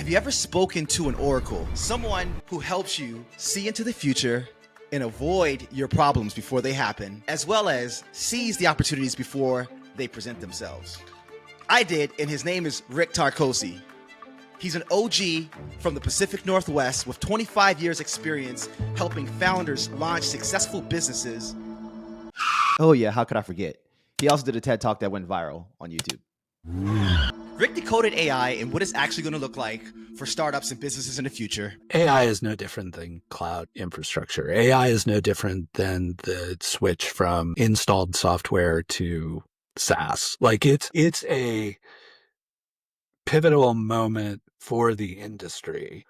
Have you ever spoken to an oracle? Someone who helps you see into the future and avoid your problems before they happen, as well as seize the opportunities before they present themselves. I did, and his name is Rick Turoczy. He's an OG from the Pacific Northwest with 25 years experience helping founders launch successful businesses. Oh yeah, how could I forget? He also did a TED Talk that went viral on YouTube. Rick decoded AI and what it's actually going to look like for startups and businesses in the future. AI is no different than cloud infrastructure. AI is no different than the switch from installed software to SaaS. Like it's a pivotal moment for the industry.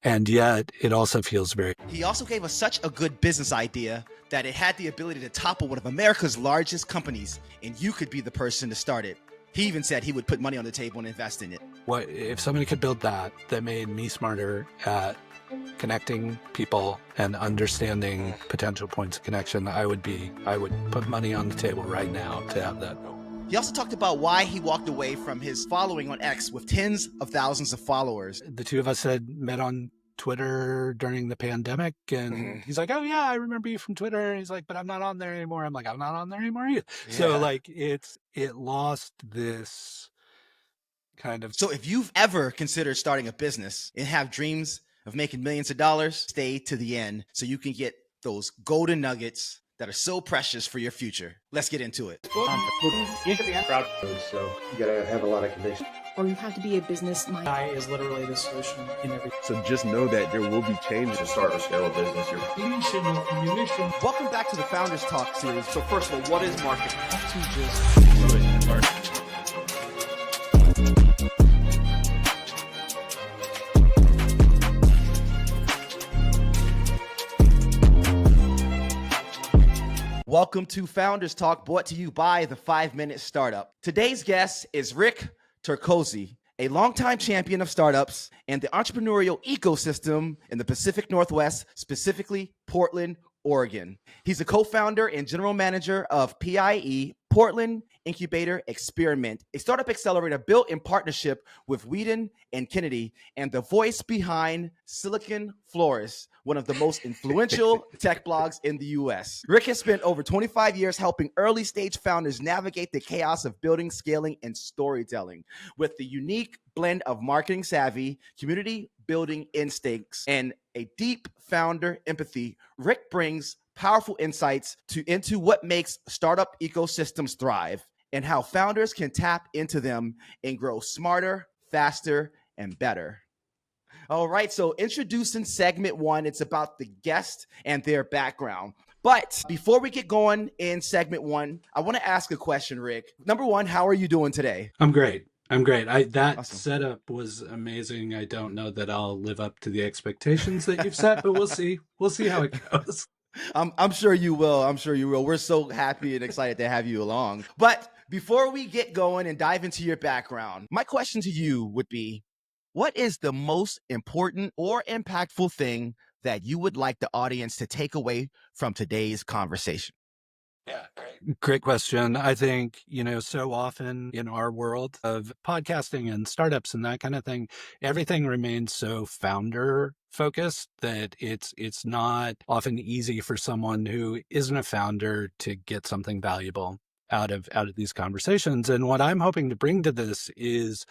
And yet it also feels very... He also gave us such a good business idea that it had the ability to topple one of America's largest companies, and you could be the person to start it. He even said he would put money on the table and invest in it. What if somebody could build that made me smarter at connecting people and understanding potential points of connection? I would put money on the table right now to have that. He also talked about why he walked away from his following on X with tens of thousands of followers. The two of us had met on Twitter during the pandemic, and he's like, "Oh yeah, I remember you from Twitter." And he's like, "But I'm not on there anymore." I'm like, "I'm not on there anymore either." Yeah. So like it lost this kind of... So if you've ever considered starting a business and have dreams of making millions of dollars, stay to the end so you can get those golden nuggets that are so precious for your future. Let's get into it. You should be proud, so you gotta have a lot of conviction. Or you have to be a business mind. AI is literally the solution in everything. So just know that there will be change. To start or scale a business, Welcome back to the Founders Talk series. So first of all, what is marketing? To just do it first. Welcome to Founders Talk, brought to you by the 5-Minute Startup. Today's guest is Rick Turoczy, a longtime champion of startups and the entrepreneurial ecosystem in the Pacific Northwest, specifically Portland, Oregon. He's a co-founder and general manager of PIE, Portland Incubator Experiment, a startup accelerator built in partnership with Whedon and Kennedy, and the voice behind Silicon Flores, one of the most influential tech blogs in the US. Rick has spent over 25 years helping early stage founders navigate the chaos of building, scaling, and storytelling. With the unique blend of marketing savvy, community building instincts, and a deep founder empathy, Rick brings powerful insights into what makes startup ecosystems thrive and how founders can tap into them and grow smarter, faster, and better. All right, so introducing segment 1, it's about the guest and their background. But before we get going in segment 1, I want to ask a question, Rick. Number 1, how are you doing today? I'm great. That Awesome. Setup was amazing. I don't know that I'll live up to the expectations that you've set, but we'll see. We'll see how it goes. I'm sure you will. I'm sure you will. We're so happy and excited to have you along. But before we get going and dive into your background, my question to you would be, what is the most important or impactful thing that you would like the audience to take away from today's conversation? Yeah, great question. I think, so often in our world of podcasting and startups and that kind of thing, everything remains so founder focused that it's not often easy for someone who isn't a founder to get something valuable out of these conversations. And what I'm hoping to bring to this is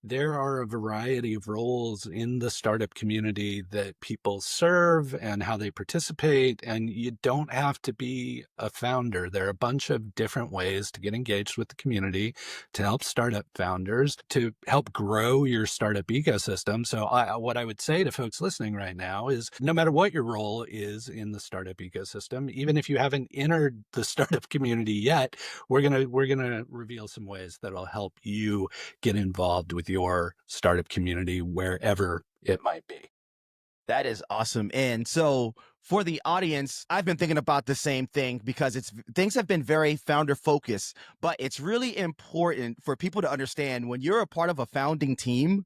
there are a variety of roles in the startup community that people serve and how they participate. And you don't have to be a founder. There are a bunch of different ways to get engaged with the community, to help startup founders, to help grow your startup ecosystem. So what I would say to folks listening right now is no matter what your role is in the startup ecosystem, even if you haven't entered the startup community yet, we're gonna reveal some ways that'll help you get involved with your startup community wherever it might be. That is awesome. And so for the audience, I've been thinking about the same thing because things have been very founder focused, but it's really important for people to understand when you're a part of a founding team,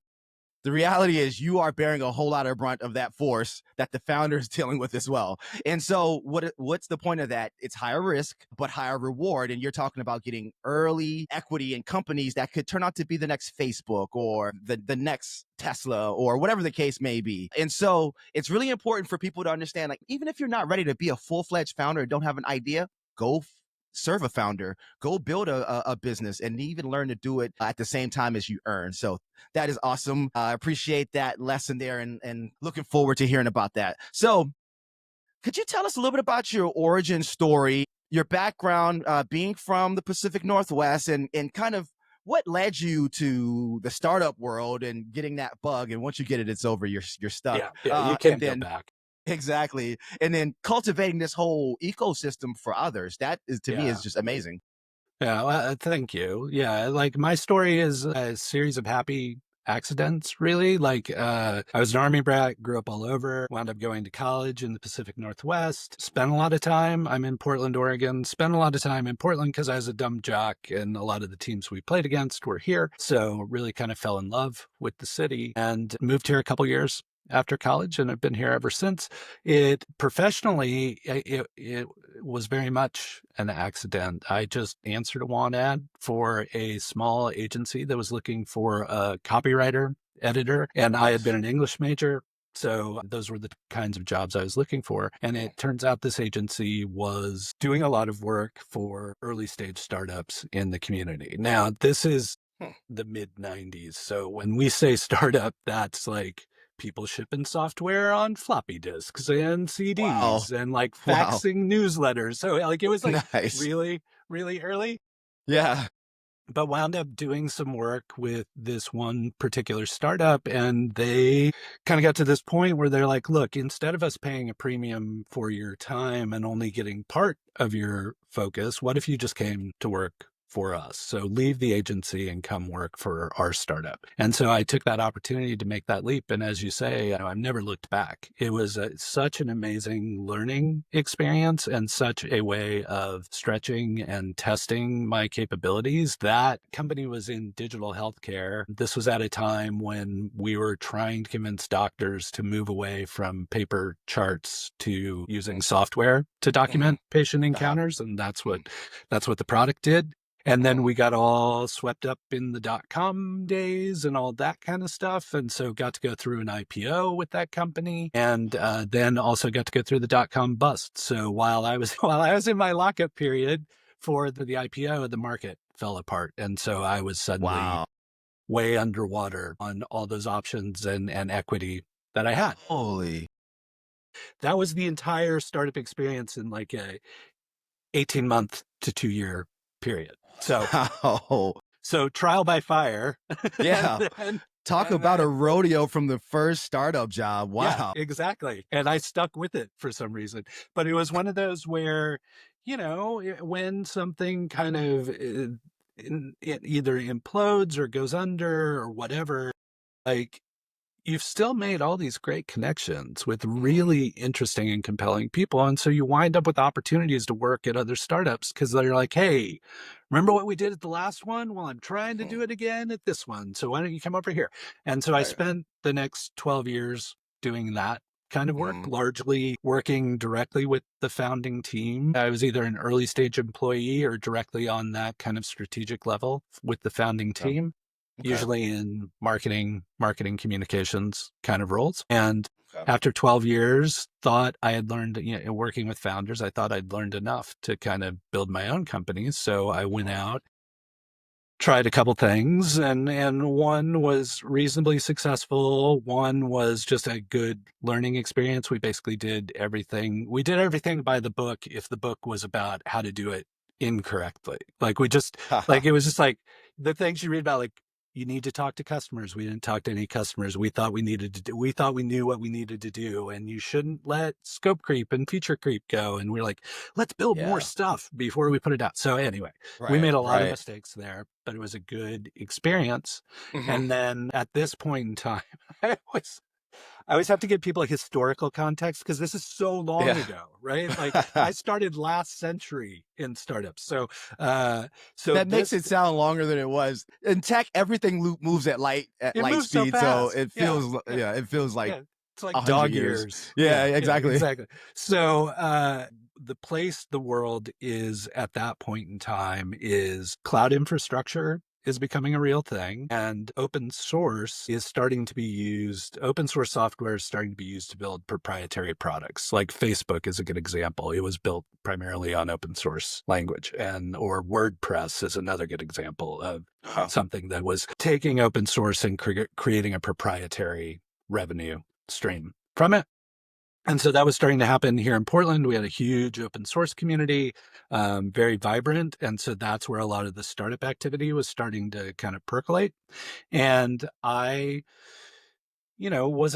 the reality is you are bearing a whole lot of brunt of that force that the founder is dealing with as well. And so what's the point of that? It's higher risk, but higher reward. And you're talking about getting early equity in companies that could turn out to be the next Facebook or the next Tesla or whatever the case may be. And so it's really important for people to understand, like, even if you're not ready to be a full-fledged founder and don't have an idea, go serve a founder, go build a business, and even learn to do it at the same time as you earn. So that is awesome. I appreciate that lesson there, and looking forward to hearing about that. So could you tell us a little bit about your origin story, your background, being from the Pacific Northwest, and kind of what led you to the startup world and getting that bug? And once you get it, it's over. You're stuck. Yeah, you can't go back. Exactly. And then cultivating this whole ecosystem for others. That is, to me, is just amazing. Yeah, well, thank you. Yeah, like my story is a series of happy accidents, really. Like I was an Army brat, grew up all over, wound up going to college in the Pacific Northwest, spent a lot of time, I'm in Portland, Oregon, spent a lot of time in Portland because I was a dumb jock and a lot of the teams we played against were here. So really kind of fell in love with the city and moved here a couple years after college, and I've been here ever since. It professionally, it was very much an accident. I just answered a want ad for a small agency that was looking for a copywriter, editor, and I had been an English major. So those were the kinds of jobs I was looking for. And it turns out this agency was doing a lot of work for early stage startups in the community. Now, this is the mid 90s. So when we say startup, that's like people shipping software on floppy disks and CDs and like faxing newsletters. So like it was like really, really early. Yeah. But wound up doing some work with this one particular startup, and they kind of got to this point where they're like, look, instead of us paying a premium for your time and only getting part of your focus, what if you just came to work for us? So leave the agency and come work for our startup. And so I took that opportunity to make that leap. And as you say, I've never looked back. It was such an amazing learning experience and such a way of stretching and testing my capabilities. That company was in digital healthcare. This was at a time when we were trying to convince doctors to move away from paper charts to using software to document patient encounters. And that's what the product did. And then we got all swept up in the .com days and all that kind of stuff. And so got to go through an IPO with that company, and then also got to go through the .com bust. So while I was in my lockup period for the IPO, the market fell apart. And so I was suddenly way underwater on all those options and equity that I had. Holy. That was the entire startup experience in like a 18-month to 2-year period. So trial by fire. Yeah. Talk about a rodeo from the first startup job. Wow. Yeah, exactly. And I stuck with it for some reason. But it was one of those where, when something kind of it either implodes or goes under or whatever, like, you've still made all these great connections with really interesting and compelling people. And so you wind up with opportunities to work at other startups because they're like, hey, remember what we did at the last one? Well, I'm trying to do it again at this one. So why don't you come over here? And so I spent the next 12 years doing that kind of work, largely working directly with the founding team. I was either an early stage employee or directly on that kind of strategic level with the founding team. Usually in marketing communications kind of roles. And after 12 years, thought I had learned, working with founders, I thought I'd learned enough to kind of build my own company. So I went out, tried a couple things, and one was reasonably successful. One was just a good learning experience. We basically did everything. We did everything by the book if the book was about how to do it incorrectly. Like we just, like, it was just like the things you read about, like, you need to talk to customers. We didn't talk to any customers. We thought we knew what we needed to do, and you shouldn't let scope creep and feature creep go. And we're like, let's build more stuff before we put it out. So anyway, we made a lot of mistakes there, but it was a good experience. And then at this point in time, I always have to give people a historical context because this is so long ago, right? Like I started last century in startups. So that makes it sound longer than it was. In tech, everything moves at light moves so speed, so fast. it feels it feels like it's like 100 dog years. years. Yeah, exactly. Exactly. So the place the world is at that point in time is cloud infrastructure is becoming a real thing, and open source is starting to be used. Open source software is starting to be used to build proprietary products. Like Facebook is a good example. It was built primarily on open source language, or WordPress is another good example of something that was taking open source and creating a proprietary revenue stream from it. And so that was starting to happen here in Portland. We had a huge open source community, very vibrant. And so that's where a lot of the startup activity was starting to kind of percolate. And I'd always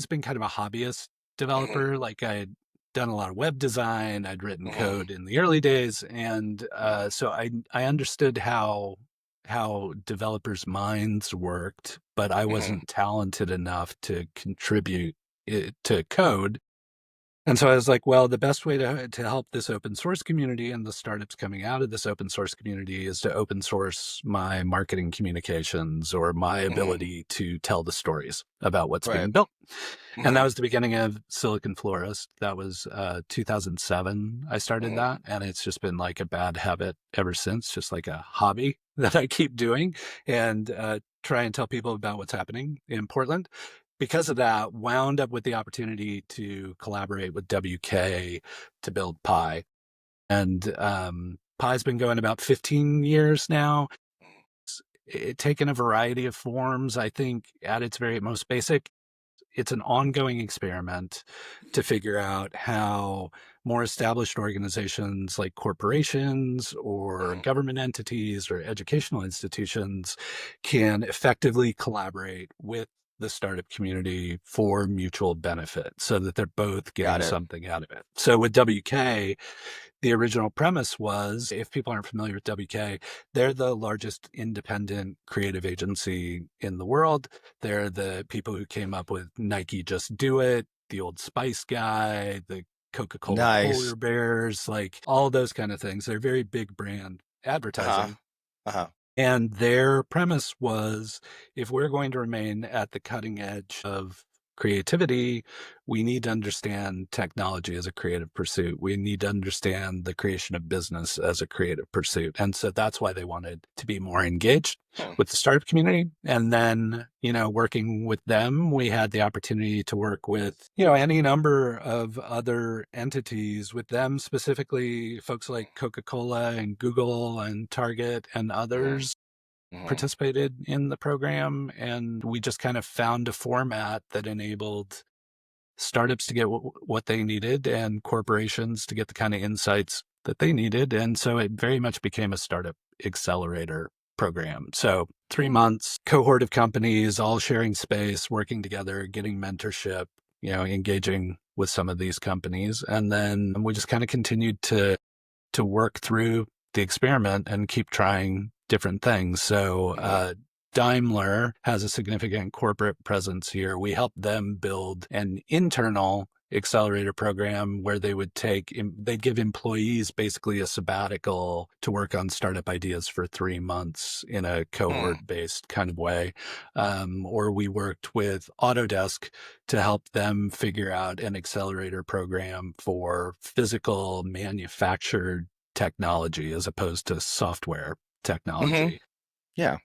been kind of a hobbyist developer. Like I'd done a lot of web design, I'd written code in the early days. And so I understood how developers' minds worked, but I wasn't talented enough to contribute to code. And so I was like, well, the best way to help this open source community and the startups coming out of this open source community is to open source my marketing communications or my ability to tell the stories about what's being built. And that was the beginning of Silicon Florist. That was 2007. I started that, and it's just been like a bad habit ever since, just like a hobby that I keep doing and try and tell people about what's happening in Portland. Because of that, wound up with the opportunity to collaborate with WK to build Pi. And Pi's been going about 15 years now. It's taken a variety of forms. I think at its very most basic, it's an ongoing experiment to figure out how more established organizations like corporations or government entities or educational institutions can effectively collaborate with the startup community for mutual benefit so that they're both getting something out of it. So with WK, the original premise was, if people aren't familiar with WK, they're the largest independent creative agency in the world. They're the people who came up with Nike Just Do It, the Old Spice guy, the Coca-Cola Polar Bears, like all those kind of things. They're very big brand advertising. And their premise was, if we're going to remain at the cutting edge of creativity, we need to understand technology as a creative pursuit. We need to understand the creation of business as a creative pursuit. And so that's why they wanted to be more engaged with the startup community. And then, working with them, we had the opportunity to work with, any number of other entities with them, specifically folks like Coca-Cola and Google and Target and others. Participated in the program, and we just kind of found a format that enabled startups to get what they needed and corporations to get the kind of insights that they needed. And so it very much became a startup accelerator program. So 3 months, cohort of companies, all sharing space, working together, getting mentorship, engaging with some of these companies. And then we just kind of continued to work through the experiment and keep trying different things. So Daimler has a significant corporate presence here. We helped them build an internal accelerator program where they'd give employees basically a sabbatical to work on startup ideas for 3 months in a cohort-based kind of way. Or we worked with Autodesk to help them figure out an accelerator program for physical manufactured technology as opposed to software technology. Yeah.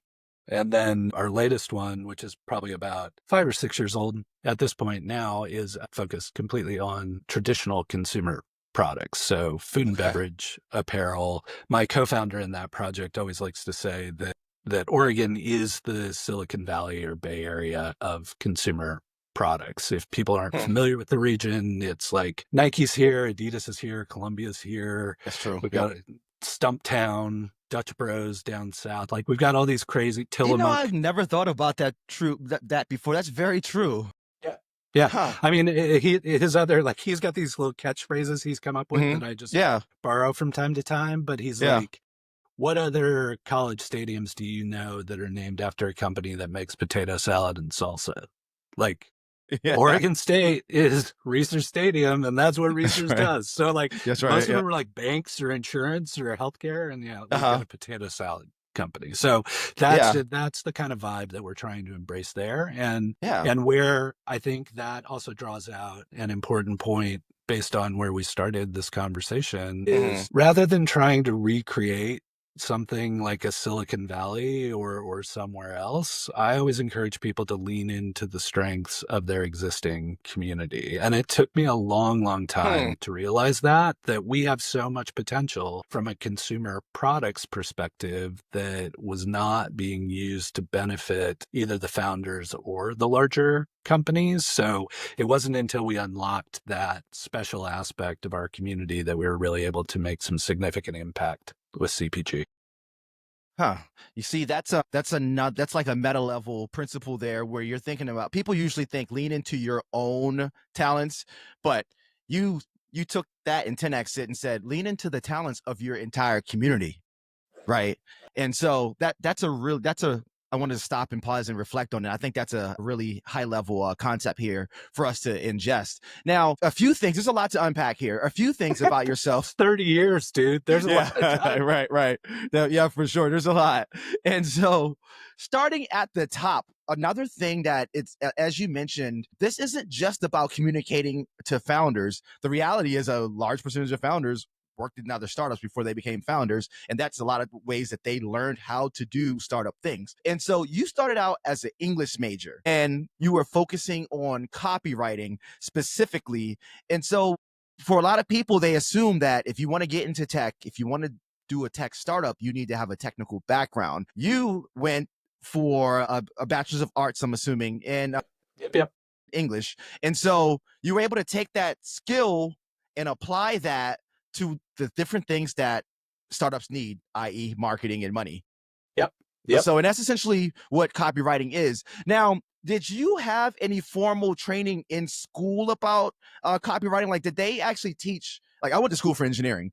And then our latest one, which is probably about 5 or 6 years old at this point now, is focused completely on traditional consumer products. So food and beverage, apparel. My co-founder in that project always likes to say that Oregon is the Silicon Valley or Bay Area of consumer products. If people aren't familiar with the region, it's like Nike's here, Adidas is here, Columbia's here. That's true. We've got Stumptown, Dutch Bros down south. Like we've got all these crazy Tillamook. I've never thought about that that before. That's very true. Yeah. I mean, he's got these little catchphrases he's come up with that I just borrow from time to time. But he's like, what other college stadiums do you know that are named after a company that makes potato salad and salsa? Like, Yeah. Oregon State is Research Stadium, and that's what research right. does. So like That's right. most of Yeah. them are like banks or insurance or healthcare, and we've Uh-huh. got a potato salad company. So Yeah. that's the kind of vibe that we're trying to embrace there, and Yeah. where I think that also draws out an important point based on where we started this conversation is rather than trying to recreate something like a Silicon Valley or somewhere else, I always encourage people to lean into the strengths of their existing community. And it took me a long, long time to realize that we have so much potential from a consumer products perspective that was not being used to benefit either the founders or the larger companies. So it wasn't until we unlocked that special aspect of our community that we were really able to make some significant impact with CPG. Huh. You see, that's like a meta level principle there where you're thinking about, people usually think lean into your own talents, but you took that and 10x it and said lean into the talents of your entire community. Right. And so I wanted to stop and pause and reflect on it. I think that's a really high level concept here for us to ingest. Now, a few things, there's a lot to unpack here. A few things about yourself. 30 years, dude. There's a lot of time. Right. Yeah, for sure. There's a lot. And so starting at the top, another thing that it's, as you mentioned, this isn't just about communicating to founders. The reality is a large percentage of founders worked in other startups before they became founders. And that's a lot of ways that they learned how to do startup things. And so you started out as an English major and you were focusing on copywriting specifically. And so for a lot of people, they assume that if you want to get into tech, if you want to do a tech startup, you need to have a technical background. You went for a bachelor's of arts, I'm assuming, in English. And so you were able to take that skill and apply that to the different things that startups need, i.e. marketing and money. Yep. So, and that's essentially what copywriting is. Now, did you have any formal training in school about copywriting? Like, did they actually teach, like I went to school for engineering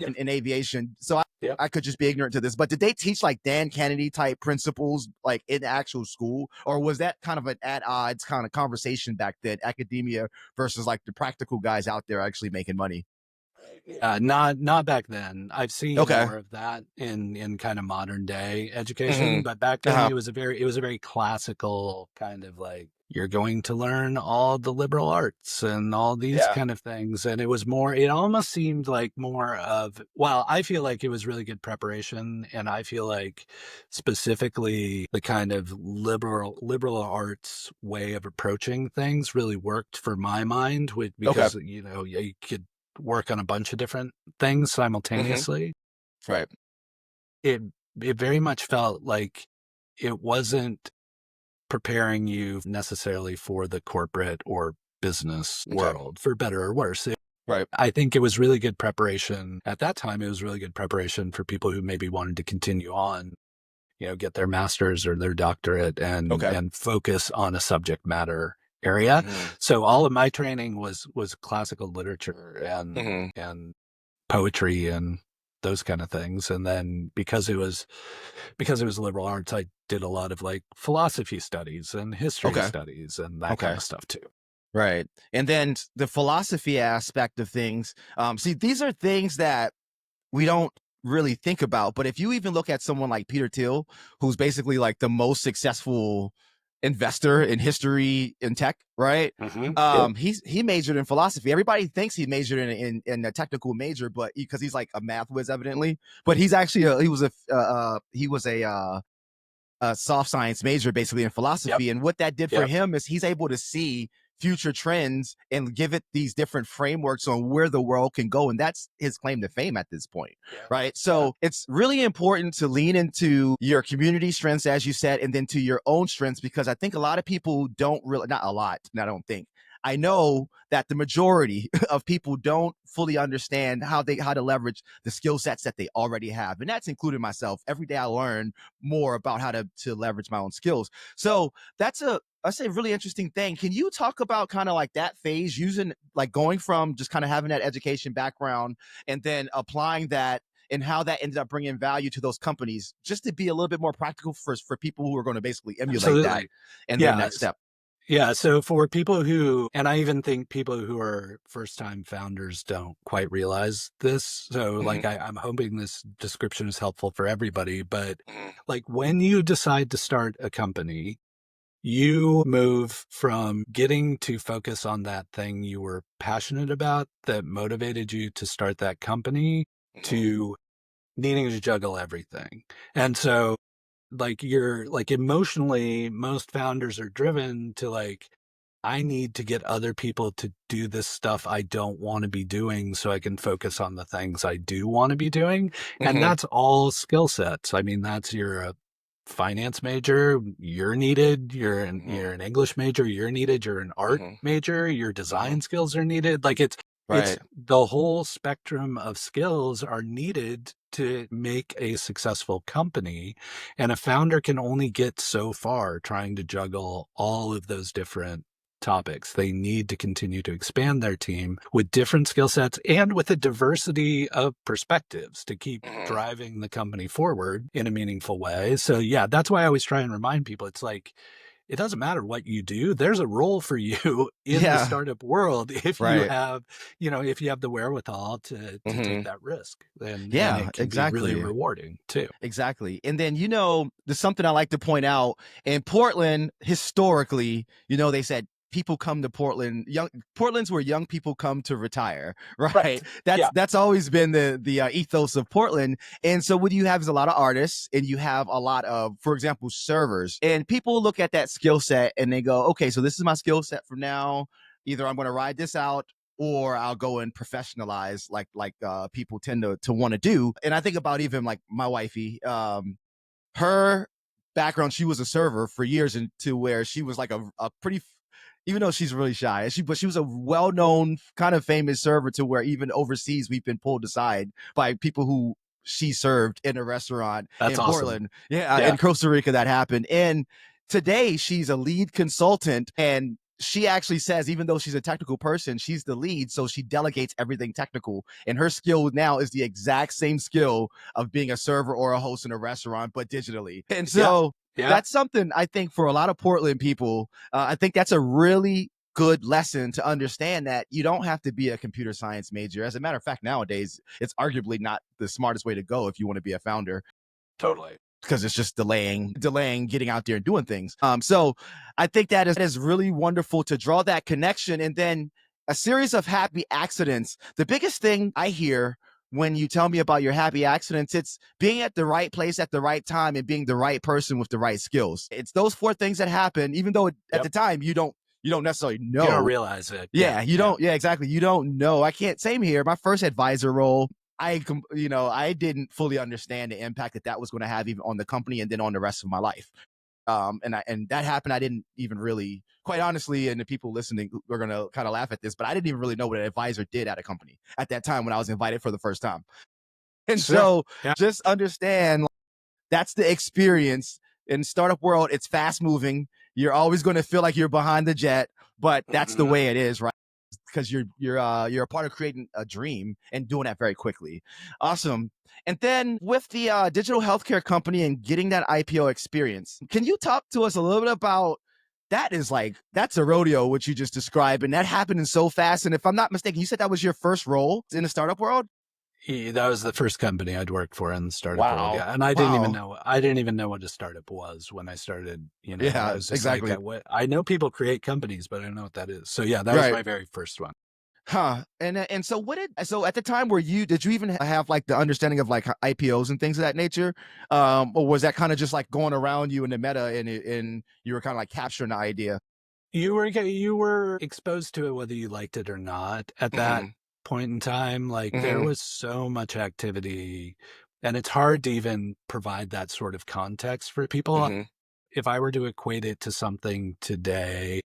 in aviation, so I could just be ignorant to this, but did they teach like Dan Kennedy type principles like in actual school? Or was that kind of an at odds kind of conversation back then, academia versus like the practical guys out there actually making money? Not back then. I've seen more of that in kind of modern day education, but back then it was a very classical kind of like, you're going to learn all the liberal arts and all these kind of things. And it was more, it almost seemed like more of, well, I feel like it was really good preparation. And I feel like specifically the kind of liberal arts way of approaching things really worked for my mind because, you could work on a bunch of different things simultaneously. Right. It very much felt like it wasn't preparing you necessarily for the corporate or business world, for better or worse. Right. I think it was really good preparation. At that time, it was really good preparation for people who maybe wanted to continue on, get their master's or their doctorate and focus on a subject matter area. So all of my training was classical literature and poetry and those kind of things. And then because it was liberal arts, I did a lot of like philosophy studies and history studies and that kind of stuff too. Right. And then the philosophy aspect of things. See, these are things that we don't really think about. But if you even look at someone like Peter Thiel, who's basically like the most successful investor in history in tech, right? He majored in philosophy. Everybody thinks he majored in a technical major, but because he's like a math whiz, evidently. But he's actually he was a soft science major, basically in philosophy. And what that did for him is he's able to see future trends and give it these different frameworks on where the world can go. And that's his claim to fame at this point, right? So it's really important to lean into your community strengths, as you said, and then to your own strengths, because I think a lot of people don't really, not a lot, I don't think, I know that the majority of people don't fully understand how to leverage the skill sets that they already have. And that's including myself. Every day I learn more about how to leverage my own skills. So that's a really interesting thing. Can you talk about kind of like that phase, using like going from just kind of having that education background and then applying that and how that ended up bringing value to those companies, just to be a little bit more practical for people who are going to basically emulate that and their next step? Yeah. So for people who, and I even think people who are first time founders don't quite realize this. So like, I'm hoping this description is helpful for everybody, but like when you decide to start a company, you move from getting to focus on that thing you were passionate about that motivated you to start that company to needing to juggle everything. And so like you're like emotionally, most founders are driven to like, I need to get other people to do this stuff I don't want to be doing so I can focus on the things I do want to be doing. And that's all skill sets. I mean, you're a finance major, you're needed. You're an English major, you're needed. You're an art major, your design skills are needed. Like it's Right. the whole spectrum of skills are needed to make a successful company. And a founder can only get so far trying to juggle all of those different topics. They need to continue to expand their team with different skill sets and with a diversity of perspectives to keep driving the company forward in a meaningful way. So yeah, that's why I always try and remind people, it's like, it doesn't matter what you do. There's a role for you in the Yeah. startup world if you Right. have, if you have the wherewithal to take that risk. And Yeah, it can be really exactly. rewarding too. Exactly. And then, there's something I like to point out in Portland, historically, they said people come to Portland, Portland's where young people come to retire, right? That's always been the ethos of Portland. And so what you have is a lot of artists and you have a lot of, for example, servers, and people look at that skill set and they go, okay, so this is my skill set for now. Either I'm going to ride this out or I'll go and professionalize like people tend to want to do. And I think about even like my wifey, her background, she was a server for years, and to where she was like a pretty, even though she's really shy, but she was a well-known kind of famous server to where even overseas we've been pulled aside by people who she served in a restaurant That's in awesome. Portland. In Costa Rica that happened. And today she's a lead consultant, and she actually says, even though she's a technical person, she's the lead, so she delegates everything technical. And her skill now is the exact same skill of being a server or a host in a restaurant, but digitally. And so that's something I think for a lot of Portland people, I think that's a really good lesson to understand that you don't have to be a computer science major. As a matter of fact, nowadays, it's arguably not the smartest way to go if you want to be a founder. Totally. Because it's just delaying getting out there and doing things. So I think that is really wonderful to draw that connection. And then a series of happy accidents. The biggest thing I hear when you tell me about your happy accidents, it's being at the right place at the right time and being the right person with the right skills. It's those 4 things that happen, even though at the time you don't necessarily know. You don't realize it. You don't. Yeah, exactly. You don't know. I can't. Same here. My first advisor role, I didn't fully understand the impact that was going to have even on the company and then on the rest of my life. And that happened. I didn't even really, quite honestly, and the people listening are going to kind of laugh at this, but I didn't even really know what an advisor did at a company at that time when I was invited for the first time. And so just understand that's the experience in startup world. It's fast moving. You're always going to feel like you're behind the jet, but that's the way it is, right? Because you're a part of creating a dream and doing that very quickly. Awesome. And then with the digital healthcare company and getting that IPO experience, can you talk to us a little bit about that? That's a rodeo, which you just described, and that happened so fast. And if I'm not mistaken, you said that was your first role in the startup world? That was the first company I'd worked for in the startup world. Yeah. And I didn't even know what a startup was when I started, I was just exactly. Like, I know people create companies, but I don't know what that is. So yeah, that was my very first one. Huh. And so so at the time did you even have like the understanding of like IPOs and things of that nature? Or was that kind of just like going around you in the meta and you were kind of like capturing the idea? You were exposed to it whether you liked it or not at that point in time. Like there was so much activity, and it's hard to even provide that sort of context for people. If I were to equate it to something today,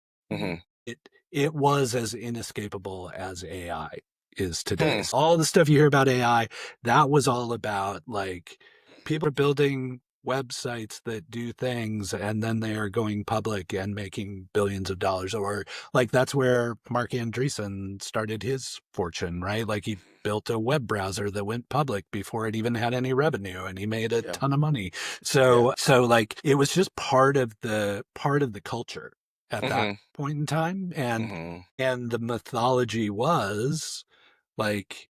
it was as inescapable as AI is today. All the stuff you hear about AI, that was all about like people are building websites that do things and then they are going public and making billions of dollars. Or like that's where Mark Andreessen started his fortune, right? Like he built a web browser that went public before it even had any revenue and he made a ton of money. So like it was just part of the culture. at that point in time. And the mythology was like,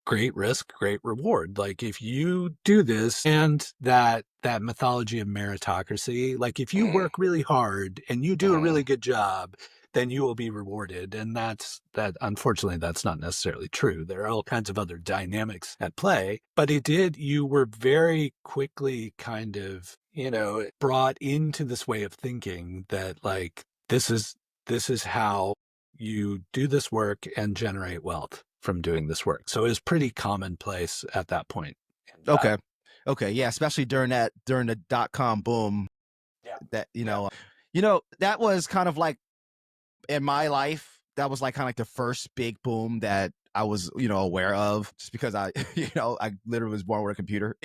great risk, great reward. Like if you do this, and that mythology of meritocracy, like if you work really hard and you do a really good job, then you will be rewarded. And unfortunately, that's not necessarily true. There are all kinds of other dynamics at play, but you were very quickly kind of, brought into this way of thinking that like, this is how you do this work and generate wealth from doing this work. So it was pretty commonplace at that point. Okay. Yeah. Especially during the .com boom. Yeah. That, that was kind of like in my life, that was like kind of like the first big boom that I was, aware of, just because I literally was born with a computer,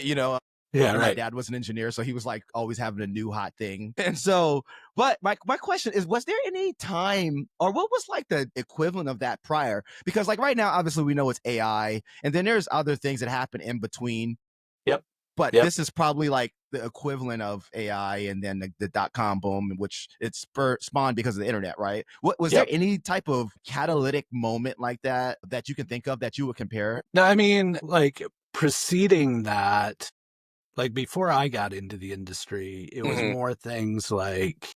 Yeah, My right. dad was an engineer, so he was like always having a new hot thing. And so, but my question is, was there any time, or what was like the equivalent of that prior? Because like right now, obviously we know it's AI, and then there's other things that happen in between. Yep. But this is probably like the equivalent of AI, and then the .com boom, which it spawned because of the internet, right? What was there any type of catalytic moment like that you can think of that you would compare? No, I mean, like preceding that, like before I got into the industry, it was more things like,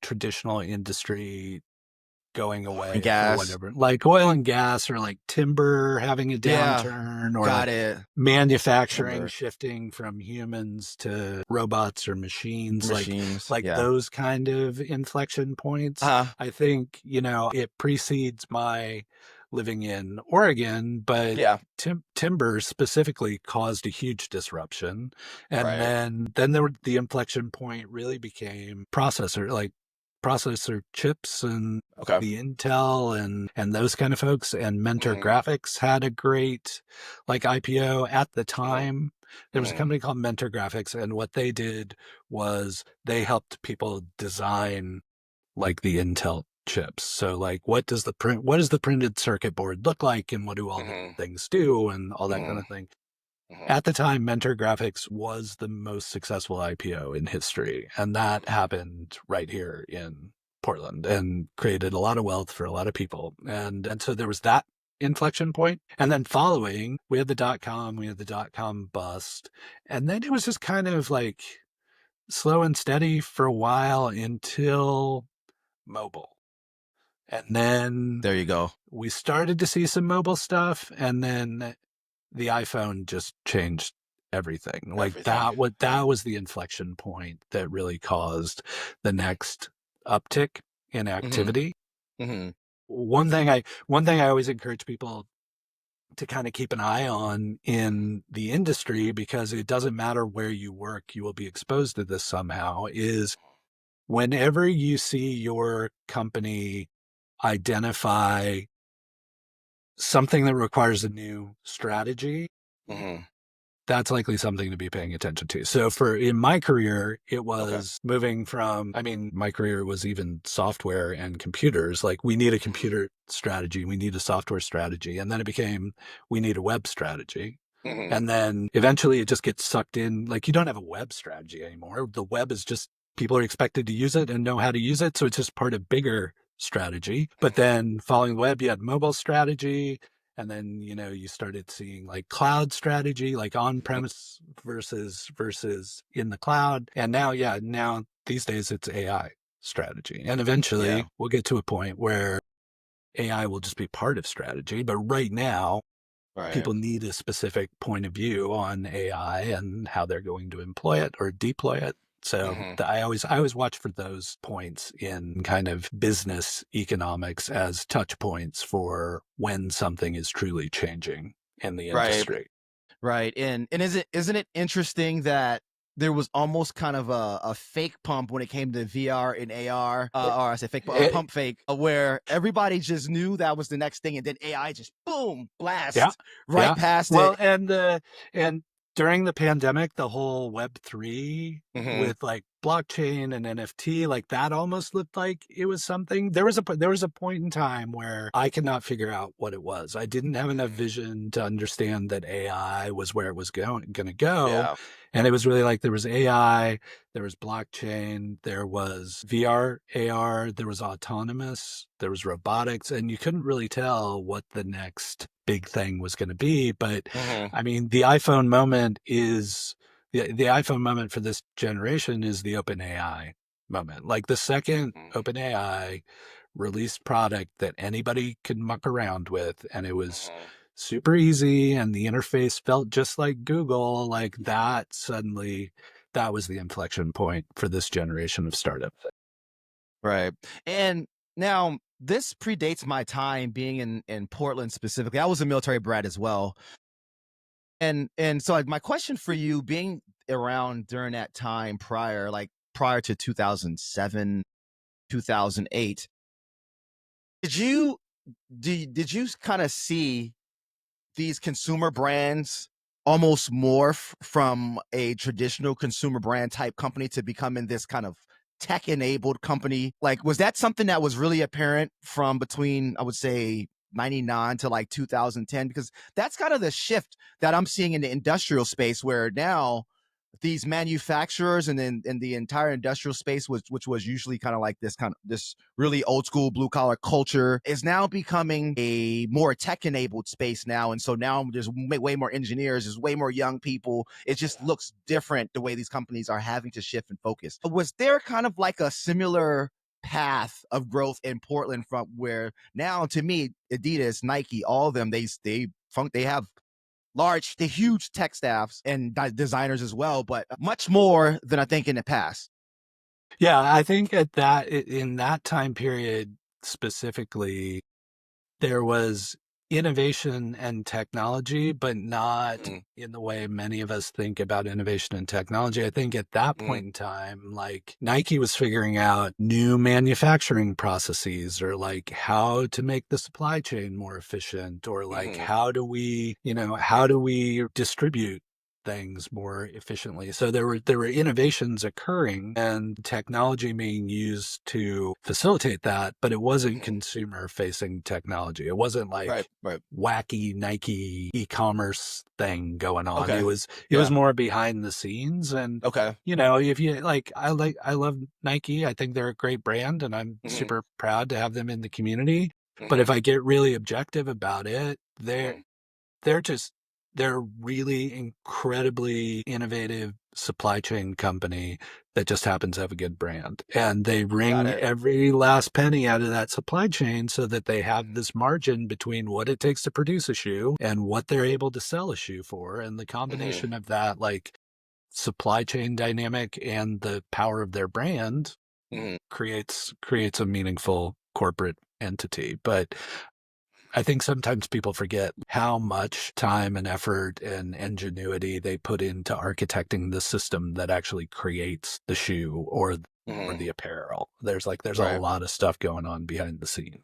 traditional industry going away for whatever, like oil and gas, or like timber having a downturn, or Got like it. manufacturing Timber. shifting from humans to robots or machines, like yeah. those kind of inflection points. I think, it precedes my living in Oregon, but timber specifically caused a huge disruption. And then the inflection point really became processor chips, and the Intel and those kind of folks. And Mentor Graphics had a great like IPO at the time. There was a company called Mentor Graphics, and what they did was they helped people design like the Intel chips. So like, what does the printed circuit board look like, and what do all the things do, and all that kind of thing. At the time, Mentor Graphics was the most successful IPO in history, and that happened right here in Portland and created a lot of wealth for a lot of people. And so there was that inflection point. And then following, we had the .com bust, and then it was just kind of like slow and steady for a while until mobile. And then there you go. We started to see some mobile stuff, and then the iPhone just changed everything. Like that was the inflection point that really caused the next uptick in activity. One thing I always encourage people to kind of keep an eye on in the industry, because it doesn't matter where you work, you will be exposed to this somehow, is whenever you see your company identify something that requires a new strategy, that's likely something to be paying attention to. So in my career, it was moving from, my career was even software and computers. Like, we need a computer strategy, we need a software strategy. And then it became, we need a web strategy. And then eventually it just gets sucked in. Like, you don't have a web strategy anymore. The web is just, people are expected to use it and know how to use it. So it's just part of bigger strategy. But then following the web, you had mobile strategy. And then, you started seeing like cloud strategy, like on-premise versus in the cloud. And now these days it's AI strategy. And eventually we'll get to a point where AI will just be part of strategy. But right now, people need a specific point of view on AI and how they're going to employ it or deploy it. So I always watch for those points in kind of business economics as touch points for when something is truly changing in the industry. Right. And isn't it interesting that there was almost kind of a fake pump when it came to VR and AR, or I say fake pump fake, where everybody just knew that was the next thing, and then AI just boom, blast past it. Well, and during the pandemic, the whole Web3 with like blockchain and NFT, like that almost looked like it was something. There was a point in time where I could not figure out what it was. I didn't have enough vision to understand that AI was where it was going to go. Yeah. And it was really like there was AI, there was blockchain, there was VR, AR, there was autonomous, there was robotics, and you couldn't really tell what the next big thing was going to be. But I mean, the iPhone moment is the iPhone moment for this generation is the OpenAI moment. Like the second OpenAI released product that anybody could muck around with, and it was super easy, and the interface felt just like Google, like that suddenly, that was the inflection point for this generation of startups. Right. And now this predates my time being in Portland specifically. I was a military brat as well. And so like my question for you, being around during that time prior to 2007, 2008, did you kind of see these consumer brands almost morph from a traditional consumer brand type company to becoming this kind of tech enabled company? Like, was that something that was really apparent from between, I would say, 99 to like 2010? Because that's kind of the shift that I'm seeing in the industrial space, where now these manufacturers and then the entire industrial space, which was usually kind of like this really old school blue collar culture, is now becoming a more tech enabled space now. And so now there's way more engineers, there's way more young people. It just looks different the way these companies are having to shift and focus. Was there kind of like a similar path of growth in Portland, from where now, to me, Adidas, Nike, all of them, they have the huge tech staffs and designers as well, but much more than I think in the past. Yeah, I think in that time period specifically, there was innovation and technology, but not in the way many of us think about innovation and technology. I think at that point in time, like Nike was figuring out new manufacturing processes, or like how to make the supply chain more efficient, or like how do we distribute things more efficiently. So there were innovations occurring and technology being used to facilitate that, but it wasn't consumer facing technology. It wasn't like wacky Nike e-commerce thing going on. Okay. It was more behind the scenes. And if you like, I love Nike. I think they're a great brand, and I'm super proud to have them in the community. But if I get really objective about it, they're really incredibly innovative supply chain company that just happens to have a good brand. And they wring every last penny out of that supply chain so that they have this margin between what it takes to produce a shoe and what they're able to sell a shoe for. And the combination of that, like supply chain dynamic and the power of their brand creates a meaningful corporate entity. But I think sometimes people forget how much time and effort and ingenuity they put into architecting the system that actually creates the shoe or the apparel. There's a lot of stuff going on behind the scenes.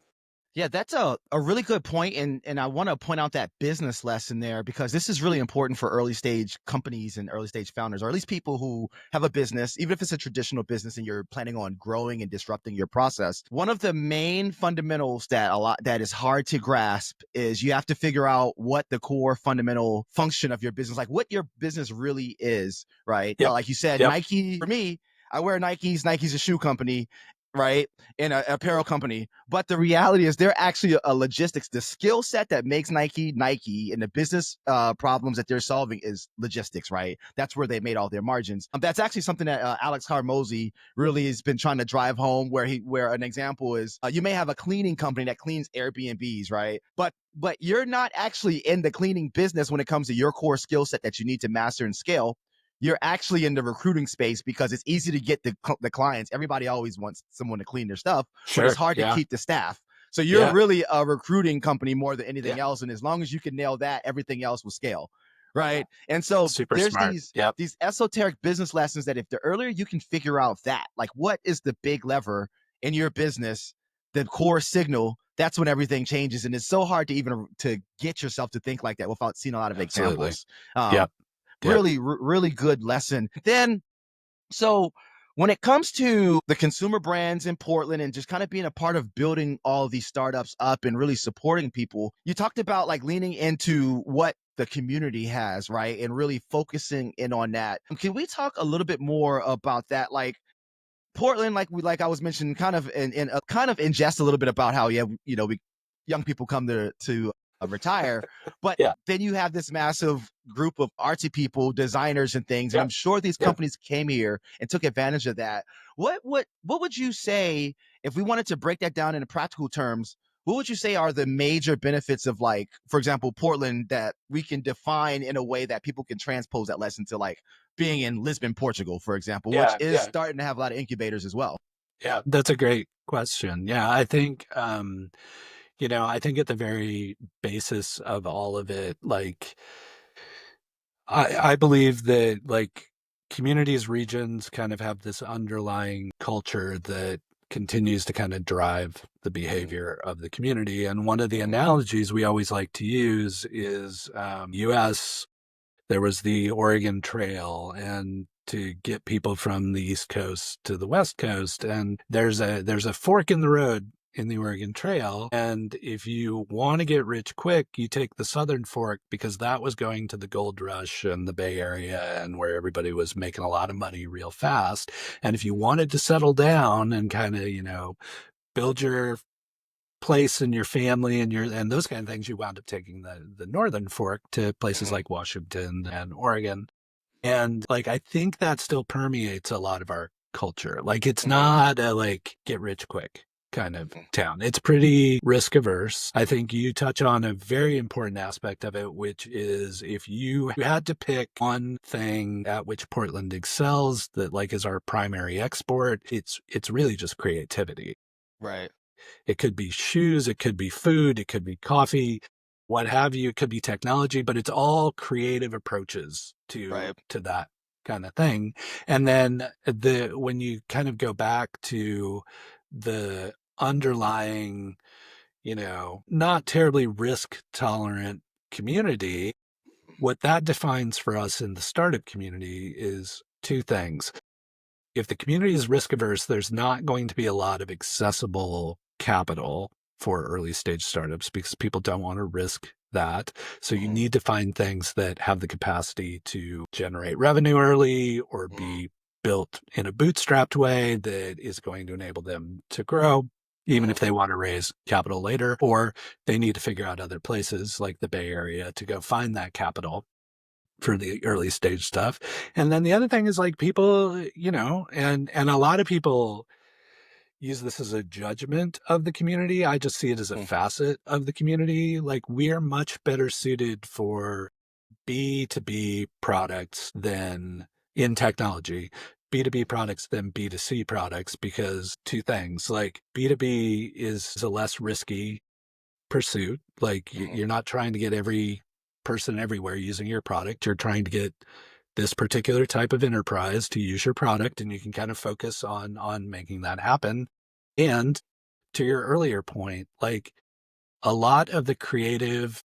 Yeah, that's a really good point. And I want to point out that business lesson there, because this is really important for early stage companies and early stage founders, or at least people who have a business, even if it's a traditional business and you're planning on growing and disrupting your process. One of the main fundamentals that is hard to grasp is you have to figure out what the core fundamental function of your business, like what your business really is, right? Yep. Like you said, Yep. Nike, for me, I wear Nikes. Nike's a shoe company, right? In an apparel company. But the reality is they're actually a logistics. The skill set that makes Nike, and the business problems that they're solving is logistics, right? That's where they made all their margins. That's actually something that Alex Harmozy really has been trying to drive home, where an example is you may have a cleaning company that cleans Airbnbs, right? But you're not actually in the cleaning business when it comes to your core skill set that you need to master and scale. You're actually in the recruiting space because it's easy to get the clients. Everybody always wants someone to clean their stuff, but it's hard to keep the staff. So you're really a recruiting company more than anything else. And as long as you can nail that, everything else will scale, right? And so there's these esoteric business lessons that if the earlier you can figure out that, like what is the big lever in your business, the core signal, that's when everything changes. And it's so hard to get yourself to think like that without seeing a lot of examples. Really good lesson. Then, so When it comes to the consumer brands in Portland and just kind of being a part of building all of these startups up and really supporting people, you talked about like leaning into what the community has, right? And really focusing in on that. Can we talk a little bit more about that? Like Portland, like I was mentioning, kind of in jest a little bit about how we young people come to retire, but Yeah. then you have this massive group of artsy people, designers, and things, and I'm sure these companies came here and took advantage of that. What would you say if we wanted to break that down into practical terms? What would you say are the major benefits of, like, for example, Portland, that we can define in a way that people can transpose that lesson to, like, being in Lisbon, Portugal, for example, which is starting to have a lot of incubators as well? Yeah, that's a great question. Yeah, I think, I think at the very basis of all of it, like, I believe that like communities, regions kind of have this underlying culture that continues to kind of drive the behavior of the community. And one of the analogies we always like to use is US, there was the Oregon Trail, and to get people from the East Coast to the West Coast, and there's a fork in the road in the Oregon Trail. And if you want to get rich quick, you take the southern fork, because that was going to the gold rush and the Bay Area and where everybody was making a lot of money real fast. And if you wanted to settle down and kind of, build your place and your family and those kind of things, you wound up taking the northern fork to places like Washington and Oregon. And like, I think that still permeates a lot of our culture. Like, it's not a like get rich quick kind of town. It's pretty risk averse. I think you touch on a very important aspect of it, which is if you had to pick one thing at which Portland excels that like is our primary export, it's really just creativity. Right. It could be shoes, it could be food, it could be coffee, what have you. It could be technology, but it's all creative approaches to that kind of thing. And then when you kind of go back to the underlying, not terribly risk tolerant community, what that defines for us in the startup community is two things. If the community is risk averse, there's not going to be a lot of accessible capital for early stage startups because people don't want to risk that. So you need to find things that have the capacity to generate revenue early or be built in a bootstrapped way that is going to enable them to grow, even if they want to raise capital later, or they need to figure out other places like the Bay Area to go find that capital for the early stage stuff. And then the other thing is like people, and a lot of people use this as a judgment of the community. I just see it as a facet of the community. Like, we're much better suited for B2B products than in technology, B2B products than B2C products, because two things, like B2B is a less risky pursuit. Like you're not trying to get every person everywhere using your product. You're trying to get this particular type of enterprise to use your product, and you can kind of focus on making that happen. And to your earlier point, like a lot of the creative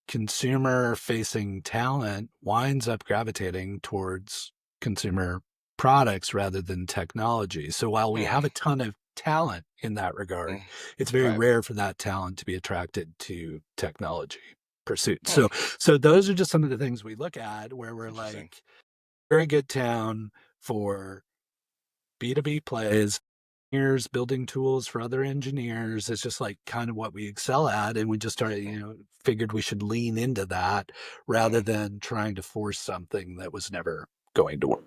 consumer facing talent winds up gravitating towards consumer products rather than technology. So while we have a ton of talent in that regard, it's very rare for that talent to be attracted to technology pursuit. So those are just some of the things we look at where we're like, very good town for B2B plays, engineers building tools for other engineers. It's just like kind of what we excel at. And we just started, figured we should lean into that rather than trying to force something that was never going to work.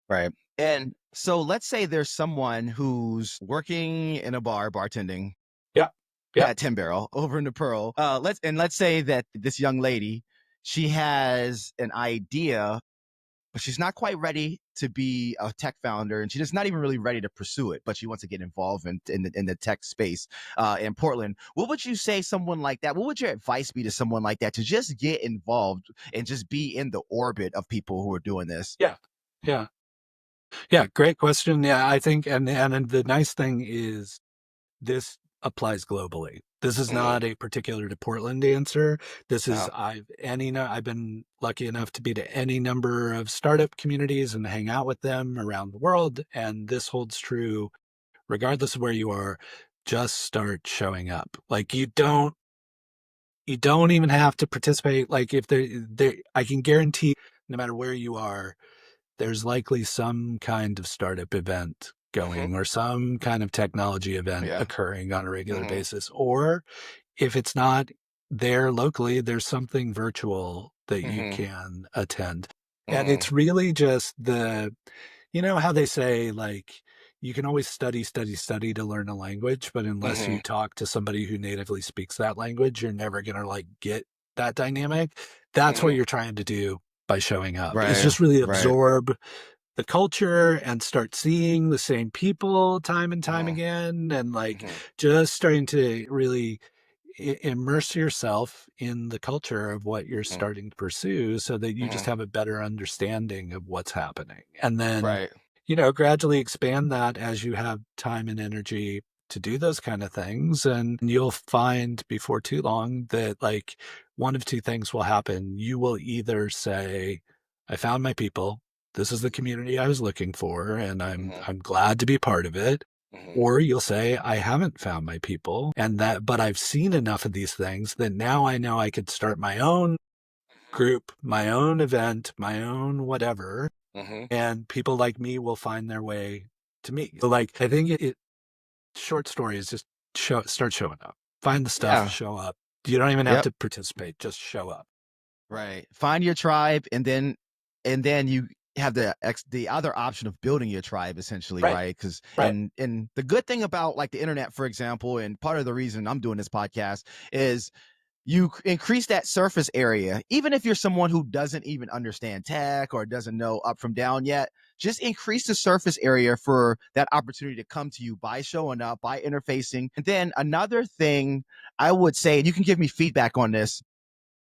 Right. And so let's say there's someone who's working in a bar, bartending. At 10 Barrel over in the Pearl. Let's say that this young lady, she has an idea, but she's not quite ready to be a tech founder, and she's just not even really ready to pursue it, but she wants to get involved in the tech space in Portland. What would you say someone like that, what would your advice be to someone like that to just get involved and just be in the orbit of people who are doing this? Yeah, great question. Yeah, I think, and the nice thing is this applies globally. This is Mhm. not a particular to Portland answer. This is Uh-huh. I've been lucky enough to be to any number of startup communities and hang out with them around the world, and this holds true regardless of where you are. Just start showing up. Like you don't even have to participate. Like if I can guarantee no matter where you are, there's likely some kind of startup event Mhm. going or some kind of technology event Yeah. occurring on a regular Mhm. basis. Or if it's not there locally, there's something virtual that you Mhm. can attend. And Mhm. it's really just you know how they say, like, you can always study to learn a language, but unless you Mhm. talk to somebody who natively speaks that language, you're never going to like get that dynamic. That's what Mhm. you're trying to do by showing up. It's Right. just really Right. absorb the culture and start seeing the same people time and time Mhm. again, and like Mhm. just starting to really immerse yourself in the culture of what you're Mhm. starting to pursue so that you just Mhm. have a better understanding of what's happening. And then, Right. gradually expand that as you have time and energy to do those kind of things. And you'll find before too long that like one of two things will happen. You will either say, I found my people. This is the community I was looking for, and Mhm. I'm glad to be part of it. Mhm. Or you'll say, I haven't found my people, but I've seen enough of these things that now I know I could start my own group, my own event, my own whatever, Mhm. and people like me will find their way to me. So like, I think short story is just start showing up, find the stuff, Yeah. show up. You don't even have Yep. to participate, just show up. Right. Find your tribe, and then you have the other option of building your tribe essentially, Right. right? Because Right. and the good thing about like the internet, for example, and part of the reason I'm doing this podcast is you increase that surface area. Even if you're someone who doesn't even understand tech or doesn't know up from down yet, just increase the surface area for that opportunity to come to you by showing up, by interfacing. And then another thing I would say, and you can give me feedback on this,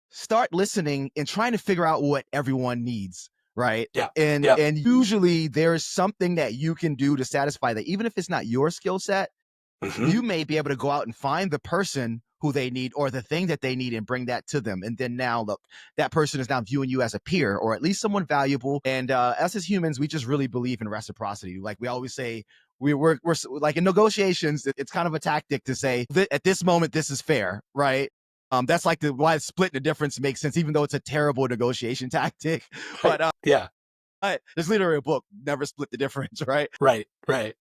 start listening and trying to figure out what everyone needs, right? Yeah. and Yeah. and usually there's something that you can do to satisfy that. Even if it's not your skill set, Hmm. you may be able to go out and find the person who they need or the thing that they need and bring that to them. And then now look, that person is now viewing you as a peer or at least someone valuable. And us as humans, we just really believe in reciprocity. Like we always say, we're like in negotiations, it's kind of a tactic to say at this moment this is fair, right? That's like why split the difference makes sense, even though it's a terrible negotiation tactic. Right. But Yeah. there's literally a book, Never Split the Difference, right? Right. Right.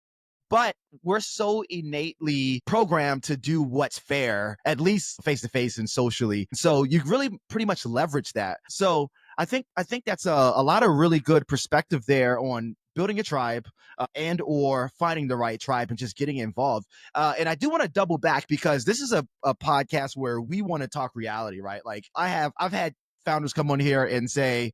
But we're so innately programmed to do what's fair, at least face to face and socially. So you really pretty much leverage that. So I think that's a lot of really good perspective there on building a tribe and or finding the right tribe and just getting involved. And I do want to double back because this is a podcast where we want to talk reality, right? Like I've had founders come on here and say,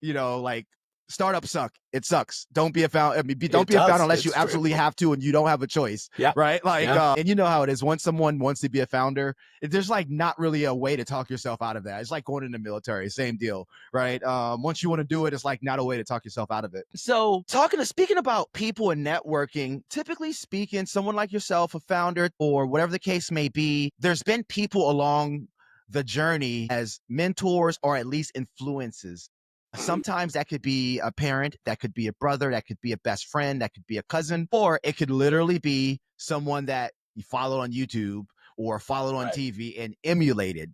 like startups suck. It sucks. Don't be a founder. I mean, don't It be a founder does. unless you It's true. absolutely have to and you don't have a choice, Yeah. right? Like, Yeah. and you know how it is. Once someone wants to be a founder, there's like not really a way to talk yourself out of that. It's like going in the military, same deal, right? Once you want to do it, it's like not a way to talk yourself out of it. So, speaking about people and networking, typically speaking, someone like yourself, a founder or whatever the case may be, there's been people along the journey as mentors or at least influences. Sometimes that could be a parent, that could be a brother, that could be a best friend, that could be a cousin, or it could literally be someone that you followed on YouTube or followed on Right. TV and emulated.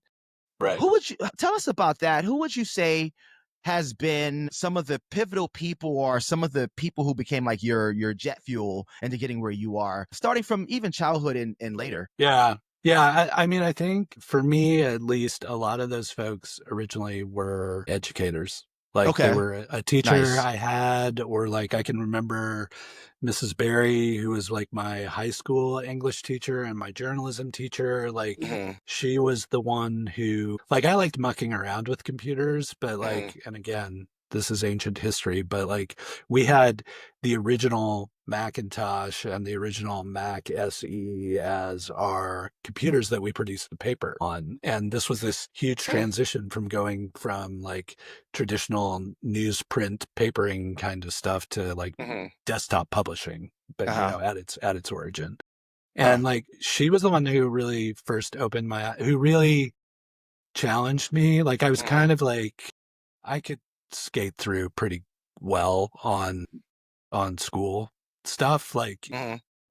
Right. Who would you tell us about that? Who would you say has been some of the pivotal people or some of the people who became like your jet fuel into getting where you are, starting from even childhood and later? Yeah. Yeah. I mean, I think for me, at least, a lot of those folks originally were educators. Like they Okay, were a teacher nice. I had, or like I can remember Mrs. Barry, who was like my high school English teacher and my journalism teacher. Like Mhm. she was the one who, like, I liked mucking around with computers, but Mhm. like, and again, this is ancient history, but like we had the original Macintosh and the original Mac SE as our computers that we produced the paper on. And this was this huge transition from going from like traditional newsprint papering kind of stuff to like Mhm. desktop publishing, but Uh-huh. at its origin. And like, she was the one who really first opened who really challenged me. Like, I was kind of like, I could skate through pretty well on school stuff. Like,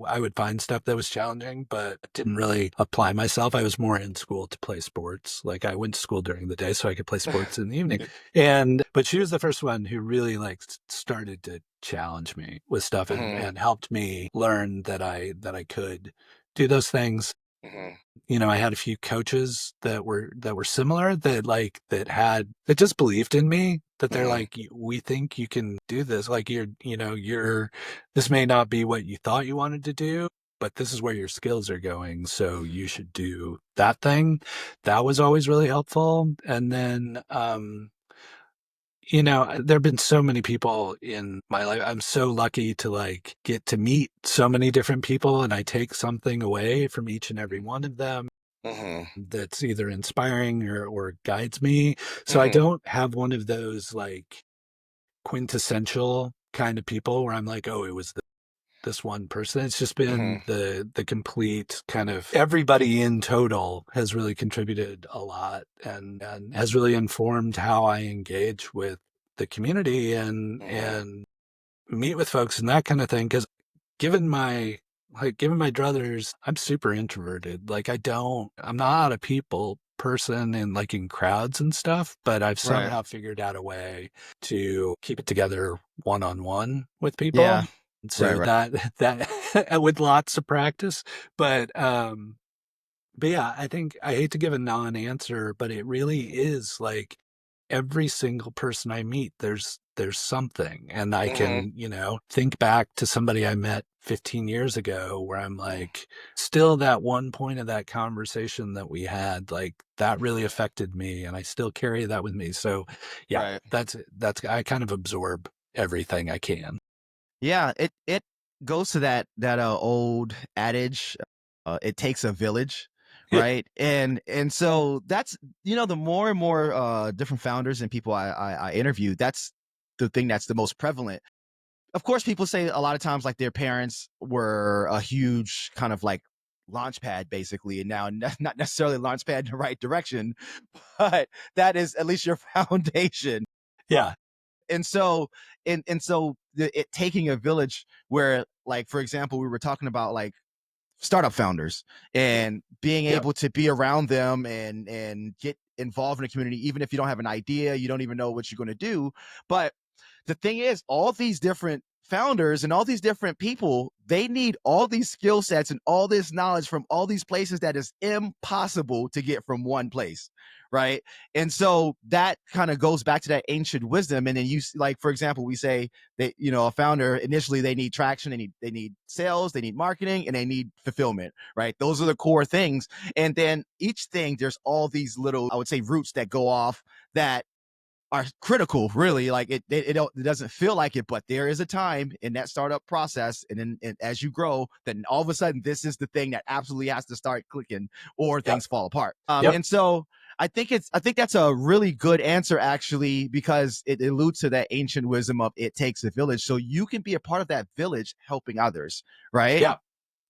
I would find stuff that was challenging, but didn't really apply myself. I was more in school to play sports. Like, I went to school during the day so I could play sports in the evening. But she was the first one who really like started to challenge me with stuff and helped me learn that I could do those things. You know, I had a few coaches that were similar, that just believed in me, that they're like, we think you can do this. Like, this may not be what you thought you wanted to do, but this is where your skills are going. So you should do that thing. That was always really helpful. And then, there have been so many people in my life. I'm so lucky to like get to meet so many different people, and I take something away from each and every one of them that's either inspiring or guides me. So I don't have one of those like quintessential kind of people where I'm like, oh, it was this one person. It's just been the complete kind of everybody in total has really contributed a lot and has really informed how I engage with the community and meet with folks and that kind of thing. Because given my druthers, I'm super introverted. Like, I'm not a people person in like in crowds and stuff, but I've somehow figured out a way to keep it together one-on-one with people. Yeah. So that with lots of practice, but yeah, I think I hate to give a non-answer, but it really is like every single person I meet, there's something, and I can, think back to somebody I met 15 years ago where I'm like, still that one point of that conversation that we had, like that really affected me, and I still carry that with me. So yeah, that's I kind of absorb everything I can. Yeah, it goes to that old adage, it takes a village, right? And so that's, the more and more different founders and people I interview, that's the thing that's the most prevalent. Of course, people say a lot of times like their parents were a huge kind of like launchpad basically, and now not necessarily launchpad in the right direction, but that is at least your foundation. Yeah. And so it taking a village where, like, for example, we were talking about like startup founders and being able to be around them and get involved in a community, even if you don't have an idea, you don't even know what you're going to do. But the thing is, all these different founders and all these different people, they need all these skill sets and all this knowledge from all these places that is impossible to get from one place, right? And so that kind of goes back to that ancient wisdom. And then like, for example, we say that, a founder, initially they need traction, they need sales, they need marketing, and they need fulfillment, right? Those are the core things. And then each thing, there's all these little, I would say, roots that go off that are critical, really. Like it doesn't feel like it, but there is a time in that startup process, and then as you grow, then all of a sudden this is the thing that absolutely has to start clicking, or things fall apart. And so I think that's a really good answer, actually, because it alludes to that ancient wisdom of it takes a village. So you can be a part of that village helping others, right? Yeah.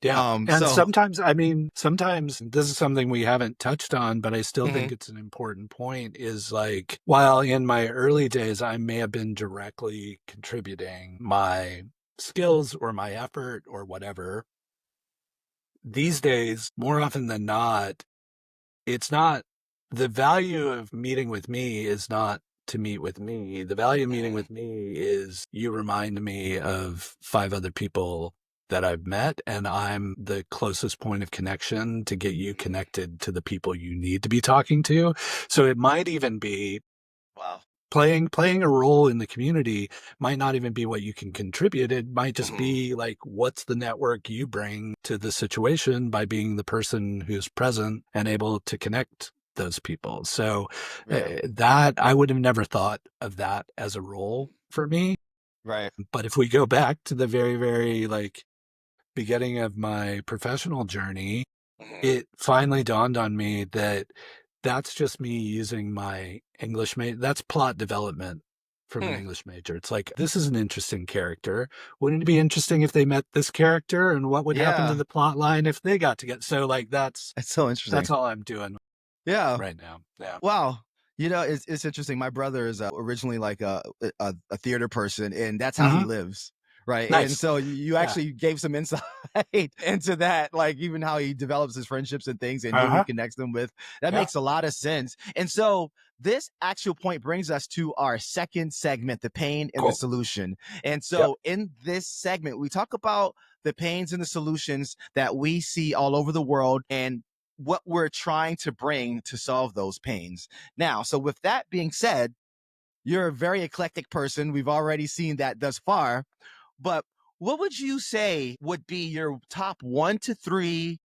Yeah. And sometimes this is something we haven't touched on, but I still think it's an important point, is like, while in my early days, I may have been directly contributing my skills or my effort or whatever, these days, more often than not, it's not the value of meeting with me is not to meet with me. The value of meeting with me is you remind me of 5 other people that I've met, and I'm the closest point of connection to get you connected to the people you need to be talking to. So it might even be playing a role in the community might not even be what you can contribute. It might just be like, what's the network you bring to the situation by being the person who's present and able to connect those people. So that I would have never thought of that as a role for me. Right. But if we go back to the very, very like beginning of my professional journey, it finally dawned on me that that's just me using my English. That's plot development from an English major. It's like, this is an interesting character. Wouldn't it be interesting if they met this character, and what would happen to Yeah. the plot line if they got together? So like That's so interesting. that's all I'm doing Yeah. right now. Yeah. Wow. It's interesting. My brother is originally like a theater person, and that's how he lives. Right. And Nice. so you actually gave some insight into that, like even how he develops his friendships and things and who he connects them with. That makes a lot of sense. And so this actual point brings us to our second segment, the pain and the solution. And so in this segment, we talk about the pains and the solutions that we see all over the world and what we're trying to bring to solve those pains. Now, so with that being said, you're a very eclectic person. We've already seen that thus far. But what would you say would be your top 1 to 3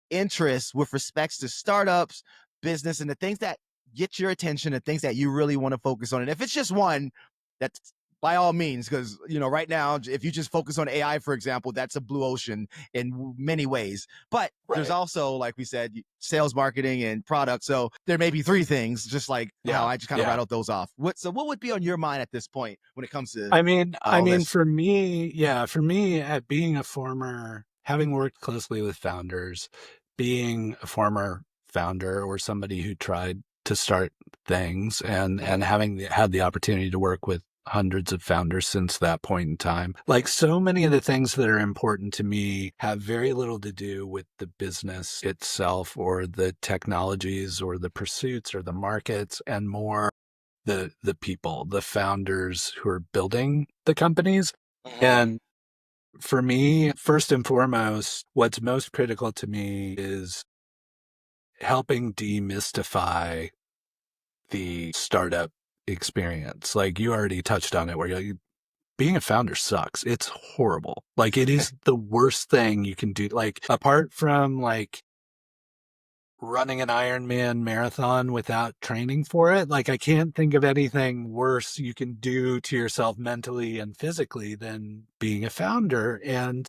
interests with respects to startups, business, and the things that get your attention, the things that you really want to focus on? And if it's just one, that's by all means, because right now, if you just focus on AI, for example, that's a blue ocean in many ways. But there's also, like we said, sales, marketing, and product. So there may be 3 things, just like how I just kind of rattled those off. What would be on your mind at this point when it comes to? I mean, for me, at being a former, having worked closely with founders, being a former founder or somebody who tried to start things and having had the opportunity to work with hundreds of founders since that point in time. Like, so many of the things that are important to me have very little to do with the business itself or the technologies or the pursuits or the markets, and more the people, the founders who are building the companies. And for me, first and foremost, what's most critical to me is helping demystify the startup experience. Like, you already touched on it, where you're like, being a founder sucks. It's horrible. Like, it is the worst thing you can do. Like, apart from like running an Ironman marathon without training for it, like, I can't think of anything worse you can do to yourself mentally and physically than being a founder. And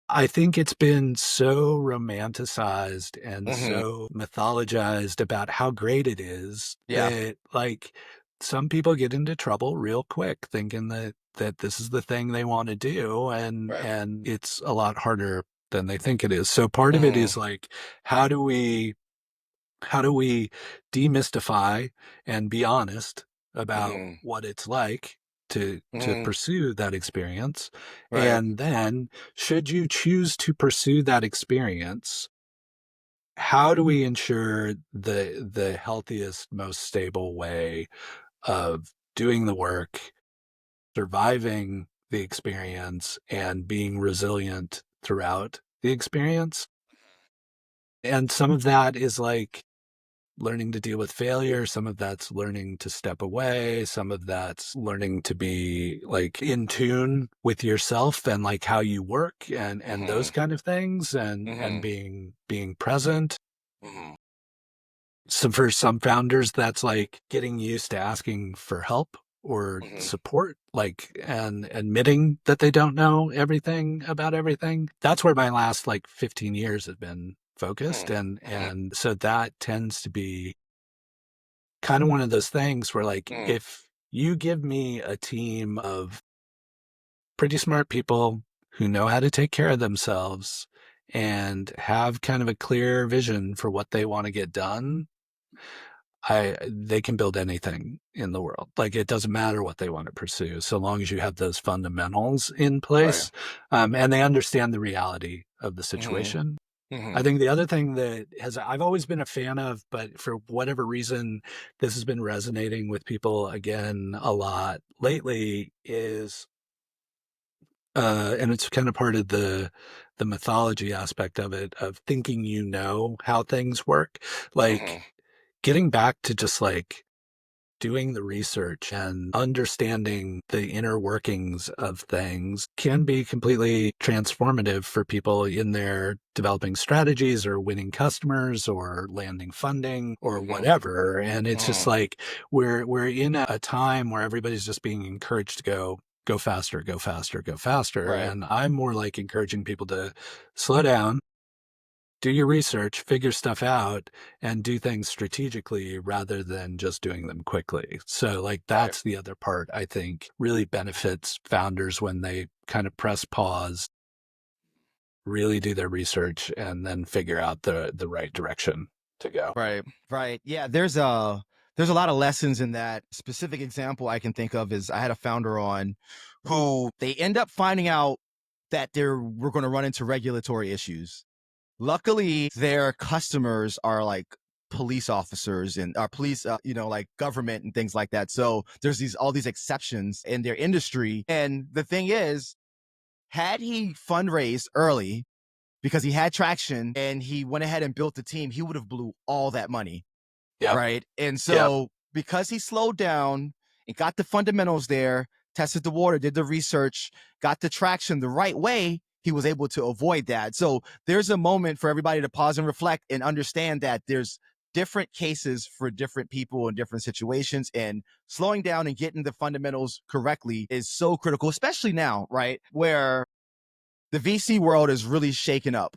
I think it's been so romanticized and so mythologized about how great it is that, like, some people get into trouble real quick thinking that this is the thing they want to do, and it's a lot harder than they think it is. So part of it is like, how do we demystify and be honest about what it's like to pursue that experience? And then, should you choose to pursue that experience, how do we ensure the healthiest, most stable way of doing the work, surviving the experience, and being resilient throughout the experience? And some of that is like learning to deal with failure. Some of that's learning to step away. Some of that's learning to be like in tune with yourself and like how you work and those kind of things, and being present. So for some founders, that's like getting used to asking for help or support, like, and admitting that they don't know everything about everything. That's where my last like 15 years have been focused. And so that tends to be kind of one of those things where, like, if you give me a team of pretty smart people who know how to take care of themselves and have kind of a clear vision for what they want to get done, they can build anything in the world. Like, it doesn't matter what they want to pursue, so long as you have those fundamentals in place, and they understand the reality of the situation. I think the other thing that I've always been a fan of, but for whatever reason, this has been resonating with people again a lot lately, is, and it's kind of part of the mythology aspect of it, of thinking how things work. Like, getting back to just like doing the research and understanding the inner workings of things can be completely transformative for people in their developing strategies or winning customers or landing funding or whatever. And it's just like, we're in a time where everybody's just being encouraged to go faster, go faster, go faster. And I'm more like encouraging people to slow down, do your research, figure stuff out, and do things strategically rather than just doing them quickly. So like that's the other part I think really benefits founders when they kind of press pause, really do their research, and then figure out the right direction to go. Right. Yeah, there's a lot of lessons in that. Specific example I can think of is I had a founder on who they end up finding out that we're going to run into regulatory issues. Luckily, their customers are like police officers and police, like government and things like that. So there's all these exceptions in their industry. And the thing is, had he fundraised early because he had traction and he went ahead and built the team, he would have blew all that money. Yeah. Right. And so because he slowed down and got the fundamentals there, tested the water, did the research, got the traction the right way, he was able to avoid that. So there's a moment for everybody to pause and reflect and understand that there's different cases for different people in different situations, and slowing down and getting the fundamentals correctly is so critical, especially now, right? Where the VC world is really shaken up,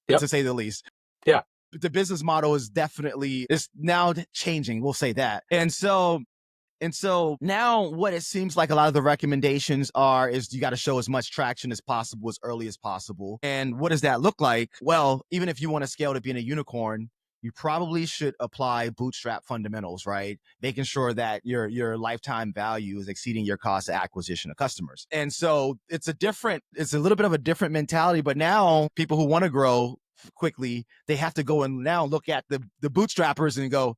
to say the least. Yeah. The business model is now changing. We'll say that. And so now what it seems like a lot of the recommendations is you got to show as much traction as possible, as early as possible. And what does that look like? Well, even if you want to scale to being a unicorn, you probably should apply bootstrap fundamentals, right? Making sure that your lifetime value is exceeding your cost of acquisition of customers. And so it's a little bit of a different mentality, but now people who want to grow quickly, they have to go and now look at the bootstrappers and go,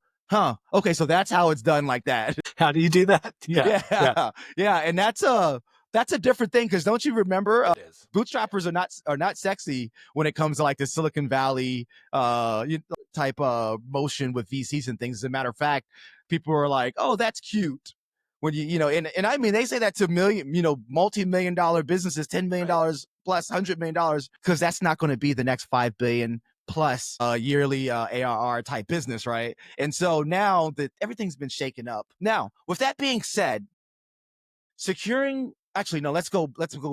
okay, so that's how it's done like that. How do you do that? Yeah. And that's a different thing, because don't you remember bootstrappers are not sexy when it comes to like the Silicon Valley type of motion with VCs and things. As a matter of fact, people are like, oh, that's cute. When and I mean, they say that to multi-million-dollar businesses, $10 million plus $100 million, because that's not going to be the next 5 billion plus yearly ARR type business, right? And so now that everything's been shaken up. Now, with that being said, let's go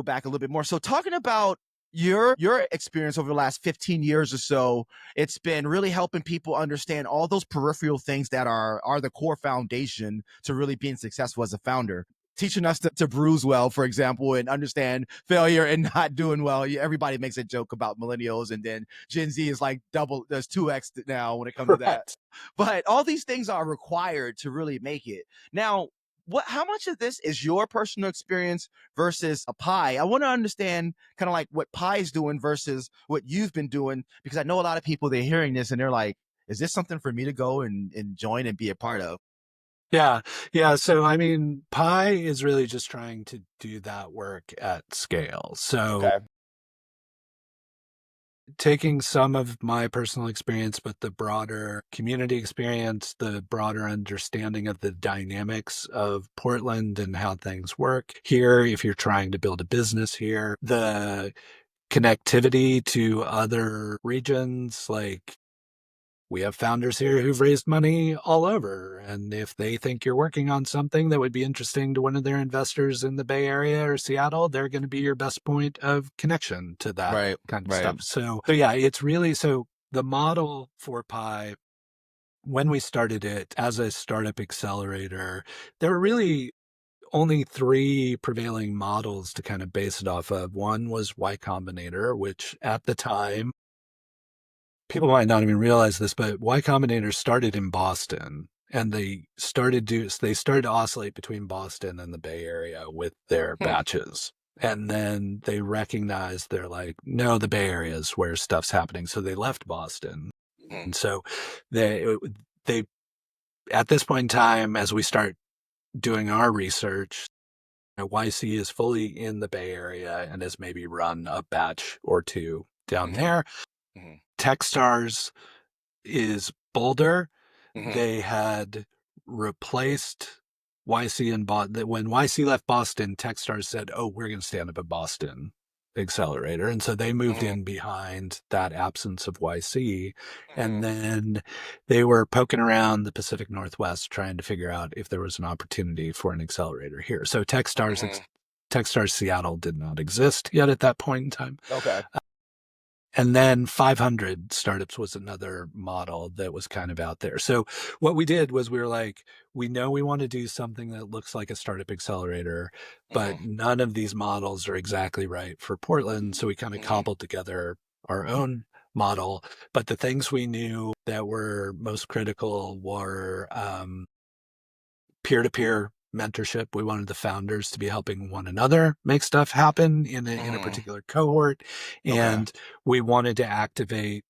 back a little bit more. So talking about your experience over the last 15 years or so, it's been really helping people understand all those peripheral things that are the core foundation to really being successful as a founder. Teaching us to bruise well, for example, and understand failure and not doing well. Everybody makes a joke about millennials, and then Gen Z is like there's 2x now when it comes to that. But all these things are required to really make it. Now, how much of this is your personal experience versus a Pi? I want to understand kind of like what Pi is doing versus what you've been doing, because I know a lot of people, they're hearing this and they're like, is this something for me to go and join and be a part of? Yeah. So, I mean, Pi is really just trying to do that work at scale. So taking some of my personal experience, but the broader community experience, the broader understanding of the dynamics of Portland and how things work here, if you're trying to build a business here, the connectivity to other regions, like we have founders here who've raised money all over. And if they think you're working on something that would be interesting to one of their investors in the Bay Area or Seattle, they're going to be your best point of connection to that kind of stuff. So yeah, it's really, so the model for Pi, when we started it as a startup accelerator, there were really only 3 prevailing models to kind of base it off of. One was Y Combinator, which at the time, people might not even realize this, but Y Combinator started in Boston, and they started to oscillate between Boston and the Bay Area with their batches. And then they recognized, they're like, no, the Bay Area is where stuff's happening. So they left Boston. And so they at this point in time, as we start doing our research, YC is fully in the Bay Area and has maybe run a batch or 2 down there. Techstars is Boulder. They had replaced YC in Boston. When YC left Boston, Techstars said, oh, we're going to stand up a Boston accelerator. And so they moved in behind that absence of YC. And then they were poking around the Pacific Northwest trying to figure out if there was an opportunity for an accelerator here. So Techstars Seattle did not exist yet at that point in time. And then 500 startups was another model that was kind of out there. So what we did was we were like, we know we want to do something that looks like a startup accelerator, but none of these models are exactly right for Portland. So we kind of cobbled together our own model. But the things we knew that were most critical were peer-to-peer mentorship. We wanted the founders to be helping one another make stuff happen in a particular cohort. And we wanted to activate,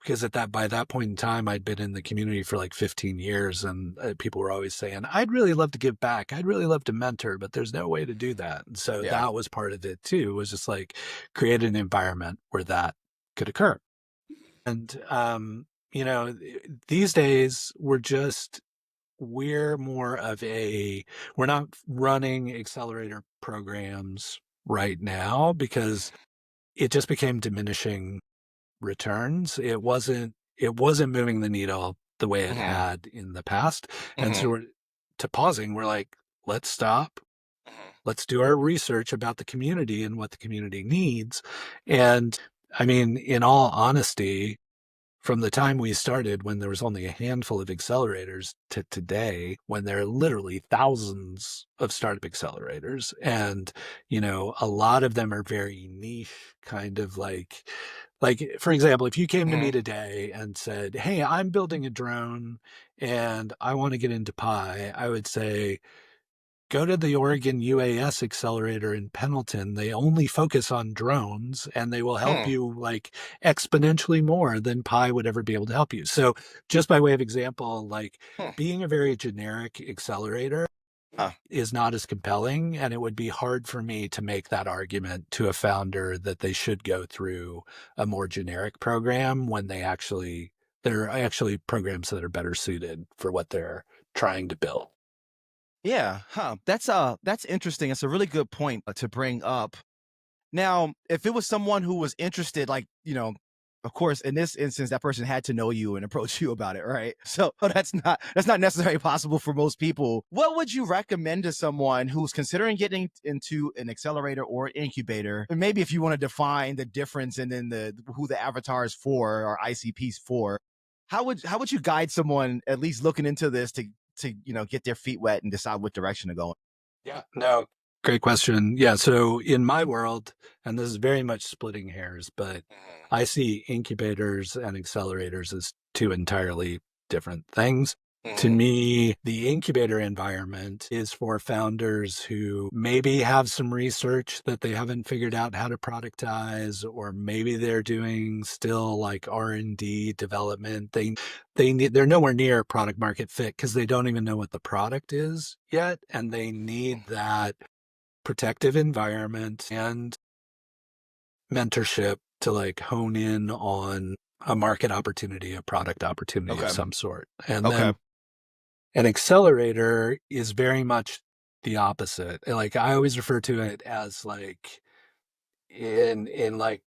because by that point in time, I'd been in the community for like 15 years, and people were always saying, I'd really love to give back. I'd really love to mentor, but there's no way to do that. And so that was part of it too, was just like create an environment where that could occur. And, these days we're more of we're not running accelerator programs right now because it just became diminishing returns. It wasn't moving the needle the way it had in the past. And so we're like, let's stop. Let's do our research about the community and what the community needs. And I mean, in all honesty, from the time we started, when there was only a handful of accelerators, to today, when there are literally thousands of startup accelerators, and a lot of them are very niche, kind of like for example, if you came to me today and said, hey, I'm building a drone and I want to get into Pi, I would say, go to the Oregon UAS accelerator in Pendleton. They only focus on drones, and they will help you like exponentially more than Pi would ever be able to help you. So just by way of example, like being a very generic accelerator is not as compelling, and it would be hard for me to make that argument to a founder that they should go through a more generic program when there are actually programs that are better suited for what they're trying to build. Yeah, that's interesting. It's a really good point to bring up. Now, if it was someone who was interested, like, of course, in this instance, that person had to know you and approach you about it, right? So that's not necessarily possible for most people. What would you recommend to someone who's considering getting into an accelerator or incubator? And maybe if you want to define the difference and then who the avatar is for or ICPs for, how would you guide someone at least looking into this to get their feet wet and decide what direction to go in? Yeah, no, great question. Yeah, so in my world, and this is very much splitting hairs, but I see incubators and accelerators as two entirely different things. To me, the incubator environment is for founders who maybe have some research that they haven't figured out how to productize, or maybe they're doing still like R&D development. They're nowhere near product market fit because they don't even know what the product is yet, and they need that protective environment and mentorship to like hone in on a market opportunity, a product opportunity of some sort. And then an accelerator is very much the opposite. Like I always refer to it as like in like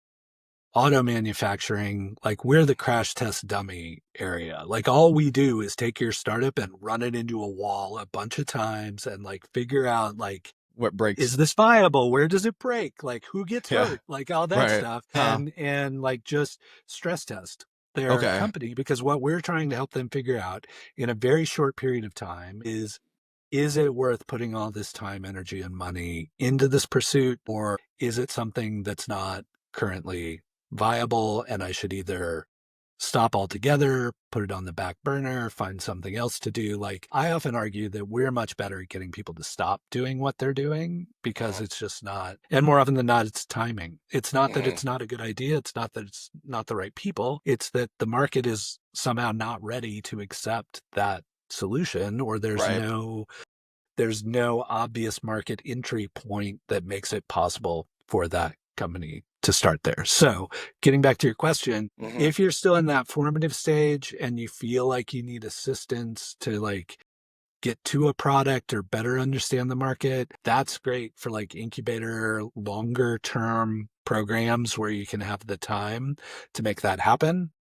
auto manufacturing, like we're the crash test dummy area. Like all we do is take your startup and run it into a wall a bunch of times and like figure out like what breaks. Is this viable? Where does it break? Like who gets hurt? Like all that stuff. And like just stress test their company, because what we're trying to help them figure out in a very short period of time is it worth putting all this time, energy, and money into this pursuit, or is it something that's not currently viable and I should either stop altogether, put it on the back burner, find something else to do? Like I often argue that we're much better at getting people to stop doing what they're doing because it's just not, and more often than not, it's timing. It's not that it's not a good idea. It's not that it's not the right people. It's that the market is somehow not ready to accept that solution, or there's no obvious market entry point that makes it possible for that company to start there. So getting back to your question, if you're still in that formative stage and you feel like you need assistance to like get to a product or better understand the market, that's great for like incubator, longer term programs where you can have the time to make that happen.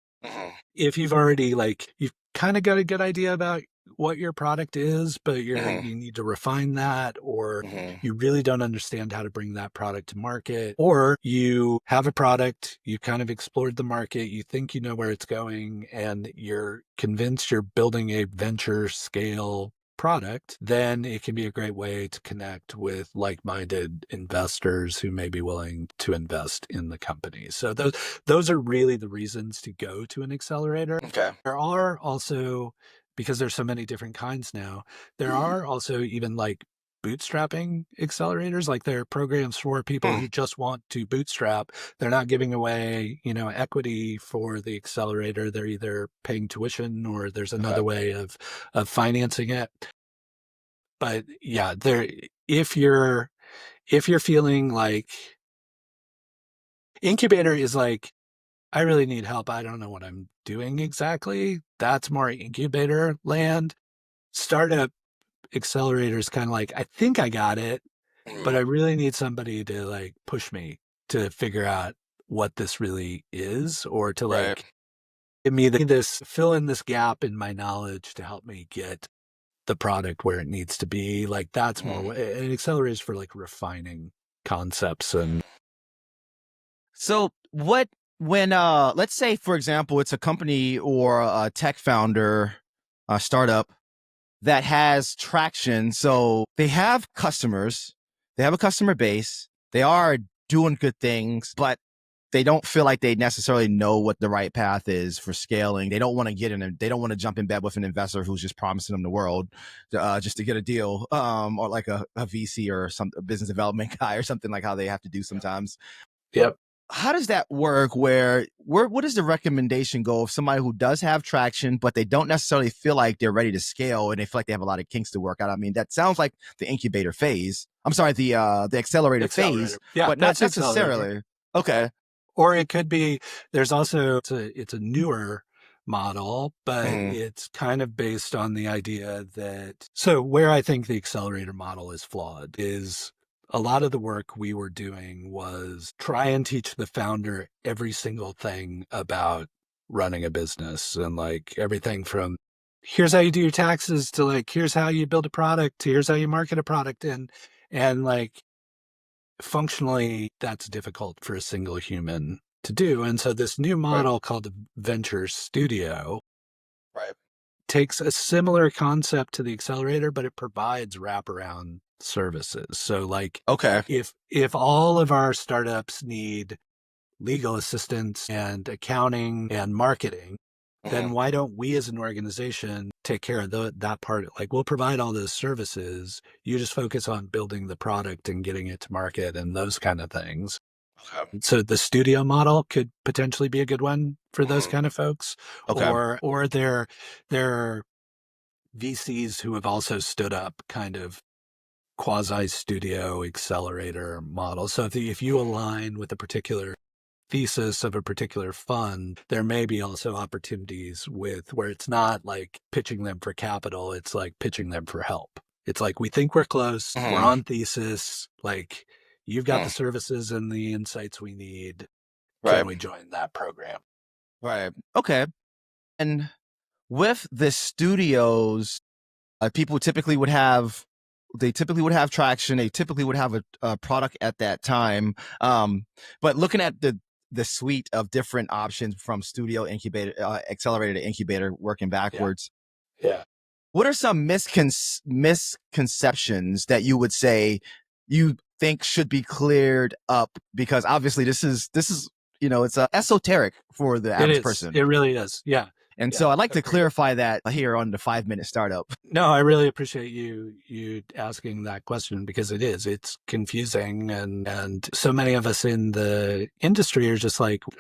If you've already you've kind of got a good idea about what your product is, but Mhm. you need to refine that, or Mhm. you really don't understand how to bring that product to market, or you have a product, you kind of explored the market, you think you know where it's going, and you're convinced you're building a venture scale product, then it can be a great way to connect with like-minded investors who may be willing to invest in the company. So those are really the reasons to go to an accelerator. Okay. There are also, because there's so many different kinds now, there are also even like bootstrapping accelerators. Like there are programs for people Hmm. who just want to bootstrap. They're not giving away, equity for the accelerator. They're either paying tuition or there's Okay. another way of financing it. But yeah, if you're feeling like incubator is like, I really need help, I don't know what I'm doing exactly, that's more incubator land. Startup accelerator is kind of like, I think I got it, but Mhm. I really need somebody to like push me to figure out what this really is, or to Right. like give me fill in this gap in my knowledge to help me get the product where it needs to be. Like that's more Mhm. an accelerator is for like refining concepts. And So when let's say for example it's a company or a tech founder, a startup that has traction. So they have customers, they have a customer base, they are doing good things, but they don't feel like they necessarily know what the right path is for scaling. They don't want to they don't want to jump in bed with an investor who's just promising them the world just to get a deal, or like a VC or a business development guy or something, like how they have to do sometimes. yep. How does that work? What does the recommendation go if somebody who does have traction, but they don't necessarily feel like they're ready to scale and they feel like they have a lot of kinks to work out? I mean, that sounds like the incubator phase. I'm sorry, the accelerator phase, Accelerator. Yeah, but not that's accelerator. necessarily. Okay. Or it could be, there's also, it's a newer model, but Mhm. it's kind of based on the idea that, so where I think the accelerator model is flawed is a lot of the work we were doing was try and teach the founder every single thing about running a business, and like everything from here's how you do your taxes to like, here's how you build a product, to here's how you market a product. And like, functionally, that's difficult for a single human to do. And so this new Right. model called the Venture Studio Right. takes a similar concept to the accelerator, but it provides wraparound services. So like Okay. if all of our startups need legal assistance and accounting and marketing, then Mhm. why don't we as an organization take care of that part? Like we'll provide all those services. You just focus on building the product and getting it to market and those kind of things. Okay. So the studio model could potentially be a good one for those Mhm. kind of folks. Okay. Or there are VCs who have also stood up kind of quasi studio accelerator models. So if you align with a particular thesis of a particular fund, there may be also opportunities with where it's not like pitching them for capital, it's like pitching them for help. It's like, we think we're close, we're Mhm. on thesis, like you've got the Hmm. services and the insights we need. Can Right. we join that program? Right. Okay. And with the studios, people typically would have traction. They typically would have a product at that time. But looking at the suite of different options from studio, incubator, accelerator to incubator, working Yeah. backwards, Yeah. what are some misconceptions that you would say you think should be cleared up? Because obviously this is it's esoteric for the It average is. person. It really is. Yeah. And Yeah. so I'd like to Agreed. clarify that here on the 5 Minute Startup. No, I really appreciate you asking that question, because it's confusing, and so many of us in the industry are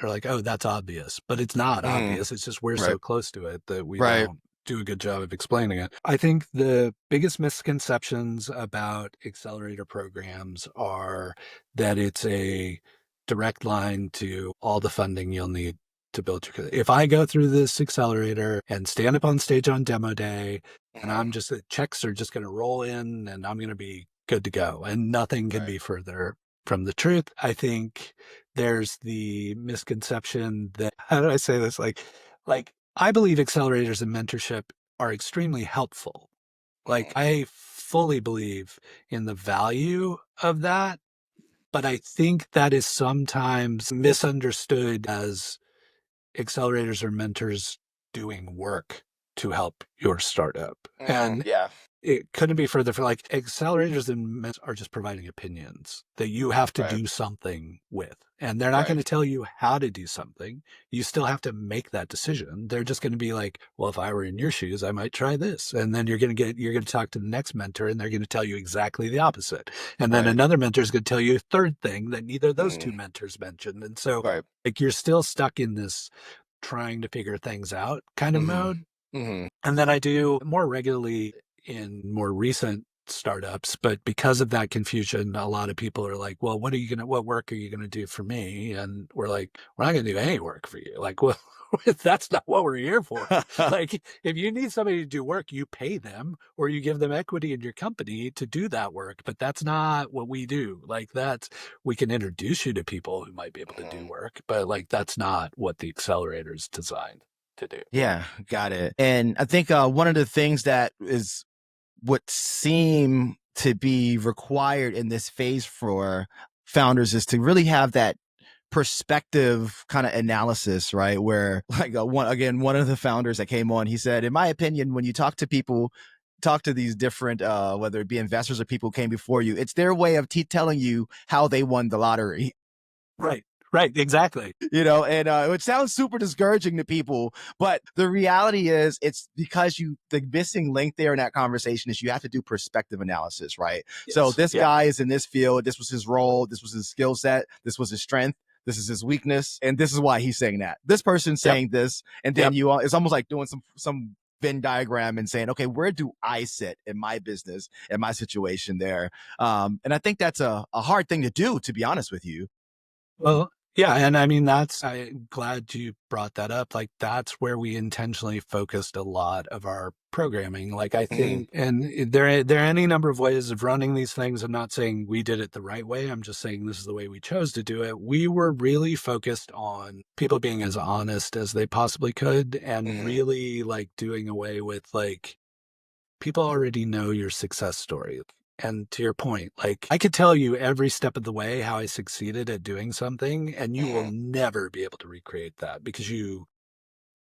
like, oh, that's obvious, but it's not Mhm. obvious. It's just we're Right. so close to it that we Right. don't do a good job of explaining it. I think the biggest misconceptions about accelerator programs are that it's a direct line to all the funding you'll need to build your. If I go through this accelerator and stand up on stage on demo day, and Mhm. I'm just, the checks are just going to roll in and I'm going to be good to go, and nothing can Right. be further from the truth. I think there's the misconception that, how do I say this? Like I believe accelerators and mentorship are extremely helpful. Like, I fully believe in the value of that, but I think that is sometimes misunderstood as accelerators or mentors doing work to help your startup. And Yeah. it couldn't be further from like accelerators and mentors are just providing opinions that you have to Right. do something with. And they're not Right. going to tell you how to do something. You still have to make that decision. They're just going to be like, well, if I were in your shoes, I might try this. And then you're going to talk to the next mentor and they're going to tell you exactly the opposite. And then Right. another mentor is going to tell you a third thing that neither of those two mentors mentioned. And so Right. like you're still stuck in this trying to figure things out kind of mode. Mm-hmm. And then I do more regularly in more recent startups, but because of that confusion, a lot of people are like, well, what work are you going to do for me? And we're like, we're not going to do any work for you. Like, well, that's not what we're here for. Like, if you need somebody to do work, you pay them or you give them equity in your company to do that work. But that's not what we do. Like, we can introduce you to people who might be able to do work, but like, that's not what the accelerator is designed to do. Yeah, got it. And I think one of the things that would seem to be required in this phase for founders is to really have that perspective kind of analysis, right? Where like one of the founders that came on, he said, in my opinion, when you talk to these different, whether it be investors or people who came before you, it's their way of telling you how they won the lottery. Right, exactly. And it sounds super discouraging to people, but the reality is it's because the missing link there in that conversation is you have to do perspective analysis, right? Yes. So this guy is in this field, this was his role, this was his skill set, this was his strength, this is his weakness, and this is why he's saying that. This person's saying this, and then it's almost like doing some Venn diagram and saying, okay, where do I sit in my business, in my situation there? And I think that's a hard thing to do, to be honest with you. Well, yeah. And I mean, I'm glad you brought that up. Like, that's where we intentionally focused a lot of our programming. Like, I think, and there are any number of ways of running these things. I'm not saying we did it the right way. I'm just saying this is the way we chose to do it. We were really focused on people being as honest as they possibly could and really like doing away with like, people already know your success story. And to your point, like I could tell you every step of the way how I succeeded at doing something, and you will never be able to recreate that because you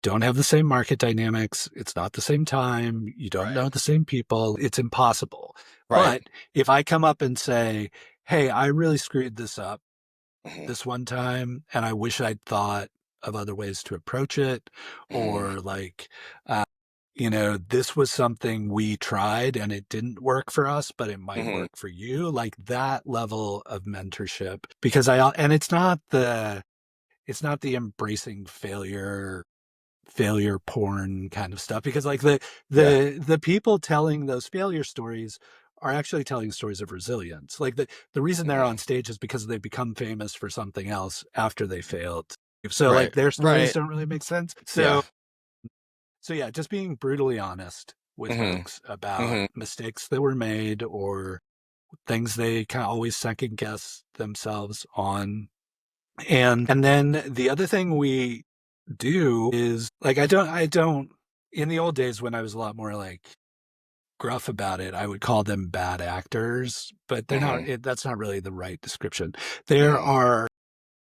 don't have the same market dynamics. It's not the same time. You don't know the same people. It's impossible. Right. But if I come up and say, hey, I really screwed this up this one time, and I wish I'd thought of other ways to approach it, or like, this was something we tried and it didn't work for us, but it might work for you. Like that level of mentorship, because and it's not the embracing failure porn kind of stuff, because like the people telling those failure stories are actually telling stories of resilience. Like the reason they're on stage is because they become famous for something else after they failed. So like their stories don't really make sense. So yeah, just being brutally honest with folks about mistakes that were made or things they kind of always second guess themselves on. And then the other thing we do is like, I don't, in the old days when I was a lot more like gruff about it, I would call them bad actors, but they're not, that's not really the right description. There are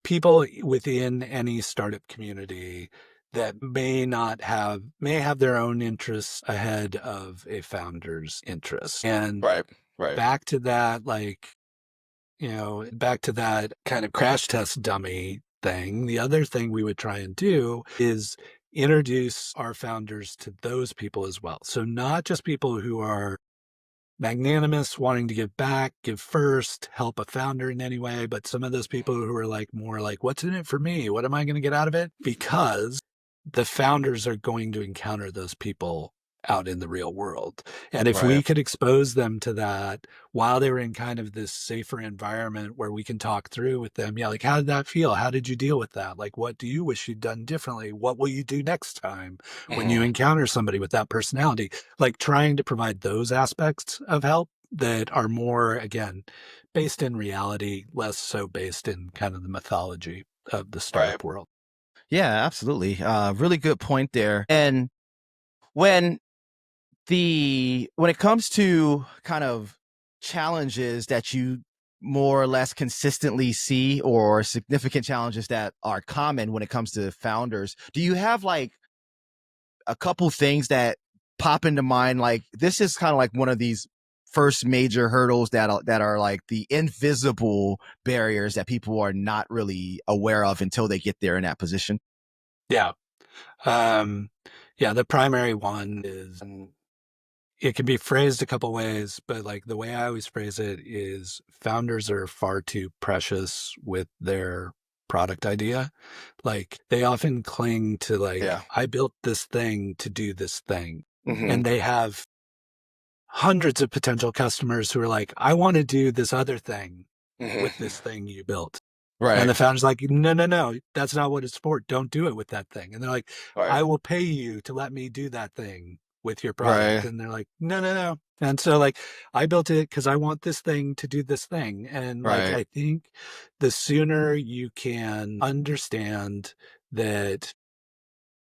people within any startup community that may have their own interests ahead of a founder's interests. And back to that, like, back to that kind of crash test dummy thing. The other thing we would try and do is introduce our founders to those people as well. So not just people who are magnanimous, wanting to give back, give first, help a founder in any way, but some of those people who are like more like, what's in it for me? What am I going to get out of it? Because the founders are going to encounter those people out in the real world. And if we could expose them to that while they were in kind of this safer environment where we can talk through with them, like, how did that feel? How did you deal with that? Like, what do you wish you'd done differently? What will you do next time when you encounter somebody with that personality? Like trying to provide those aspects of help that are more, again, based in reality, less so based in kind of the mythology of the startup world. Yeah, absolutely. Really good point there. And when when it comes to kind of challenges that you more or less consistently see, or significant challenges that are common when it comes to founders, do you have like a couple things that pop into mind? Like, this is kind of like one of these first major hurdles that are like the invisible barriers that people are not really aware of until they get there in that position. Yeah. Yeah, the primary one is, and it can be phrased a couple ways, but like the way I always phrase it is founders are far too precious with their product idea. Like they often cling to like, Yeah. I built this thing to do this thing. Mhm. And they have hundreds of potential customers who are like, I want to do this other thing with this thing you built. Right. And the founder's like, no, that's not what it's for. Don't do it with that thing. And they're like, I will pay you to let me do that thing with your product. Right. And they're like, no. And so like, I built it because I want this thing to do this thing. And like, Right. I think the sooner you can understand that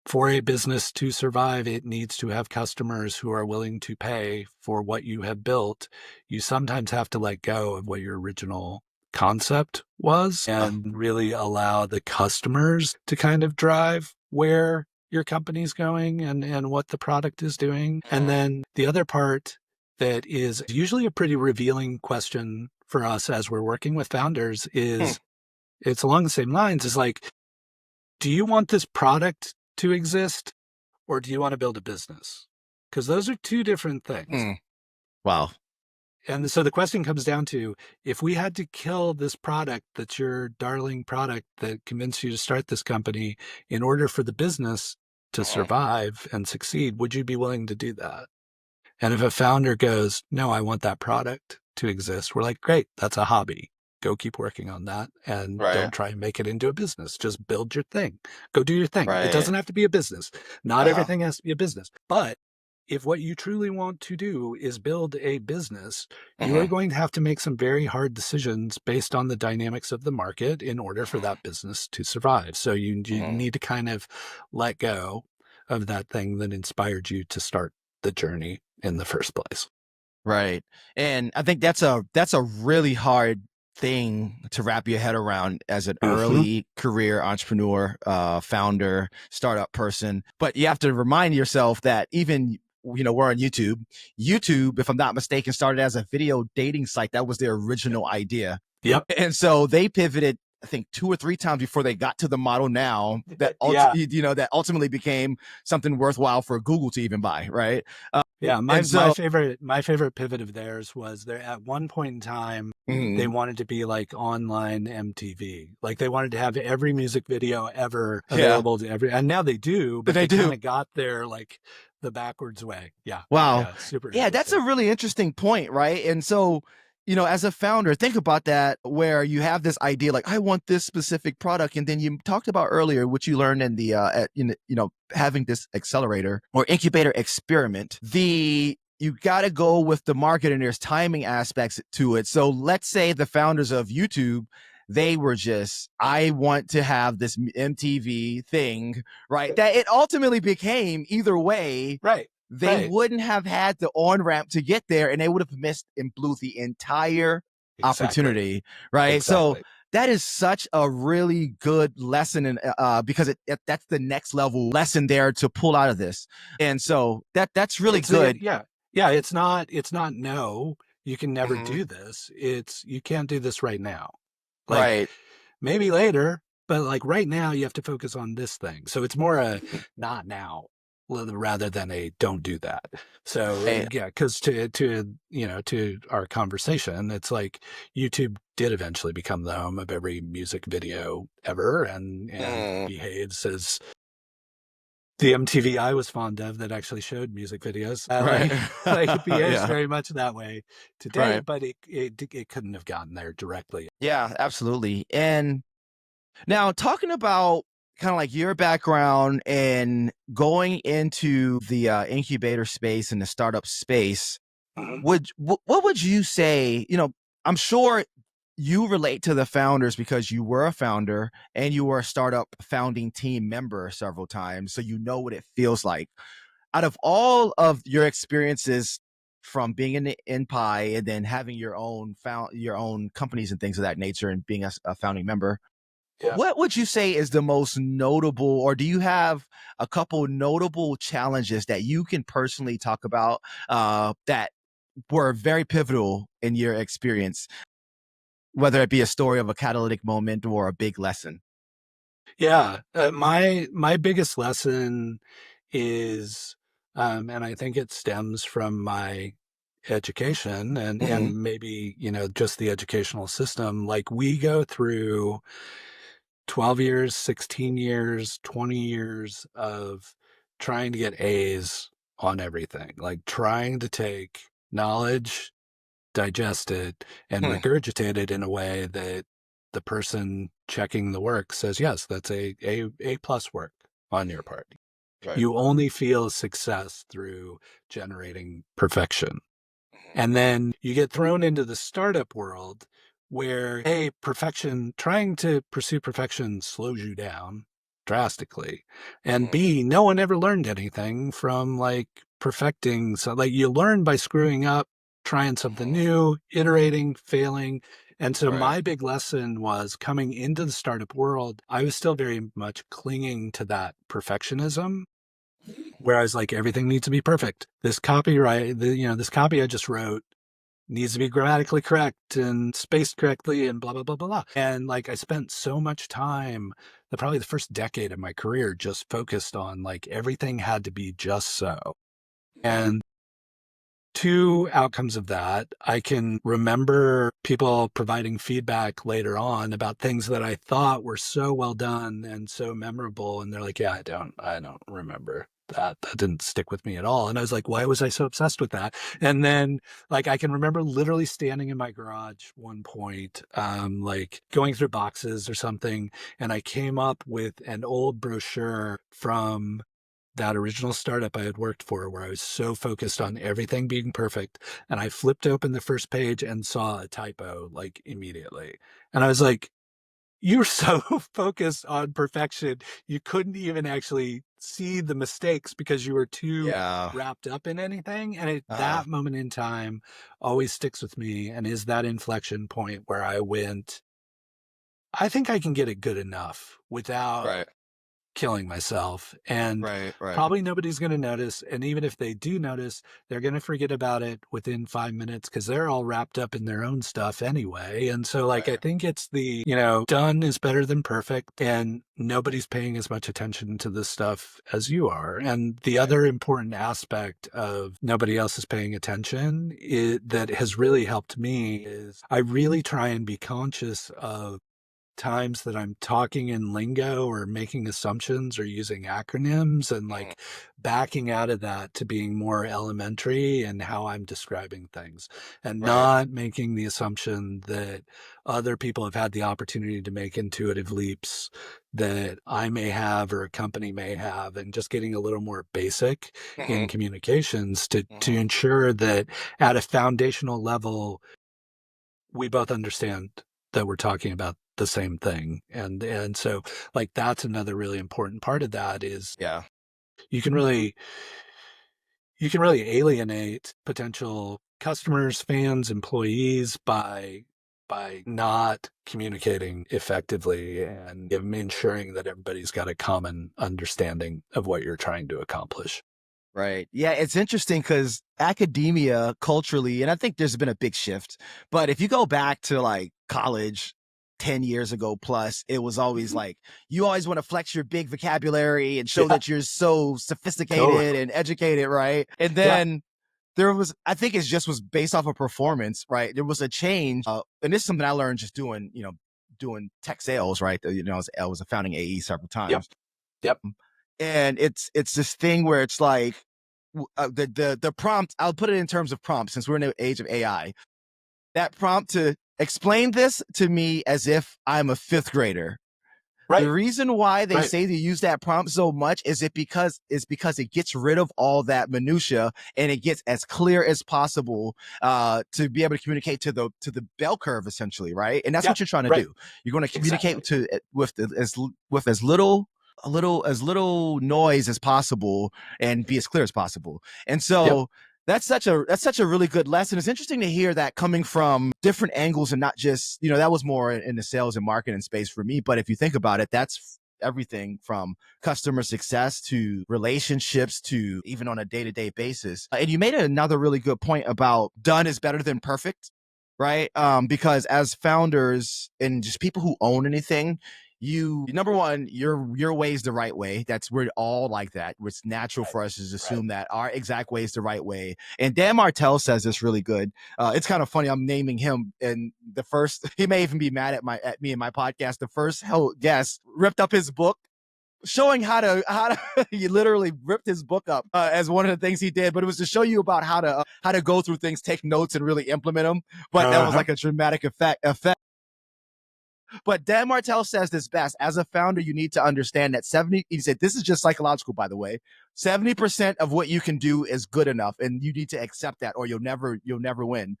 for a business to survive, it needs to have customers who are willing to pay for what you have built. You sometimes have to let go of what your original concept was and really allow the customers to kind of drive where your company's going and what the product is doing. And then the other part that is usually a pretty revealing question for us as we're working with founders is it's along the same lines, is like, do you want this product to exist, or do you want to build a business? Because those are two different things. Wow. And so the question comes down to, if we had to kill this product that's your darling product that convinced you to start this company in order for the business to survive and succeed, would you be willing to do that? And if a founder goes, no, I want that product to exist, we're like, great, that's a hobby. Go keep working on that and don't try and make it into a business. Just build your thing. Go do your thing. It doesn't have to be a business. Not everything has to be a business. But if what you truly want to do is build a business, you are going to have to make some very hard decisions based on the dynamics of the market in order for that business to survive. So you need to kind of let go of that thing that inspired you to start the journey in the first place. Right. And I think that's a really hard thing to wrap your head around as an early career entrepreneur, founder, startup person. But you have to remind yourself that even, we're on YouTube. YouTube, if I'm not mistaken, started as a video dating site. That was their original idea. Yep. And so they pivoted, I think, 2 or 3 times before they got to the model now that that ultimately became something worthwhile for Google to even buy, right? My favorite pivot of theirs was there at one point in time, they wanted to be like online MTV. Like they wanted to have every music video ever available to and now they do, but they kind of got there like the backwards way. Yeah. Wow. Yeah, super. Yeah, that's a really interesting point, right? And so, as a founder, think about that, where you have this idea, like, I want this specific product. And then you talked about earlier, which you learned in the, having this accelerator or incubator experiment, you got to go with the market, and there's timing aspects to it. So let's say the founders of YouTube, they were just, I want to have this MTV thing, right? That it ultimately became either way. Right. They wouldn't have had the on-ramp to get there, and they would have missed and blew the entire opportunity, right? Exactly. So that is such a really good lesson, and because that's the next level lesson there to pull out of this. And so that's really good. Yeah. It's not no, you can never do this. It's, you can't do this right now. Like, maybe later, but like right now you have to focus on this thing. So it's more a not now rather than a don't do that. So because to our conversation, it's like YouTube did eventually become the home of every music video ever, and behaves as the MTV I was fond of that actually showed music videos. It behaves very much that way today, but it couldn't have gotten there directly. Yeah, absolutely. And now, talking about kind of like your background and going into the incubator space and the startup space, what would you say? I'm sure you relate to the founders because you were a founder and you were a startup founding team member several times, so you know what it feels like. out of all of your experiences from being in Pi and then having your own companies and things of that nature and being a founding member, Yeah. what would you say is the most notable, or do you have a couple notable challenges that you can personally talk about that were very pivotal in your experience, whether it be a story of a catalytic moment or a big lesson? Yeah, my biggest lesson is, and I think it stems from my education and maybe, just the educational system. Like we go through 12 years, 16 years, 20 years of trying to get A's on everything, like trying to take knowledge, digest it, and regurgitate it in a way that the person checking the work says, yes, that's a plus work on your part. Right. You only feel success through generating perfection. And then you get thrown into the startup world where, A, trying to pursue perfection slows you down drastically. And B, no one ever learned anything from like perfecting. So like you learn by screwing up, trying something new, iterating, failing. And so my big lesson was coming into the startup world, I was still very much clinging to that perfectionism. Whereas like everything needs to be perfect. This copyright, this copy I just wrote needs to be grammatically correct and spaced correctly and blah, blah, blah, blah, blah. And like I spent so much time, probably the first decade of my career, just focused on like everything had to be just so. And two outcomes of that, I can remember people providing feedback later on about things that I thought were so well done and so memorable. And they're like, yeah, I don't remember that. That didn't stick with me at all. And I was like, why was I so obsessed with that? And then like, I can remember literally standing in my garage one point, like going through boxes or something. And I came up with an old brochure from that original startup I had worked for where I was so focused on everything being perfect. And I flipped open the first page and saw a typo like immediately. And I was like, you're so focused on perfection. You couldn't even actually see the mistakes because you were too wrapped up in anything. And that moment in time always sticks with me and is that inflection point where I went, I think I can get it good enough without killing myself. And probably nobody's going to notice. And even if they do notice, they're going to forget about it within 5 minutes because they're all wrapped up in their own stuff anyway. And so like, I think it's the, done is better than perfect and nobody's paying as much attention to this stuff as you are. And the other important aspect of nobody else is paying attention that has really helped me is I really try and be conscious of times that I'm talking in lingo or making assumptions or using acronyms and like backing out of that to being more elementary in how I'm describing things and not making the assumption that other people have had the opportunity to make intuitive leaps that I may have or a company may have, and just getting a little more basic in communications to ensure that at a foundational level, we both understand that we're talking about the same thing. And so like, that's another really important part of that is you can really alienate potential customers, fans, employees by not communicating effectively and ensuring that everybody's got a common understanding of what you're trying to accomplish. Right. Yeah, it's interesting because academia culturally, and I think there's been a big shift, but if you go back to like college 10 years ago plus, it was always like, you always want to flex your big vocabulary and show that you're so sophisticated and educated, right? And then there was, I think it just was based off of performance, right? There was a change. And this is something I learned just doing tech sales, right? I was a founding AE several times. Yep. And it's this thing where it's like the prompt, I'll put it in terms of prompt since we're in the age of AI, that prompt to explain this to me as if I'm a fifth grader. Right. The reason why they say to use that prompt so much is because it gets rid of all that minutia and it gets as clear as possible to be able to communicate to the bell curve essentially, right? And that's what you're trying to do. You're going to communicate with as little as little noise as possible and be as clear as possible. And so that's such a really good lesson. It's interesting to hear that coming from different angles and not just, that was more in the sales and marketing space for me. But if you think about it, that's everything from customer success to relationships to even on a day-to-day basis. And you made another really good point about done is better than perfect, right? Because as founders and just people who own anything, number one, your way is the right way. We're all like that. It's natural for us to assume that our exact way is the right way. And Dan Martell says this really good. It's kind of funny. I'm naming him, and the first, he may even be mad at me in my podcast. The first guest ripped up his book, showing how to he literally ripped his book up as one of the things he did, but it was to show you about how to go through things, take notes, and really implement them. But that was like a dramatic effect. But Dan Martell says this best: as a founder, you need to understand that he said, this is just psychological, by the way, 70% of what you can do is good enough, and you need to accept that, or you'll never win.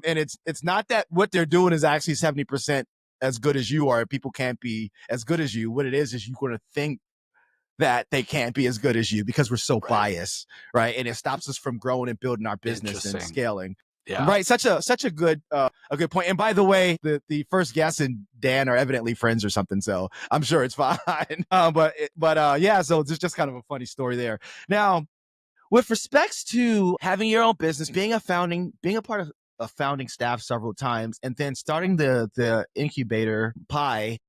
And it's not that what they're doing is actually 70% as good as you are. People can't be as good as you. What it is you're going to think that they can't be as good as you because we're so biased, right? And it stops us from growing and building our business and scaling. Yeah. Right. Such a good point. And by the way, the first guest and Dan are evidently friends or something, so I'm sure it's fine. Yeah. So it's just kind of a funny story there. Now, with respects to having your own business, being a part of a founding staff several times, and then starting the incubator Pi.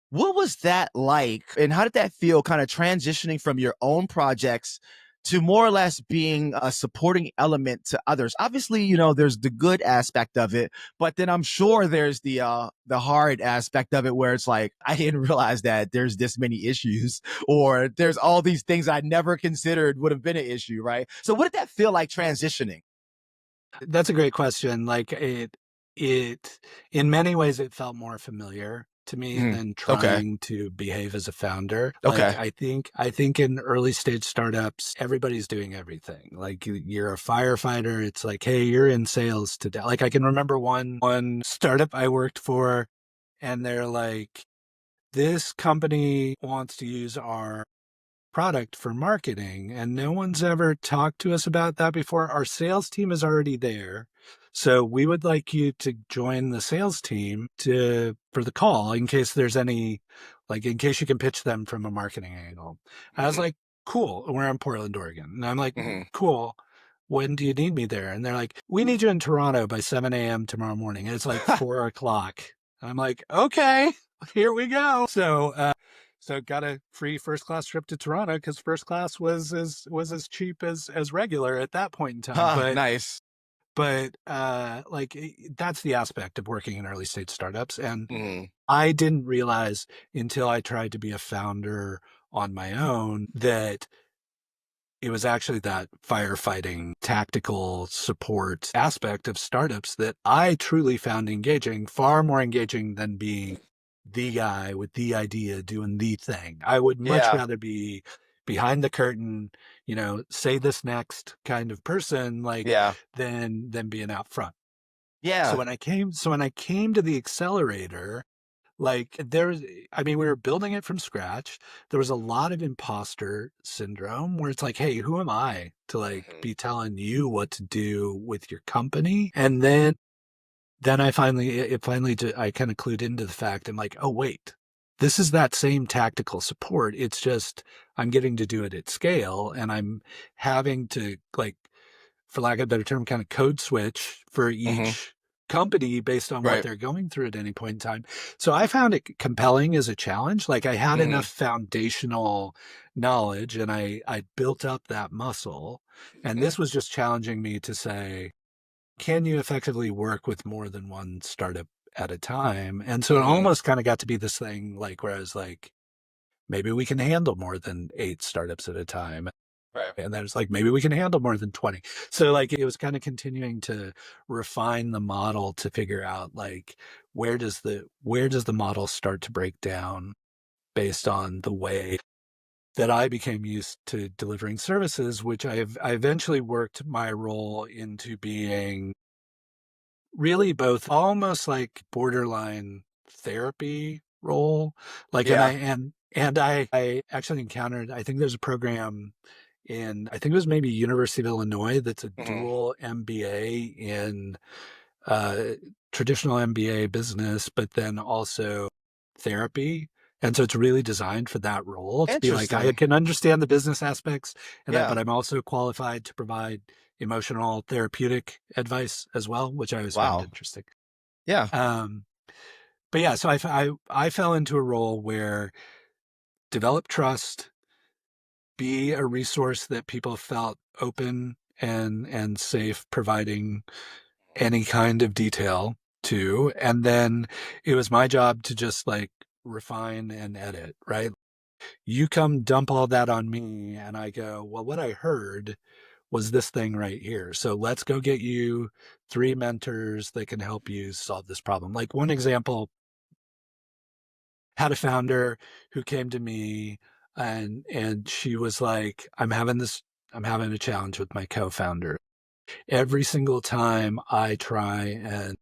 What was that like, and how did that feel, kind of transitioning from your own projects to more or less being a supporting element to others? Obviously, there's the good aspect of it, but then I'm sure there's the hard aspect of it where it's like, I didn't realize that there's this many issues, or there's all these things I never considered would have been an issue, right? So what did that feel like transitioning? That's a great question. Like it in many ways, it felt more familiar to me than trying to behave as a founder. Like, I think in early stage startups, everybody's doing everything. Like you're a firefighter. It's like, hey, you're in sales today. Like I can remember one startup I worked for, and they're like, this company wants to use our product for marketing, and no one's ever talked to us about that before. Our sales team is already there, so we would like you to join the sales team for the call in case there's any, like in case you can pitch them from a marketing angle. I was like, cool. We're in Portland, Oregon, and I'm like, cool. When do you need me there? And they're like, we need you in Toronto by 7 a.m. tomorrow morning. And it's like 4 o'clock. I'm like, okay, here we go. So got a free first class trip to Toronto because first class was as cheap as regular at that point in time. Nice. But that's the aspect of working in early stage startups. And I didn't realize until I tried to be a founder on my own that it was actually that firefighting tactical support aspect of startups that I truly found engaging, far more engaging than being the guy with the idea doing the thing. I would much rather be behind the curtain, say this next kind of person, than being out front. Yeah. So when I came to the accelerator, we were building it from scratch. There was a lot of imposter syndrome where it's like, hey, who am I to be telling you what to do with your company? And then I kind of clued into the fact, I'm like, oh, wait, this is that same tactical support. It's just, I'm getting to do it at scale, and I'm having to, for lack of a better term, kind of code switch for each company based on what they're going through at any point in time. So I found it compelling as a challenge. Like I had enough foundational knowledge, and I built up that muscle. And this was just challenging me to say, can you effectively work with more than one startup at a time? And so it almost kind of got to be this thing where I was like, maybe we can handle more than 8 startups at a time. Right. And then it's like, maybe we can handle more than 20. So it was kind of continuing to refine the model to figure out where does the model start to break down based on the way that I became used to delivering services, which I eventually worked my role into being really both almost like borderline therapy role. Like, Yeah. and I actually encountered, I think there's a program I think it was maybe University of Illinois that's a Mhm. dual MBA in uh, traditional MBA business, but then also therapy. And so it's really designed for that role to be like, I Interesting. can understand the business aspects, Yeah. but I'm also qualified to provide emotional therapeutic advice as well, which I always found Wow. interesting. Yeah. But yeah, so I fell into a role where develop trust, be a resource that people felt open and safe providing any kind of detail to. And then it was my job to just like refine and edit, right? You come dump all that on me and I go, well, what I heard was this thing right here. So let's go get you 3 mentors that can help you solve this problem. Like one example, had a founder who came to me and she was like, I'm having a challenge with my co-founder. Every single time I try and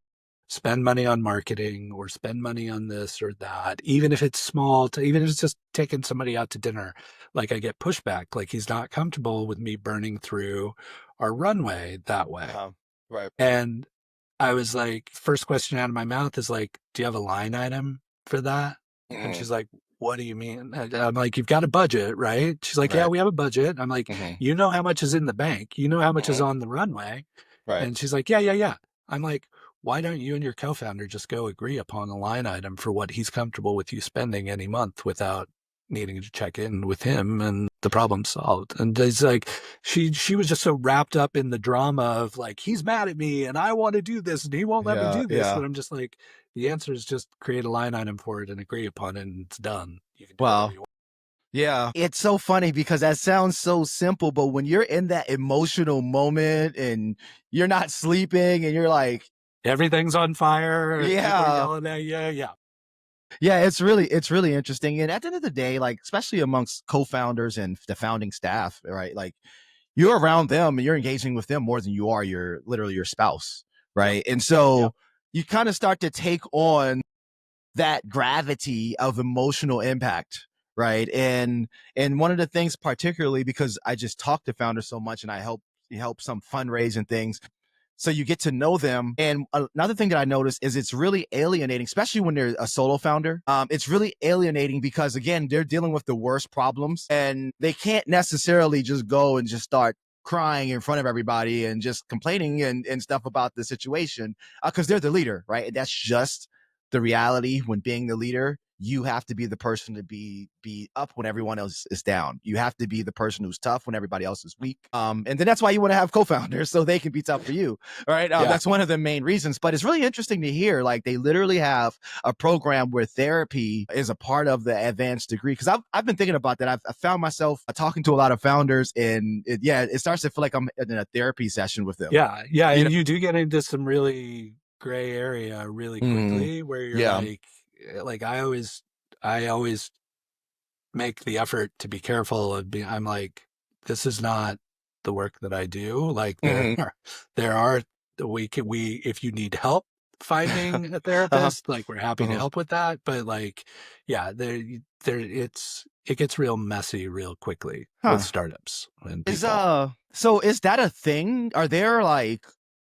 spend money on marketing or spend money on this or that, even if it's small, even if it's just taking somebody out to dinner, like I get pushback, like he's not comfortable with me burning through our runway that way. Uh-huh. Right. And I was like, first question out of my mouth is like, do you have a line item for that? And Mhm. she's like, what do you mean? And I'm like, you've got a budget, right? She's like, yeah, Right. we have a budget. I'm like, Mhm. you know how much is in the bank? You know how much is Mhm. on the runway? Right. And she's like, yeah, yeah, yeah. I'm like, why don't you and your co-founder just go agree upon a line item for what he's comfortable with you spending any month without needing to check in with him and the problem solved? And it's like, she was just so wrapped up in the drama of like, he's mad at me and I want to do this and he won't let me Yeah. do this. Yeah. That I'm just like, the answer is just create a line item for it and agree upon it and it's done. You can do Wow. whatever you want. Yeah. It's so funny because that sounds so simple, but when you're in that emotional moment and you're not sleeping and you're like, Everything's on fire and people are yeah, yelling at you. Yeah. yeah, it's really interesting. And at the end of the day, like, especially amongst co-founders and the founding staff, right? Like, you're around them and you're engaging with them more than you are literally your spouse, right? And so you kind of start to take on that gravity of emotional impact, right? And one of the things, particularly because I just talk to founders so much and I help some fundraising things, so you get to know them. And another thing that I noticed is it's really alienating, especially when they're a solo founder. It's really alienating because, again, they're dealing with the worst problems and they can't necessarily just go and just start crying in front of everybody and just complaining and stuff about the situation because they're the leader, right? And that's just the reality. When being the leader, you have to be the person to be up when everyone else is down. You have to be the person who's tough when everybody else is weak. And then that's why you want to have co-founders so they can be tough for you. All right. Yeah. That's one of the main reasons. But it's really interesting to hear, like, they literally have a program where therapy is a part of the advanced degree. Because I've been thinking about that. I found myself talking to a lot of founders, and it starts to feel like I'm in a therapy session with them. Yeah. Yeah. You And know? you do get into some really gray area really quickly where you're Yeah. like I always make the effort to be careful of I'm like, this is not the work that I do. Like Mhm. there are, we, if you need help finding a therapist, like we're happy to Uh-huh. help with that. But like, yeah, it gets real messy real quickly with Huh. startups and Is people. so is that a thing? Are there like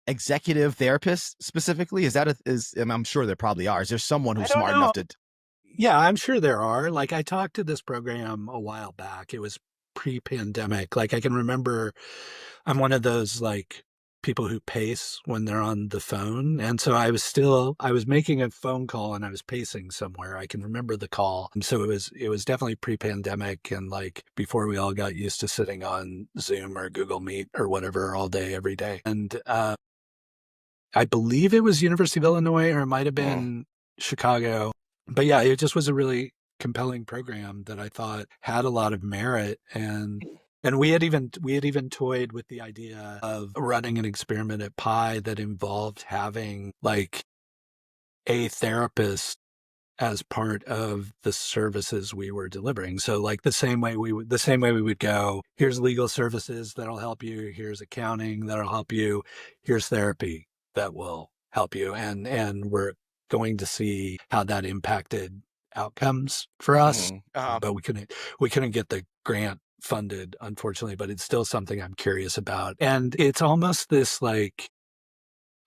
executive therapists specifically? Is that and I'm sure there probably are. Is there someone I who's don't smart know. enough to? Yeah, I'm sure there are. Like I talked to this program a while back. It was pre-pandemic. Like I can remember I'm one of those like people who pace when they're on the phone. And so I was making a phone call and I was pacing somewhere. I can remember the call. And so it was definitely pre-pandemic and like before we all got used to sitting on Zoom or Google Meet or whatever all day, every day. And I believe it was University of Illinois or it might have been Chicago. But yeah, it just was a really compelling program that I thought had a lot of merit and we had even toyed with the idea of running an experiment at Pi that involved having like a therapist as part of the services we were delivering. So like the same way we would go, here's legal services that'll help you, here's accounting that'll help you, here's therapy that will help you. And we're going to see how that impacted outcomes for us. Uh-huh. But we couldn't get the grant funded, unfortunately, but it's still something I'm curious about. And it's almost this like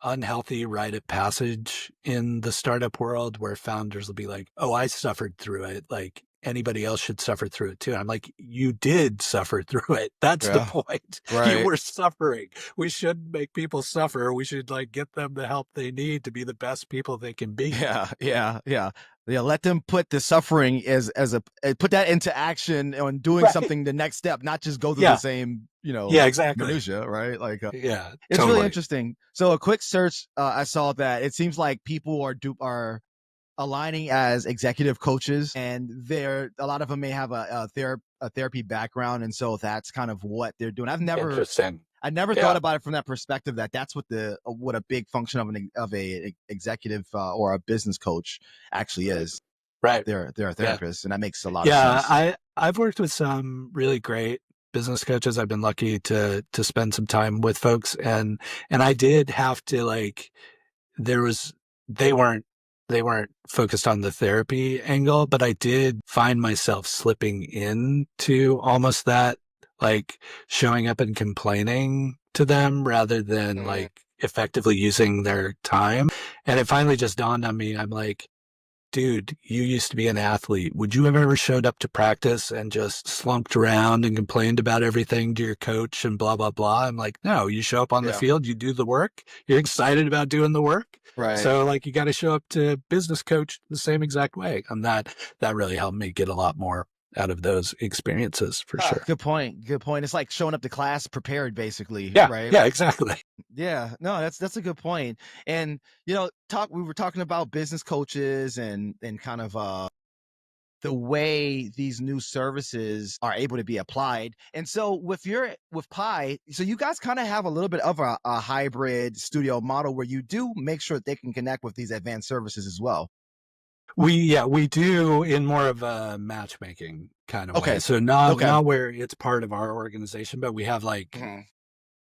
unhealthy rite of passage in the startup world where founders will be like, oh, I suffered through it. Like anybody else should suffer through it too. And I'm like, you did suffer through it. That's the Yeah. point. You Right. were suffering. We shouldn't make people suffer. We should like get them the help they need to be the best people they can be. Yeah. Let them put the suffering as a put that into action on doing Right. something the next step, not just go through Yeah. the same, Yeah, exactly. minutia, right? Like, Yeah, it's totally. really interesting. So a quick search, I saw that it seems like people are aligning as executive coaches, and a lot of them may have a therapy background, and so that's kind of what they're doing. I never Interesting. thought about it from that perspective, that that's what a big function of a executive or a business coach actually is. Right. They're a therapist, and that makes a lot Yeah, of sense. I've worked with some really great business coaches. I've been lucky to spend some time with folks, and I did have to like there was they weren't focused on the therapy angle, but I did find myself slipping into almost that, like showing up and complaining to them rather than like effectively using their time. And it finally just dawned on me. I'm like, dude, you used to be an athlete. Would you have ever showed up to practice and just slumped around and complained about everything to your coach and blah, blah, blah? I'm like, no, you show up on the field, you do the work, you're excited about doing the work. Right. So like you got to show up to business coach the same exact way. And that really helped me get a lot more out of those experiences for sure. Good point. It's like showing up to class prepared, basically. Yeah, Right. yeah, exactly. Yeah, no, that's a good point. And we were talking about business coaches and kind of the way these new services are able to be applied. And so with Pi, so you guys kind of have a little bit of a hybrid studio model where you do make sure that they can connect with these advanced services as well. We do in more of a matchmaking kind of way. So not where it's part of our organization, but we have like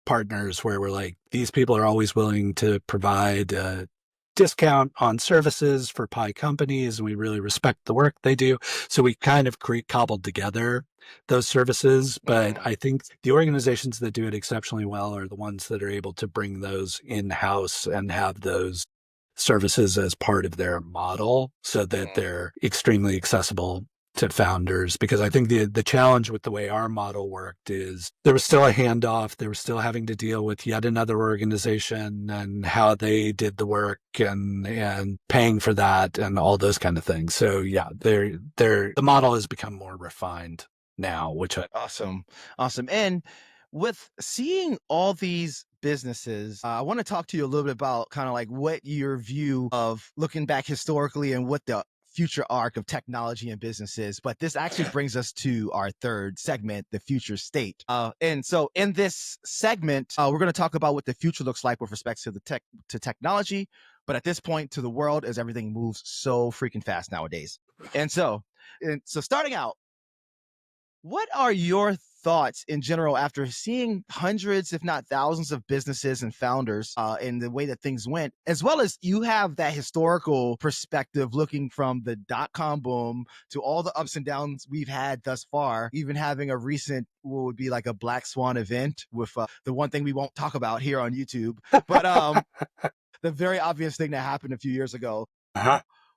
partners where we're like, these people are always willing to provide a discount on services for Pi companies, and we really respect the work they do. So we kind of cobbled together those services. But I think the organizations that do it exceptionally well are the ones that are able to bring those in-house and have those services as part of their model so that they're extremely accessible to founders. Because I think the challenge with the way our model worked is there was still a handoff. They were still having to deal with yet another organization and how they did the work and paying for that and all those kind of things. So yeah, the model has become more refined now, which Awesome. And with seeing all these businesses, I want to talk to you a little bit about kind of like what your view of looking back historically and what the future arc of technology and business is. But this actually brings us to our third segment, the future state. And so in this segment, we're going to talk about what the future looks like with respect to technology, but at this point to the world, as everything moves so freaking fast nowadays. And so starting out, what are your thoughts in general after seeing hundreds, if not thousands, of businesses and founders in the way that things went, as well as you have that historical perspective looking from the dot-com boom to all the ups and downs we've had thus far, even having a recent, what would be like a black swan event with the one thing we won't talk about here on YouTube, but the very obvious thing that happened a few years ago.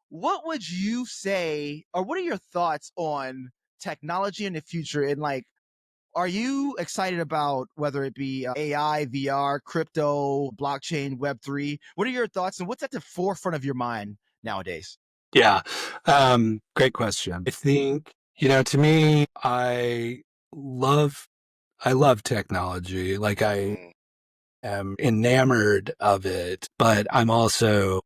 What would you say, or what are your thoughts on technology in the future? And like, are you excited about whether it be AI, VR, crypto, blockchain, Web3? What are your thoughts, and what's at the forefront of your mind nowadays? Yeah. Great question. I think, to me, I love technology. Like I am enamored of it, but I'm also,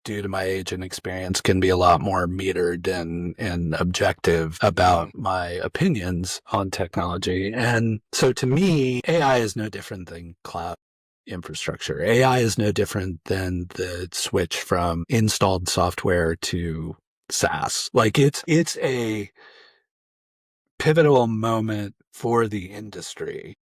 due to my age and experience, can be a lot more metered and objective about my opinions on technology. And so to me, AI is no different than cloud infrastructure. AI is no different than the switch from installed software to SaaS. Like it's a pivotal moment for the industry.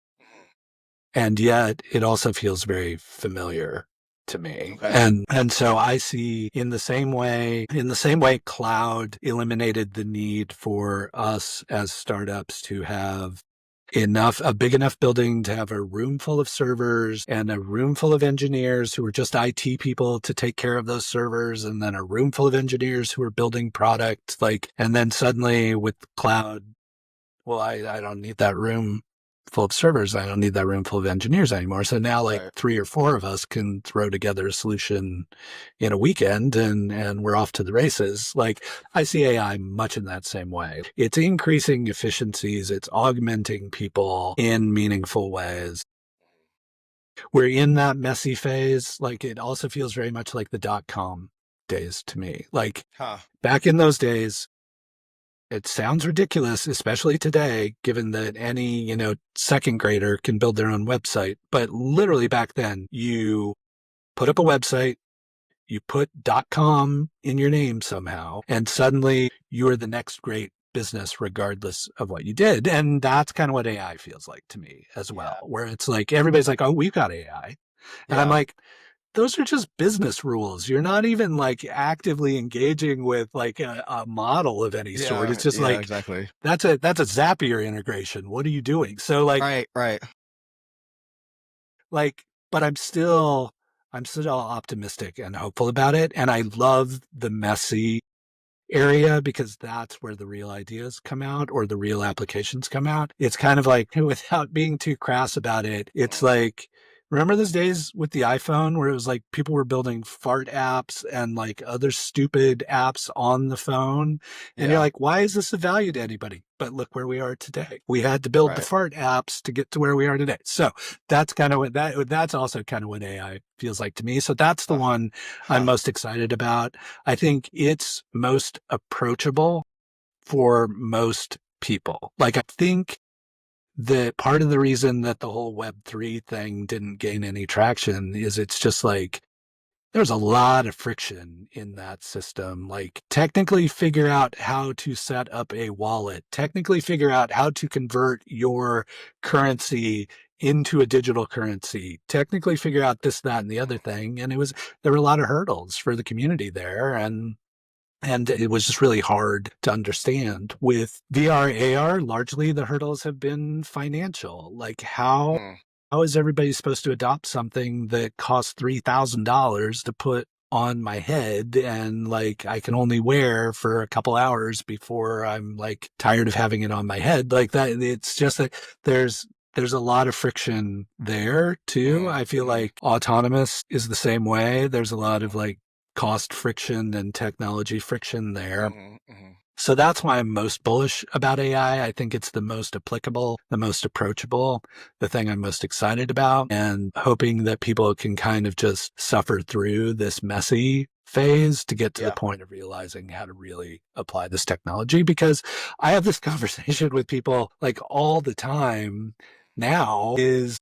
And yet it also feels very familiar to me. Okay. And so I see in the same way cloud eliminated the need for us as startups to have a big enough building to have a room full of servers and a room full of engineers who are just IT people to take care of those servers, and then a room full of engineers who are building product, and then suddenly with cloud, well, I don't need that room full of servers. I don't need that room full of engineers anymore. So now Right. 3 or 4 of us can throw together a solution in a weekend and we're off to the races. I see AI much in that same way. It's increasing efficiencies. It's augmenting people in meaningful ways. We're in that messy phase. It also feels very much like the .com days to me. Huh. Back in those days, it sounds ridiculous, especially today, given that any, second grader can build their own website. But literally back then, you put up a website, you put .com in your name somehow, and suddenly you are the next great business regardless of what you did. And that's kind of what AI feels like to me as well, where it's everybody's like, oh, we've got AI. And I'm like, those are just business rules. You're not even actively engaging with a model of any sort. It's just exactly. that's a Zapier integration. What are you doing? So Right. but I'm still optimistic and hopeful about it. And I love the messy area because that's where the real ideas come out or the real applications come out. It's kind of without being too crass about it, it's remember those days with the iPhone where it was people were building fart apps and other stupid apps on the phone? And you're like, why is this of value to anybody? But look where we are today. We had to build the fart apps to get to where we are today. So that's kind of what that's also kind of what AI feels like to me. So that's the one I'm most excited about. I think it's most approachable for most people. I think that part of the reason that the whole Web3 thing didn't gain any traction is it's just there's a lot of friction in that system. Technically figure out how to set up a wallet, technically figure out how to convert your currency into a digital currency, technically figure out this, that, and the other thing. And there were a lot of hurdles for the community there. And it was just really hard to understand. With VR, AR, largely the hurdles have been financial. How is everybody supposed to adopt something that costs $3,000 to put on my head and I can only wear for a couple hours before I'm tired of having it on my head? That it's just there's a lot of friction there too. I feel like autonomous is the same way. There's a lot of cost friction and technology friction there. So that's why I'm most bullish about AI. I think it's the most applicable, the most approachable, the thing I'm most excited about, and hoping that people can kind of just suffer through this messy phase to get to the point of realizing how to really apply this technology. Because I have this conversation with people all the time now is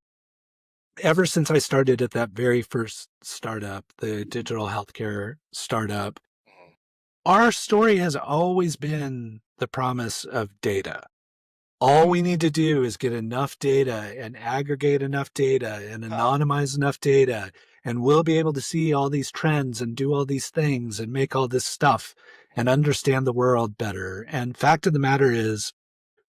ever since I started at that very first startup, the digital healthcare startup, our story has always been the promise of data. All we need to do is get enough data and aggregate enough data and anonymize enough data, and we'll be able to see all these trends and do all these things and make all this stuff and understand the world better. And fact of the matter is,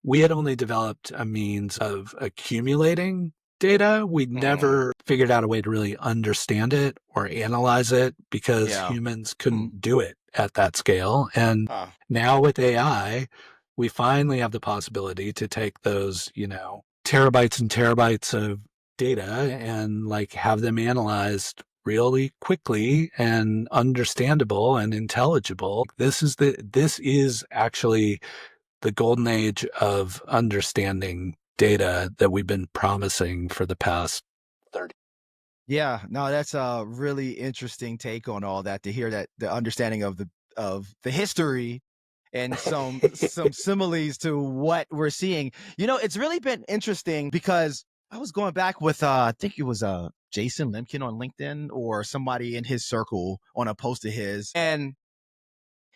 we had only developed a means of accumulating data. We'd never figured out a way to really understand it or analyze it because humans couldn't do it at that scale. And now with AI, we finally have the possibility to take those, terabytes and terabytes of data and have them analyzed really quickly and understandable and intelligible. This is actually the golden age of understanding data that we've been promising for the past 30. Yeah, no, that's a really interesting take on all that, to hear that the understanding of the history and some similes to what we're seeing. It's really been interesting because I was going back with I think it was Jason Lemkin on LinkedIn or somebody in his circle on a post of his, and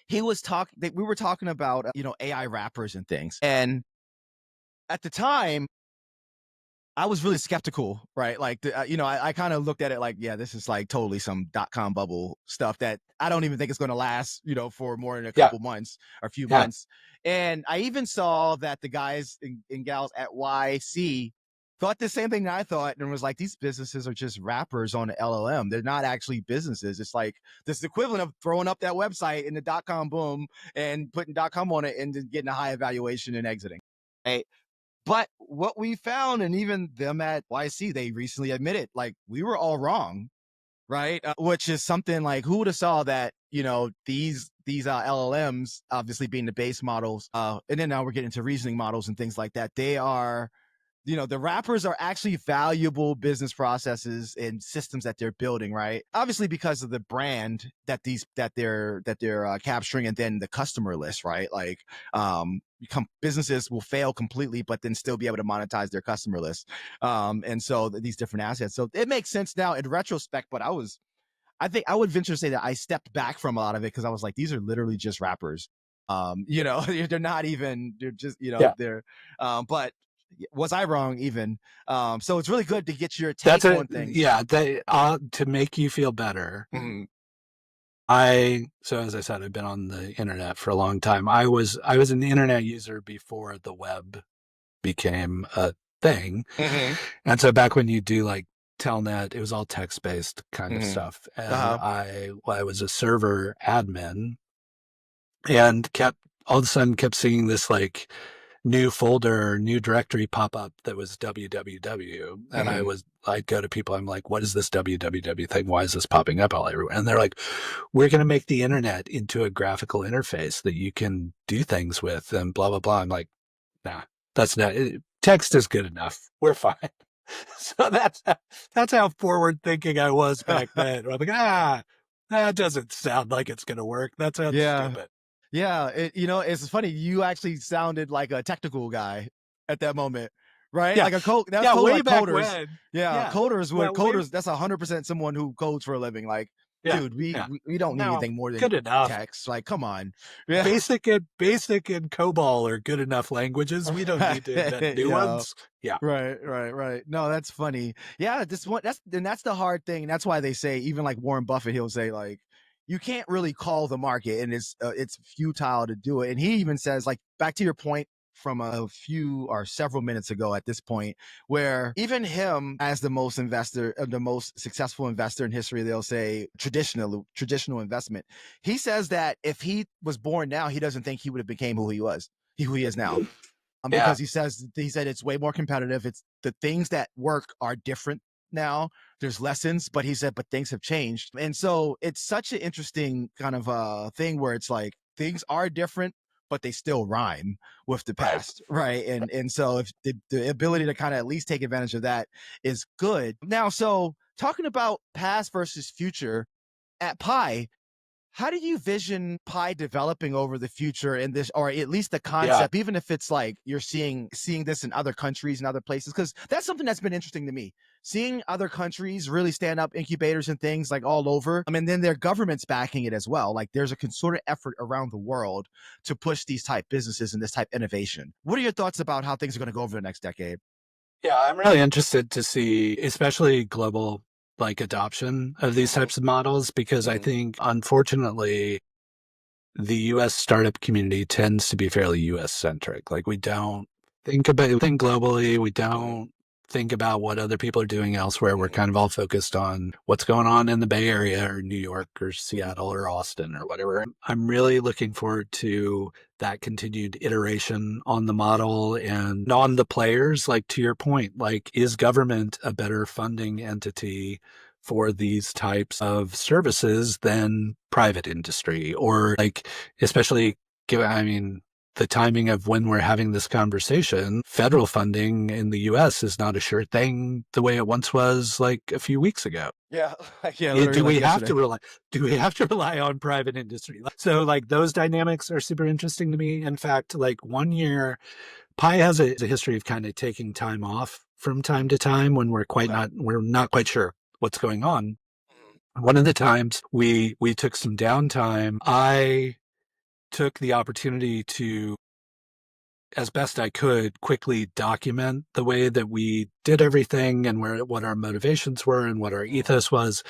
he was we were talking about AI rappers and things. And at the time, I was really skeptical, right? Like, I kind of looked at it like, yeah, this is like totally some .com bubble stuff that I don't even think it's going to last, for more than a couple months or a few months. And I even saw that the guys and gals at YC thought the same thing that I thought and was like, these businesses are just wrappers on the LLM. They're not actually businesses. It's like this equivalent of throwing up that website in the .com boom and putting .com on it and then getting a high evaluation and exiting. Right? But what we found, and even them at YC, they recently admitted, like, we were all wrong, right? Which is something like, who would have saw that, these LLMs, obviously being the base models, and then now we're getting into reasoning models and things like that. They are, the wrappers are actually valuable business processes and systems that they're building, right? Obviously because of the brand that they're capturing, and then the customer list, right? Like, businesses will fail completely, but then still be able to monetize their customer list. And so these different assets. So it makes sense now in retrospect, but I think I would venture to say that I stepped back from a lot of it because I was like, these are literally just wrappers. They're not even, they're just, they're, but was I wrong even? So it's really good to get your take on things. Yeah, to make you feel better. Mhm. So as I said, I've been on the internet for a long time. I was an internet user before the web became a thing. Mhm. And so back when you do like Telnet, it was all text-based kind of stuff. And I was a server admin and all of a sudden kept seeing this like new folder, new directory pop up that was www. And I'd go to people, I'm like, what is this www thing? Why is this popping up all everywhere? And they're like, we're going to make the internet into a graphical interface that you can do things with and blah, blah, blah. I'm like, nah, that's not, text is good enough. We're fine. So that's how forward thinking I was back then. I'm like, that doesn't sound like it's going to work. That sounds stupid. Yeah, it's funny. You actually sounded like a technical guy at that moment, right? Yeah. Like way like back coders. when. Coders. That's 100% someone who codes for a living. Like, dude, we don't need anything more than good enough text. Like, come on. Yeah. Basic and COBOL are good enough languages. We don't need to invent new ones. Yeah. Right. No, that's funny. Yeah, that's the hard thing. And that's why they say, even like Warren Buffett, he'll say like, you can't really call the market, and it's futile to do it. And he even says, like, back to your point from a few or several minutes ago at this point, where even him as the most successful investor in history, they'll say traditional investment. He says that if he was born now, he doesn't think he would have became who he is now. Because he said it's way more competitive. It's the things that work are different now. There's lessons, but he said, but things have changed. And so it's such an interesting kind of thing where it's like things are different, but they still rhyme with the past. Right. And so if the ability to kind of at least take advantage of that is good. Now, so talking about past versus future at Pi, how do you vision Pi developing over the future in this, or at least the concept, even if it's like you're seeing this in other countries and other places? Because that's something that's been interesting to me. Seeing other countries really stand up incubators and things like all over. I mean, then their government's backing it as well. Like there's a concerted effort around the world to push these type businesses and this type innovation. What are your thoughts about how things are going to go over the next decade? Yeah, I'm really interested to see, especially global like adoption of these types of models, because I think, unfortunately, the US startup community tends to be fairly US centric. Like we don't think globally. We don't think about what other people are doing elsewhere. We're kind of all focused on what's going on in the Bay Area or New York or Seattle or Austin or whatever. I'm really looking forward to that continued iteration on the model and on the players. Like to your point, like is government a better funding entity for these types of services than private industry? Or like, especially given, the timing of when we're having this conversation, federal funding in the US is not a sure thing the way it once was like a few weeks ago. Yeah. Do we have to rely on private industry? So like those dynamics are super interesting to me. In fact, like 1 year, Pi has a history of kind of taking time off from time to time when we're not quite sure what's going on. One of the times we took some downtime, I took the opportunity to as best I could, quickly document the way that we did everything and what our motivations were and what our ethos was.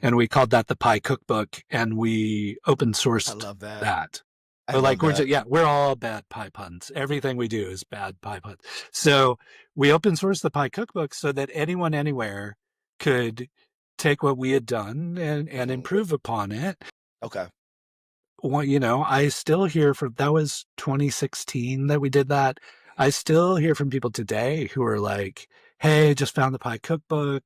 And we called that the Pie Cookbook, and we open I sourced love that. that. I But love like, that. we're all bad pie puns. Everything we do is bad pie puns. So we open sourced the Pie Cookbook so that anyone anywhere could take what we had done and improve upon it. Okay. Well, I still hear from, that was 2016 that we did that. I still hear from people today who are like, hey, just found the Pie Cookbook.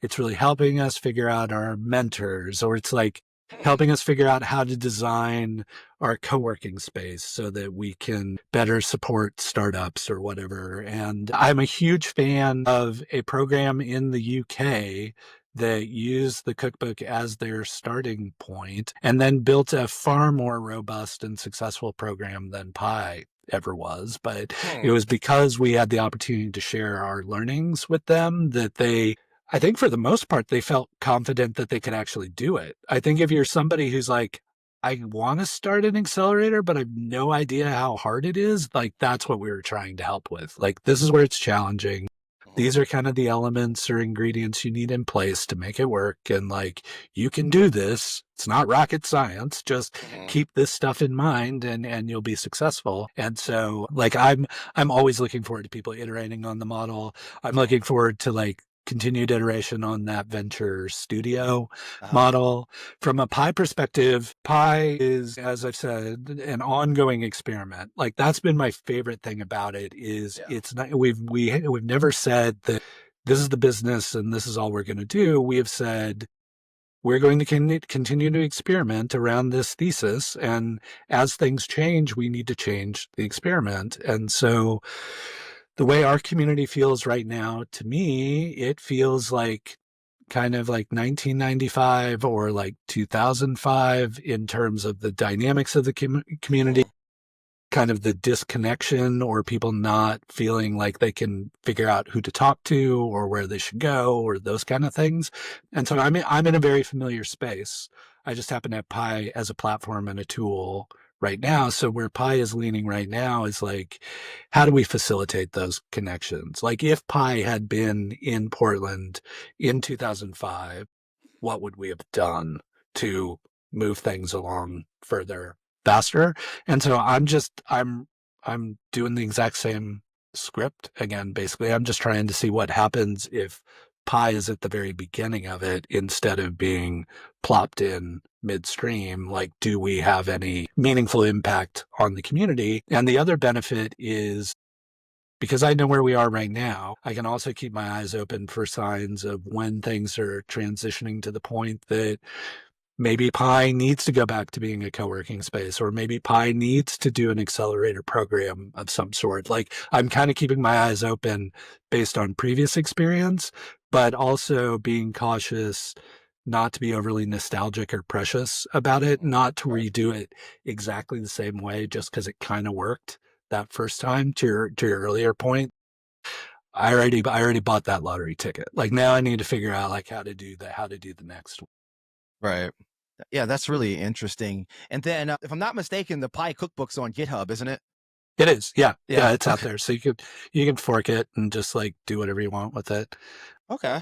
It's really helping us figure out our mentors, or it's like helping us figure out how to design our co-working space so that we can better support startups or whatever. And I'm a huge fan of a program in the UK that used the cookbook as their starting point and then built a far more robust and successful program than Pi ever was. But it was because we had the opportunity to share our learnings with them that I think for the most part, they felt confident that they could actually do it. I think if you're somebody who's like, I want to start an accelerator, but I have no idea how hard it is, like that's what we were trying to help with. Like, this is where it's challenging. These are kind of the elements or ingredients you need in place to make it work. And like, you can do this. It's not rocket science. Just keep this stuff in mind and you'll be successful. And so like, I'm always looking forward to people iterating on the model. I'm looking forward to like continued iteration on that venture studio model. From a Pi perspective, Pi is, as I've said, an ongoing experiment. Like, that's been my favorite thing about it is it's not, we've never said that this is the business and this is all we're going to do. We have said we're going to continue to experiment around this thesis. And as things change, we need to change the experiment. And so the way our community feels right now, to me, it feels like kind of like 1995 or like 2005 in terms of the dynamics of the community, kind of the disconnection or people not feeling like they can figure out who to talk to or where they should go or those kind of things. And so I'm in a very familiar space. I just happen to have Pi as a platform and a tool right now. So where Pi is leaning right now is like, how do we facilitate those connections? Like, if Pi had been in Portland in 2005, what would we have done to move things along further, faster? And so I'm doing the exact same script again. Basically, I'm just trying to see what happens if Pi is at the very beginning of it instead of being plopped in midstream. Like, do we have any meaningful impact on the community? And the other benefit is, because I know where we are right now, I can also keep my eyes open for signs of when things are transitioning to the point that maybe Pi needs to go back to being a co-working space, or maybe Pi needs to do an accelerator program of some sort. Like, I'm kind of keeping my eyes open based on previous experience, but also being cautious not to be overly nostalgic or precious about it, not to redo it exactly the same way just because it kind of worked that first time. To your earlier point, I already bought that lottery ticket. Like, now I need to figure out like how to do the next one. Right. Yeah, that's really interesting. And then, if I'm not mistaken, the Pie Cookbook's on GitHub, isn't it? It is. Yeah. Yeah, It's out okay. there. So you can fork it and just like do whatever you want with it. Okay.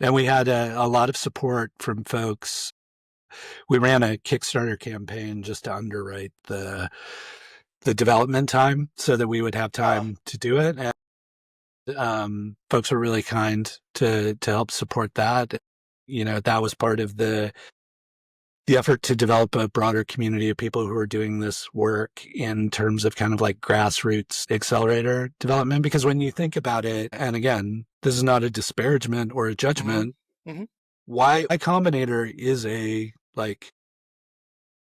And we had a lot of support from folks. We ran a Kickstarter campaign just to underwrite the development time so that we would have time to do it. And folks were really kind to help support that. That was part of the effort to develop a broader community of people who are doing this work in terms of kind of like grassroots accelerator development. Because when you think about it, and again, this is not a disparagement or a judgment, Y Combinator is a like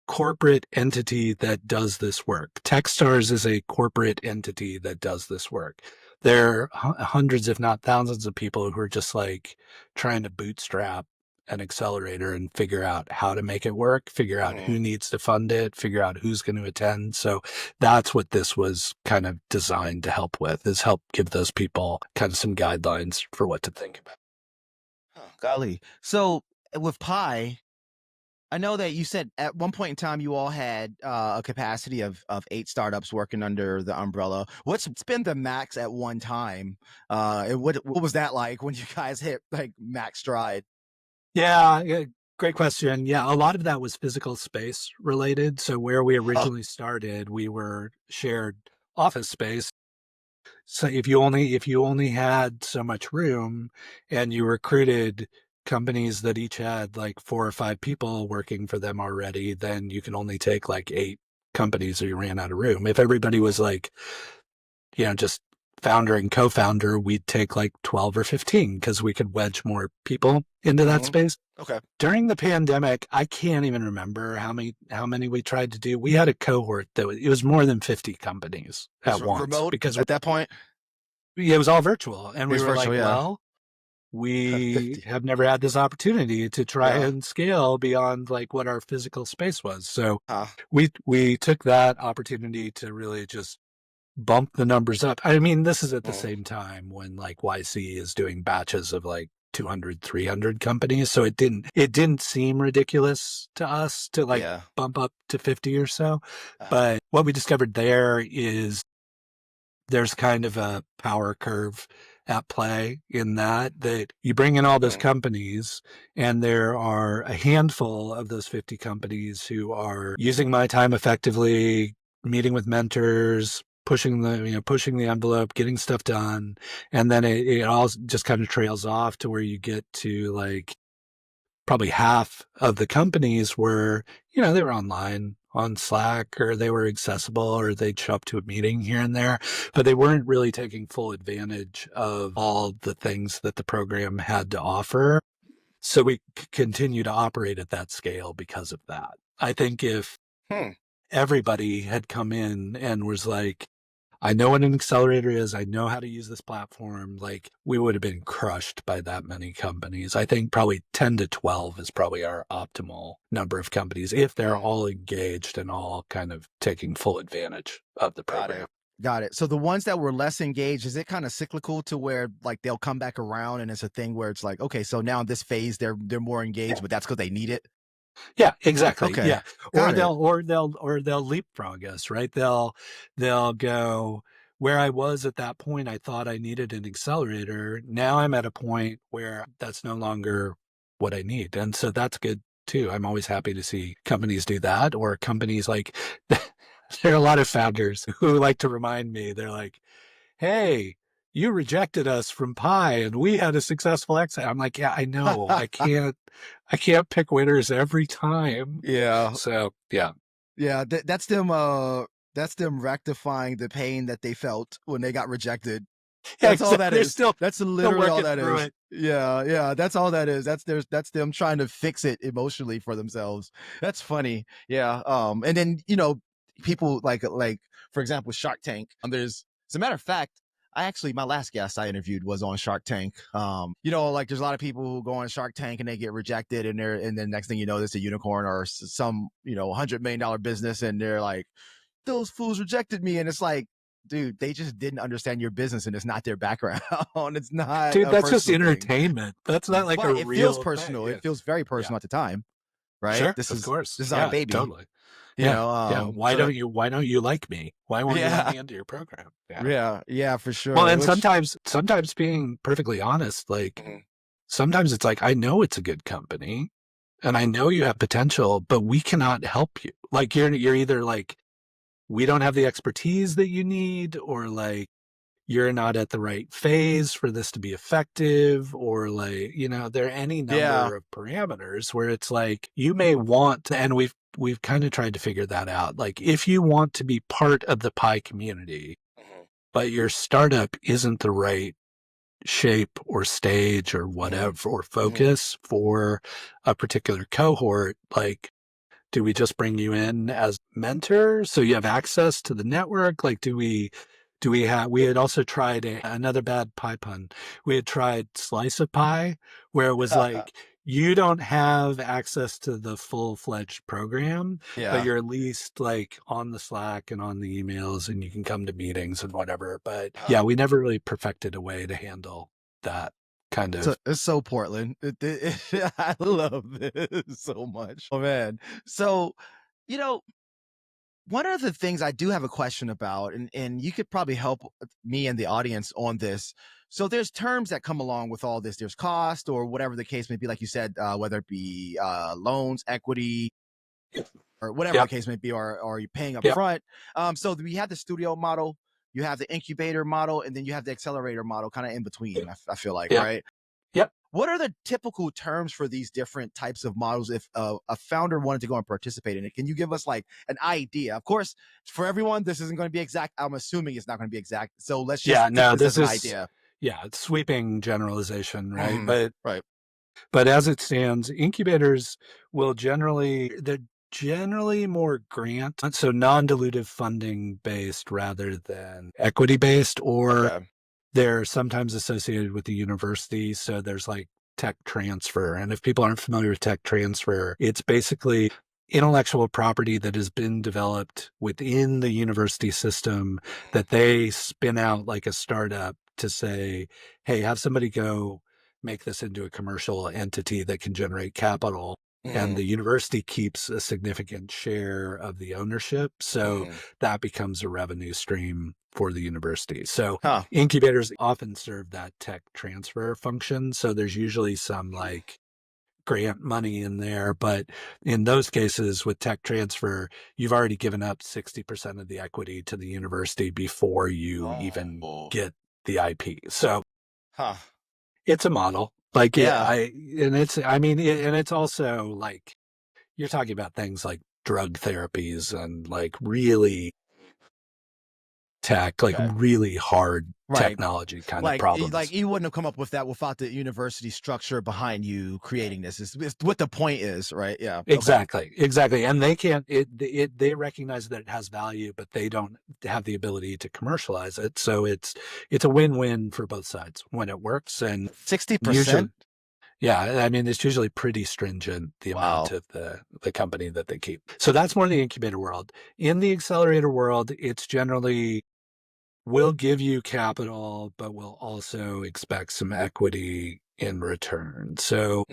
corporate entity that does this work. Techstars is a corporate entity that does this work. There are hundreds, if not thousands, of people who are just like trying to bootstrap an accelerator and figure out how to make it work, figure out who needs to fund it, figure out who's going to attend. So that's what this was kind of designed to help with, is help give those people kind of some guidelines for what to think about. Oh, golly. So with Pi, I know that you said at one point in time you all had a capacity of 8 startups working under the umbrella. What's been the max at one time? And what was that like when you guys hit like max stride? Yeah, great question. Yeah, a lot of that was physical space related. So where we originally started, we were shared office space. So if you only had so much room and you recruited companies that each had like 4 or 5 people working for them already, then you can only take like 8 companies or you ran out of room. If everybody was like, just founder and co-founder, we'd take like 12 or 15 because we could wedge more people into that space. Okay. During the pandemic, I can't even remember how many we tried to do. We had a cohort it was more than 50 companies at once Remote because at that point. it was all virtual. And It we was were virtual, like, yeah. well, we 50. have never had this opportunity to try Yeah. and scale beyond like what our physical space was. So Huh. we took that opportunity to really just bump the numbers up. I mean, this is at the same time when like YC is doing batches of like 200, 300 companies. So it didn't seem ridiculous to us to like Yeah. bump up to 50 or so. But what we discovered there is there's kind of a power curve at play in that you bring in all those companies and there are a handful of those 50 companies who are using my time effectively, meeting with mentors, pushing the envelope, getting stuff done. And then it all just kind of trails off to where you get to like probably half of the companies were, they were online on Slack or they were accessible or they'd show up to a meeting here and there, but they weren't really taking full advantage of all the things that the program had to offer. So we continue to operate at that scale because of that. I think if everybody had come in and was like, I know what an accelerator is. I know how to use this platform. Like we would have been crushed by that many companies. I think probably 10 to 12 is probably our optimal number of companies if they're all engaged and all kind of taking full advantage of the program. Got it. So the ones that were less engaged, is it kind of cyclical to where like they'll come back around and it's a thing where it's like, okay, so now in this phase they're more engaged, but that's because they need it? Yeah, exactly. Okay. Yeah. Got it. Or they'll leapfrog us, right? They'll go where I was at that point. I thought I needed an accelerator. Now I'm at a point where that's no longer what I need. And so that's good too. I'm always happy to see companies do that, or companies like there are a lot of founders who like to remind me, they're like, hey, you rejected us from Pi and we had a successful exit. I'm like, yeah, I know. I can't pick winners every time. Yeah. So yeah. Yeah. That's them rectifying the pain that they felt when they got rejected. That's all that is. That's literally all that is. Yeah. Yeah. That's all that is. That's them trying to fix it emotionally for themselves. That's funny. Yeah. And then, people like, for example, Shark Tank. As a matter of fact, my last guest I interviewed was on Shark Tank. Like there's a lot of people who go on Shark Tank and they get rejected and then next thing you know, there's a unicorn or some, $100 million business. And they're like, those fools rejected me. And it's like, dude, they just didn't understand your business and it's not their background. It's not. Dude, that's just thing. entertainment. That's not like But it feels personal. It feels very personal at the time. Right. Sure, This is yeah, our baby. Totally. You know, why don't you like me? Why won't you let me into your program? Yeah, for sure. Well, and sometimes being perfectly honest, like sometimes it's like, I know it's a good company and I know you have potential, but we cannot help you. Like you're either like, we don't have the expertise that you need, or like you're not at the right phase for this to be effective, or like, there are any number of parameters where it's like, you may want to, and we've kind of tried to figure that out. Like if you want to be part of the Pi community, but your startup isn't the right shape or stage or whatever, or focus for a particular cohort, like, do we just bring you in as mentor so you have access to the network? Like, we had also tried another bad pie pun. We had tried slice of pie, where it was like, you don't have access to the full-fledged program, but you're at least like on the Slack and on the emails and you can come to meetings and whatever. But yeah, we never really perfected a way to handle that kind of. So it's so Portland. I love this so much. Oh man. So, you know, one of the things I do have a question about, and you could probably help me and the audience on this. So there's terms that come along with all this. There's cost or whatever the case may be, like you said, whether it be loans, equity, or whatever the case may be, or you're paying up front. So we have the studio model, you have the incubator model, and then you have the accelerator model kind of in between, I feel like, right? Yep. What are the typical terms for these different types of models if a founder wanted to go and participate in it? Can you give us like an idea? Of course, for everyone, this isn't going to be exact. I'm assuming it's not going to be exact. So let's just take this as an idea. Yeah, it's sweeping generalization, right? Right. But as it stands, incubators will they're generally more grant, so non-dilutive funding based rather than equity based, or they're sometimes associated with the university. So there's like tech transfer. And if people aren't familiar with tech transfer, it's basically intellectual property that has been developed within the university system that they spin out like a startup to say, hey, have somebody go make this into a commercial entity that can generate capital. And the university keeps a significant share of the ownership. So that becomes a revenue stream for the university. So incubators often serve that tech transfer function. So there's usually some like grant money in there. But in those cases with tech transfer, you've already given up 60% of the equity to the university before you even get the IP. So it's a model. Like, and it's also like, you're talking about things like drug therapies and like really tech, like really hard technology kind of problems. Like you wouldn't have come up with that without the university structure behind you creating this. It's what the point is, right? Yeah. Exactly. And they can't, they recognize that it has value, but they don't have the ability to commercialize it. So it's a win-win for both sides when it works. And 60%? Yeah, I mean, it's usually pretty stringent, the amount of the company that they keep. So that's more the incubator world. In the accelerator world, it's generally, we'll give you capital, but we'll also expect some equity in return. So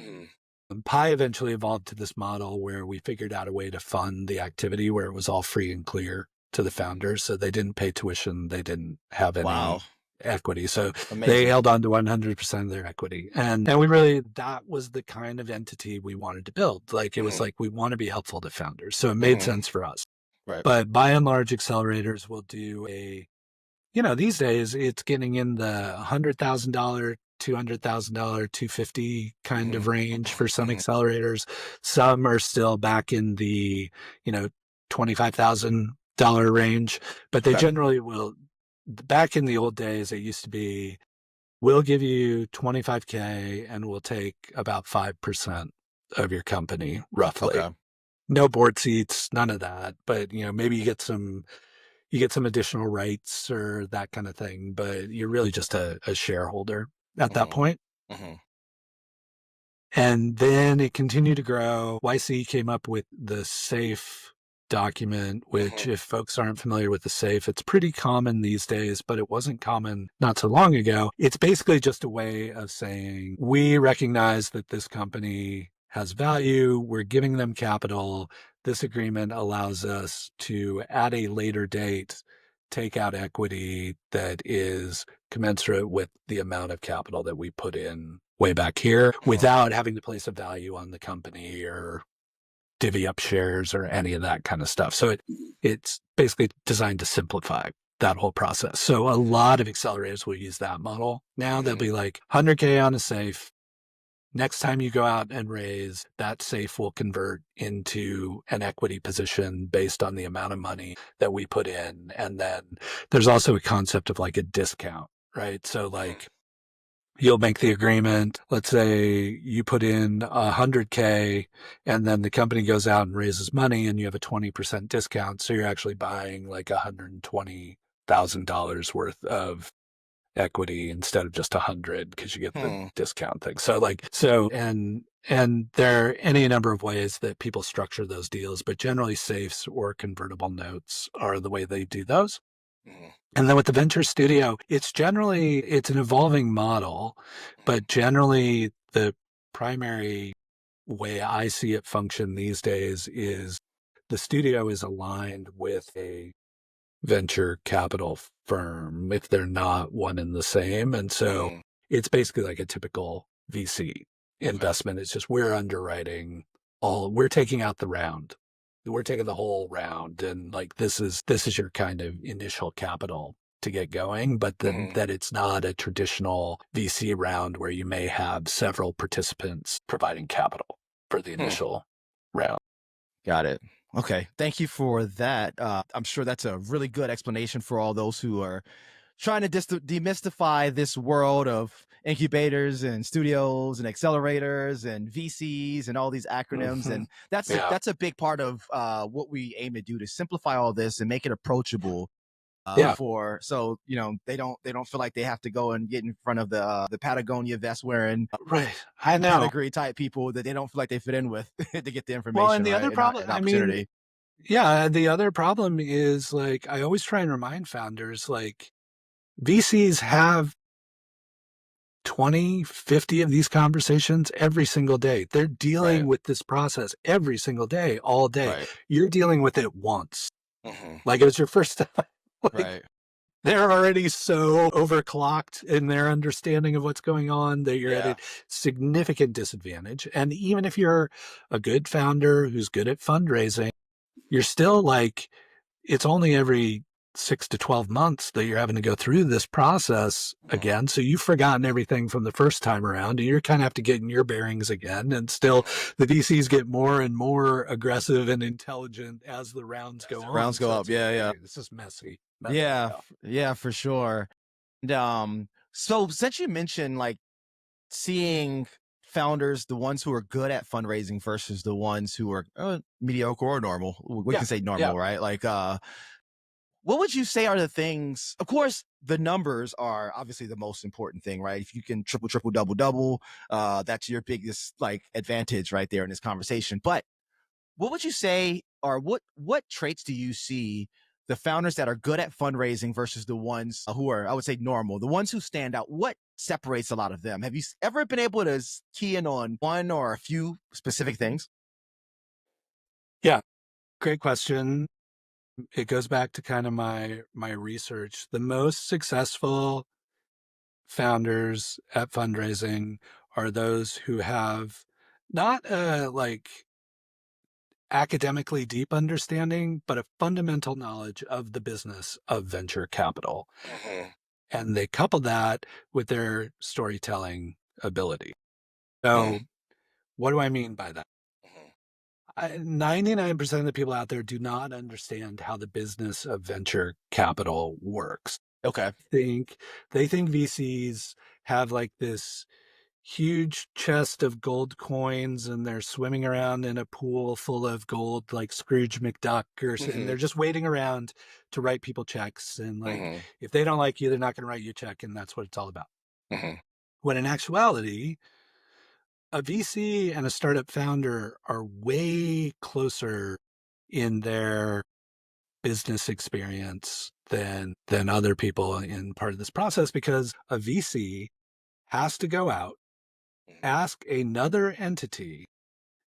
Pi eventually evolved to this model where we figured out a way to fund the activity where it was all free and clear to the founders. So they didn't pay tuition. They didn't have any equity. So they held on to 100% of their equity. And that was the kind of entity we wanted to build. Like, it was like, we want to be helpful to founders. So it made sense for us. Right. But by and large, accelerators will do these days it's getting in the $100,000, $200,000, $250 kind of range for some accelerators. Some are still back in the, $25,000 range, but they generally will. Back in the old days, it used to be, we'll give you $25K and we'll take about 5% of your company, roughly. Okay. No board seats, none of that. But, maybe you get some additional rights or that kind of thing, but you're really just a shareholder at that point. And then it continued to grow. YC came up with the SAFE document, which if folks aren't familiar with the SAFE, it's pretty common these days, but it wasn't common not so long ago. It's basically just a way of saying, we recognize that this company has value. We're giving them capital. This agreement allows us to, at a later date, take out equity that is commensurate with the amount of capital that we put in way back here without having to place a value on the company or divvy up shares or any of that kind of stuff. So it's basically designed to simplify that whole process. So a lot of accelerators will use that model. Now they'll be like 100K on a SAFE. Next time you go out and raise, that SAFE will convert into an equity position based on the amount of money that we put in. And then there's also a concept of like a discount, right? So like, you'll make the agreement. Let's say you put in 100K and then the company goes out and raises money and you have a 20% discount. So you're actually buying like $120,000 worth of equity instead of just 100 because you get the discount thing. And there are any number of ways that people structure those deals, but generally safes or convertible notes are the way they do those. And then with the venture studio, it's an evolving model, but generally the primary way I see it function these days is the studio is aligned with a venture capital firm if they're not one and the same. And so it's basically like a typical VC investment. It's just we're taking out the round. We're taking the whole round, and like this is your kind of initial capital to get going, but then that it's not a traditional VC round where you may have several participants providing capital for the initial round. Got it. Okay. Thank you for that. I'm sure that's a really good explanation for all those who are trying to demystify this world of incubators and studios and accelerators and VCs and all these acronyms. And that's a big part of what we aim to do, to simplify all this and make it approachable. So they don't feel like they have to go and get in front of the Patagonia vest wearing I know pedigree type people that they don't feel like they fit in with to get the information. Well, and the other problem, the other problem is, like, I always try and remind founders, like, VCs have 20, 50 of these conversations every single day. They're dealing with this process every single day, all day. Right. You're dealing with it once. Like it was your first time. They're already so overclocked in their understanding of what's going on that you're at a significant disadvantage. And even if you're a good founder who's good at fundraising, you're still like, it's only every 6 to 12 months that you're having to go through this process again. So you've forgotten everything from the first time around, and you're kind of have to get in your bearings again. And still the VCs get more and more aggressive and intelligent as the rounds go on. Rounds go up. Yeah. This is messy. Yeah, for sure. And, so since you mentioned like seeing founders, the ones who are good at fundraising versus the ones who are mediocre or normal, we can say normal, right? Like, what would you say are the things? Of course, the numbers are obviously the most important thing, right? If you can triple, double, that's your biggest like advantage right there in this conversation. But what would you say, or what traits do you see the founders that are good at fundraising versus the ones who are, I would say, normal, the ones who stand out? What separates a lot of them? Have you ever been able to key in on one or a few specific things? Yeah, great question. It goes back to kind of my research. The most successful founders at fundraising are those who have not a like academically deep understanding, but a fundamental knowledge of the business of venture capital. And they couple that with their storytelling ability. So what do I mean by that? 99% of the people out there do not understand how the business of venture capital works. Okay. They think VCs have like this huge chest of gold coins and they're swimming around in a pool full of gold like Scrooge McDuck, and they're just waiting around to write people checks. And like, if they don't like you, they're not going to write you a check. And that's what it's all about. When in actuality, a VC and a startup founder are way closer in their business experience than other people in part of this process, because a VC has to go out, ask another entity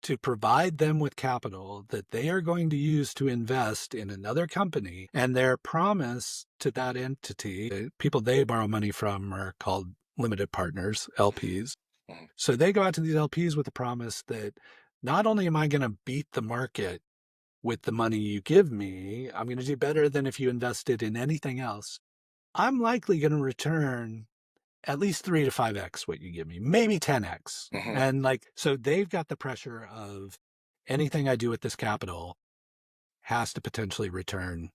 to provide them with capital that they are going to use to invest in another company. And their promise to that entity, the people they borrow money from are called limited partners, LPs. So they go out to these LPs with the promise that not only am I going to beat the market with the money you give me, I'm going to do better than if you invested in anything else. I'm likely going to return at least 3 to 5x what you give me, maybe 10x. And like, so they've got the pressure of anything I do with this capital has to potentially return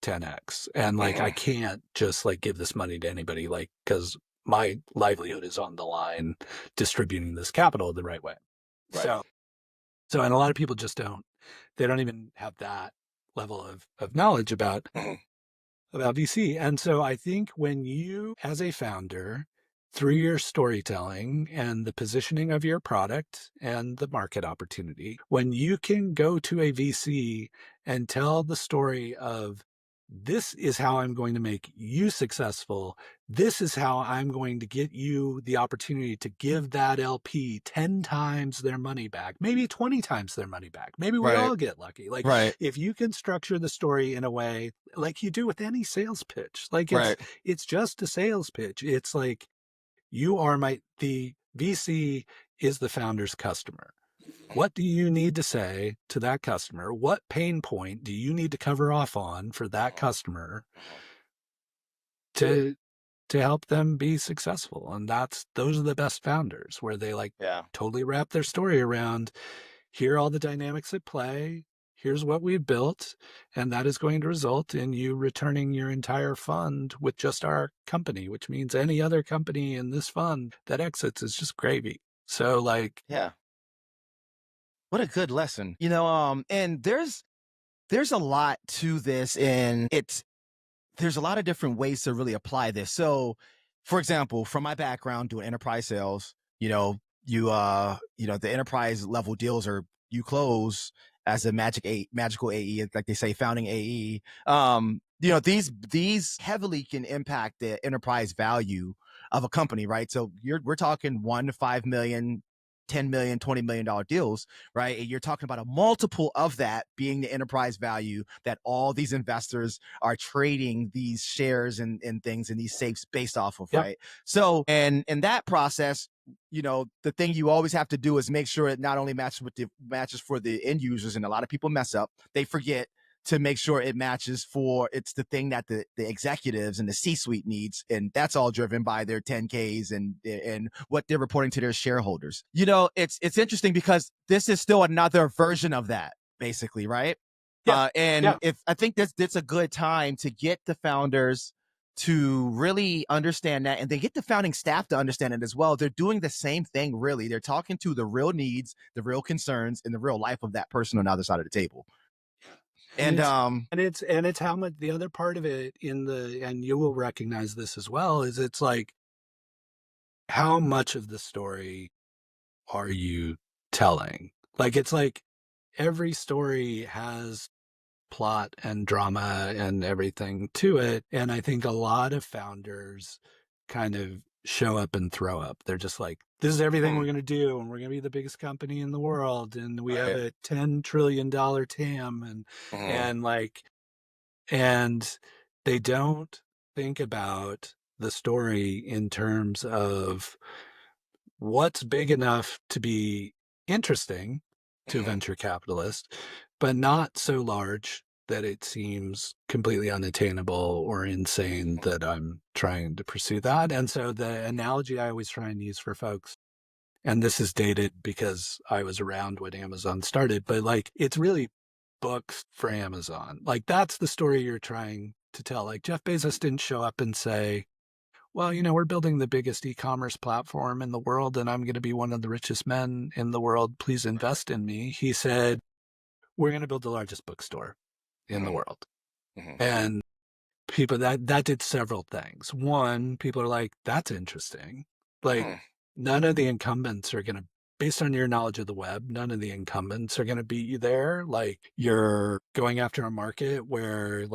10x. And like, I can't just like give this money to anybody, like, because my livelihood is on the line distributing this capital the right way. So, and a lot of people just they don't even have that level of knowledge about VC. And so I think when you, as a founder, through your storytelling and the positioning of your product and the market opportunity, when you can go to a VC and tell the story of this is how I'm going to make you successful. This is how I'm going to get you the opportunity to give that LP 10 times their money back, maybe 20 times their money back. Maybe we Right. all get lucky. Like Right. if you can structure the story in a way like you do with any sales pitch, like Right. it's just a sales pitch. It's like the VC is the founder's customer. What do you need to say to that customer? What pain point do you need to cover off on for that customer to help them be successful? And those are the best founders, where they totally wrap their story around, here are all the dynamics at play, here's what we've built, and that is going to result in you returning your entire fund with just our company, which means any other company in this fund that exits is just gravy. So yeah. What a good lesson. And there's a lot to this, and there's a lot of different ways to really apply this. So, for example, from my background doing enterprise sales, the enterprise level deals you close as a magical AE, like they say, founding AE. These heavily can impact the enterprise value of a company, right? So we're talking 1 to 5 million, 10 million, $20 million deals, right? And you're talking about a multiple of that being the enterprise value that all these investors are trading these shares and things in these safes based off of, Yep. right? So, and in that process, the thing you always have to do is make sure it not only matches for the end users, and a lot of people mess up. They forget to make sure it matches it's the thing that the executives and the C-suite needs. And that's all driven by their 10Ks and what they're reporting to their shareholders. It's interesting because this is still another version of that, basically, right? Yeah. If I think that's a good time to get the founders to really understand that, and then get the founding staff to understand it as well. They're doing the same thing, really. They're talking to the real needs, the real concerns, and the real life of that person on the other side of the table. And it's how much the other part of it and you will recognize this as well, is it's like, how much of the story are you telling? Like, it's like every story has plot and drama and everything to it. And I think a lot of founders kind of show up and throw up. They're just like, this is everything we're going to do, and we're going to be the biggest company in the world, and we have a $10 trillion TAM, and they don't think about the story in terms of what's big enough to be interesting to a venture capitalist, but not so large that it seems completely unattainable or insane that I'm trying to pursue that. And so the analogy I always try and use for folks, and this is dated because I was around when Amazon started, but it's really books for Amazon. That's the story you're trying to tell. Jeff Bezos didn't show up and say, well, we're building the biggest e-commerce platform in the world, and I'm going to be one of the richest men in the world. Please invest in me. He said, we're going to build the largest bookstore in the world. And people, that did several things. One, people are like, that's interesting. None of the incumbents are going to, based on your knowledge of the web, none of the incumbents are going to beat you there. You're going after a market where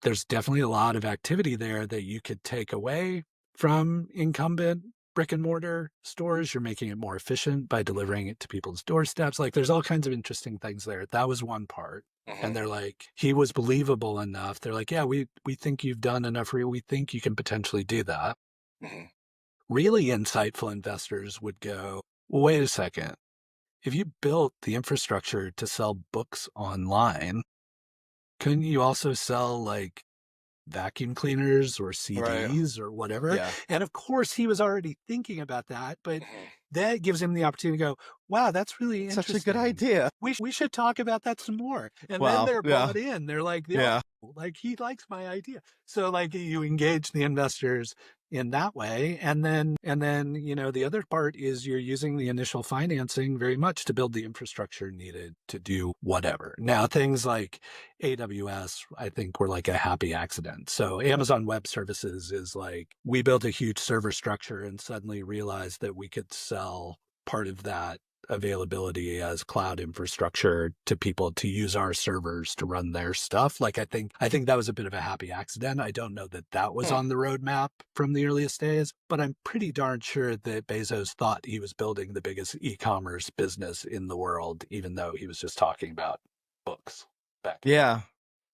there's definitely a lot of activity there that you could take away from incumbent brick and mortar stores. You're making it more efficient by delivering it to people's doorsteps. There's all kinds of interesting things there. That was one part. And they're like, he was believable enough. They're like, yeah, we think you've done enough. We think you can potentially do that. Really insightful investors would go, well, wait a second. If you built the infrastructure to sell books online, couldn't you also sell vacuum cleaners or CDs or whatever? Yeah. And of course he was already thinking about that, but that gives him the opportunity to go, wow, that's really interesting. Such a good idea. We should talk about that some more. And Wow. then they're bought in. They're like, Yeah. he likes my idea. So you engage the investors in that way. And then, the other part is you're using the initial financing very much to build the infrastructure needed to do whatever. Now, things like AWS, I think, were a happy accident. So Amazon Web Services is we built a huge server structure and suddenly realized that we could sell part of that availability as cloud infrastructure to people to use our servers to run their stuff. Like, I think that was a bit of a happy accident. I don't know that that was on the roadmap from the earliest days, but I'm pretty darn sure that Bezos thought he was building the biggest e-commerce business in the world, even though he was just talking about books back. Yeah.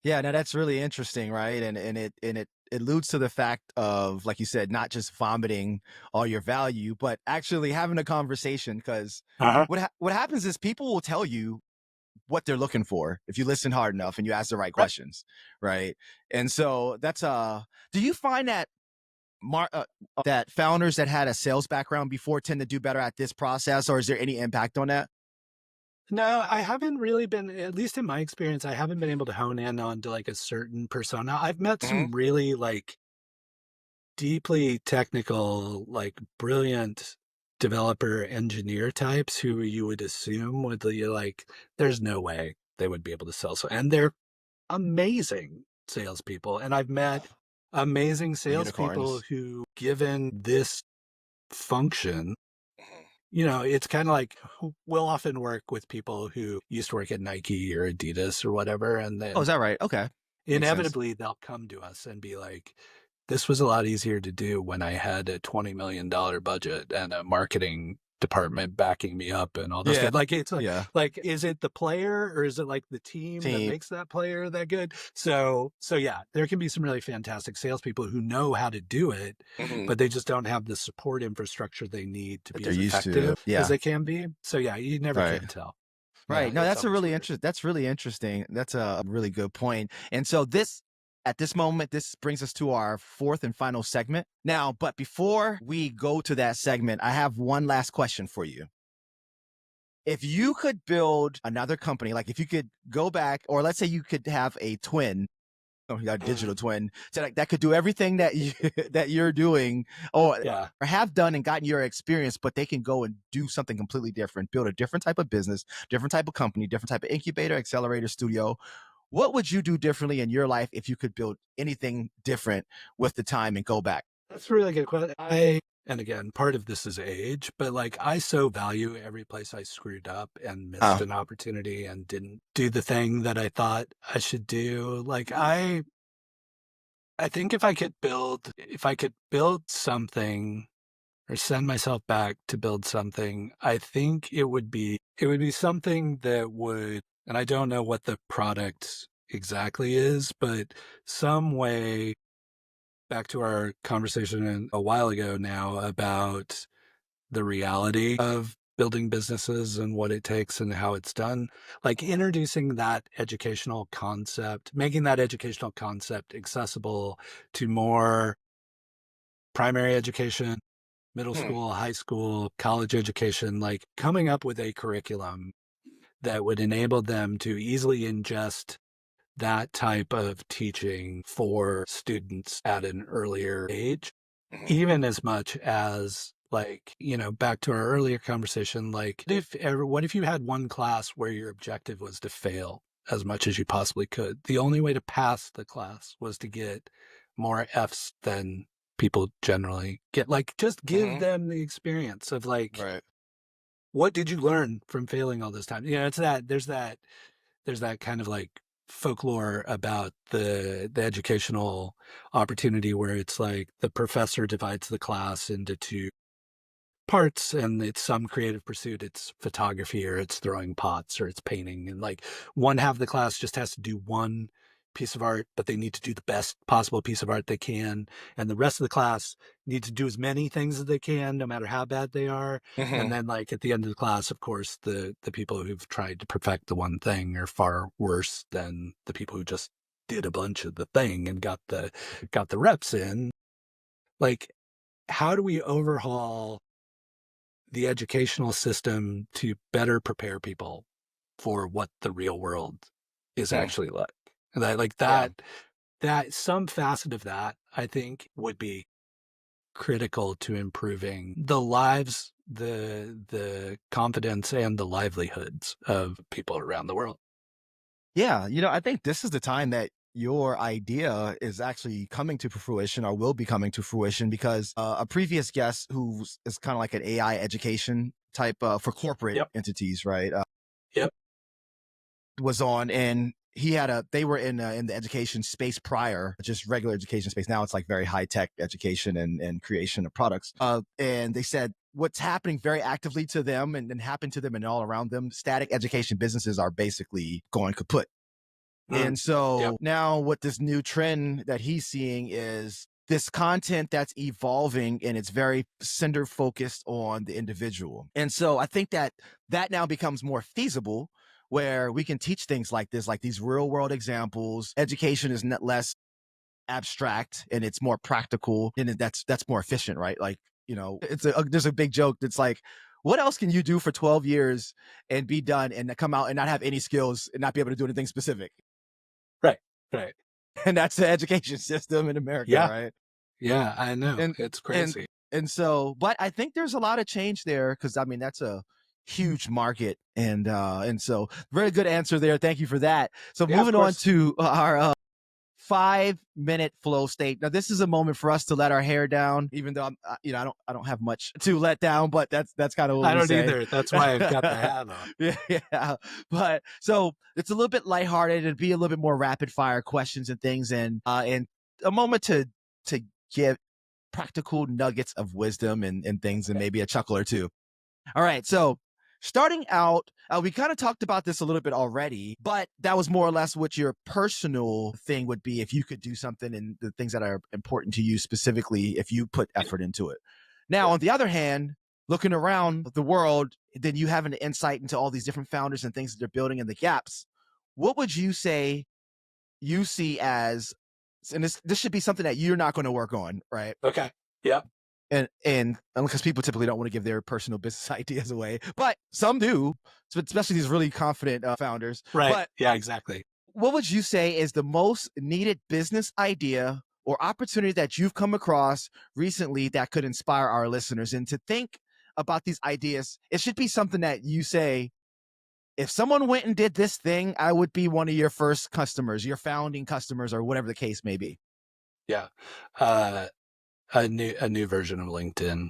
Yeah, no, that's really interesting, right? And it alludes to the fact of, like you said, not just vomiting all your value, but actually having a conversation. Because what happens is people will tell you what they're looking for if you listen hard enough and you ask the right questions, right? And so that's do you find that that founders that had a sales background before tend to do better at this process, or is there any impact on that? No, I haven't really been, at least in my experience, I haven't been able to hone in on to like a certain persona. I've met some really like deeply technical, like brilliant developer engineer types who you would assume would be like, there's no way they would be able to sell. So, and they're amazing salespeople. And I've met amazing salespeople Unicorns. who, given this function, you know, it's kind of like we'll often work with people who used to work at Nike or Adidas or whatever. And then Oh, is that right? Okay. inevitably they'll come to us and be like, this was a lot easier to do when I had a $20 million budget and a marketing department backing me up and all this. Yeah. Like, it's like, Yeah. like, is it the player or is it like the team that makes that player that good? So yeah, there can be some really fantastic salespeople who know how to do it, but they just don't have the support infrastructure they need to be as effective as they can be. So yeah, you never can tell. Right. Yeah, No, that's a really weird. interesting. That's really interesting. That's a really good point. And so at this moment, this brings us to our fourth and final segment. Now, but before we go to that segment, I have one last question for you. If you could build another company, like if you could go back, or let's say you could have a twin, you got a digital twin, so that could do everything that you're doing, or have done and gotten your experience, but they can go and do something completely different, build a different type of business, different type of company, different type of incubator, accelerator, studio. What would you do differently in your life if you could build anything different with the time and go back? That's a really good question. And again, part of this is age, but like I so value every place I screwed up and missed an opportunity and didn't do the thing that I thought I should do. Like I think if I could build something or send myself back to build something, I think it would be something that would, and I don't know what the product exactly is, but some way, back to our conversation a while ago now about the reality of building businesses and what it takes and how it's done, like introducing that educational concept, making that educational concept accessible to more primary education, middle school, high school, college education, like coming up with a curriculum that would enable them to easily ingest that type of teaching for students at an earlier age, even as much as, like, you know, back to our earlier conversation, like what if you had one class where your objective was to fail as much as you possibly could? The only way to pass the class was to get more Fs than people generally get. Like, just give them the experience of like, what did you learn from failing all this time? You know, it's that there's that kind of like folklore about the educational opportunity where it's like the professor divides the class into two parts and it's some creative pursuit. It's photography or it's throwing pots or it's painting. And like one half of the class just has to do one piece of art, but they need to do the best possible piece of art they can. And the rest of the class needs to do as many things as they can, no matter how bad they are. And then like at the end of the class, of course, the people who've tried to perfect the one thing are far worse than the people who just did a bunch of the thing and got the reps in. Like, how do we overhaul the educational system to better prepare people for what the real world is actually like? And that some facet of that, I think, would be critical to improving the lives, the confidence and the livelihoods of people around the world. Yeah, you know, I think this is the time that your idea is actually coming to fruition or will be coming to fruition because a previous guest who is kind of like an AI education type for corporate entities, right? Was on, and they were in the education space prior, just regular education space. Now it's like very high tech education and creation of products. And they said what's happening very actively to them and happened to them and all around them, static education businesses are basically going kaput. And so now what this new trend that he's seeing is this content that's evolving and it's very center focused on the individual. And so I think that now becomes more feasible where we can teach things like this, like these real world examples. Education is less abstract and it's more practical, and that's more efficient, right? Like, there's a big joke that's like, what else can you do for 12 years and be done and come out and not have any skills and not be able to do anything specific? Right. And that's the education system in America, right? Yeah, I know. It's crazy. And so, but I think there's a lot of change there because I mean that's a huge market, and so very good answer there. Thank you for that. So moving on to our 5-minute flow state. Now this is a moment for us to let our hair down, even though I don't have much to let down, but that's kind of what I don't say. Either. That's why I've got the hat on. Yeah. But so it's a little bit lighthearted and be a little bit more rapid fire questions and things, and a moment to give practical nuggets of wisdom and things, and maybe a chuckle or two. All right. So starting out, we kind of talked about this a little bit already, but that was more or less what your personal thing would be if you could do something and the things that are important to you specifically if you put effort into it. Now, on the other hand, looking around the world, then you have an insight into all these different founders and things that they're building and the gaps. What would you say you see as, and this should be something that you're not going to work on, right? Okay. Yeah. And because people typically don't want to give their personal business ideas away, but some do, especially these really confident founders. Right. But yeah, exactly. What would you say is the most needed business idea or opportunity that you've come across recently that could inspire our listeners? And to think about these ideas, it should be something that you say, if someone went and did this thing, I would be one of your first customers, your founding customers, or whatever the case may be. Yeah. A new version of LinkedIn.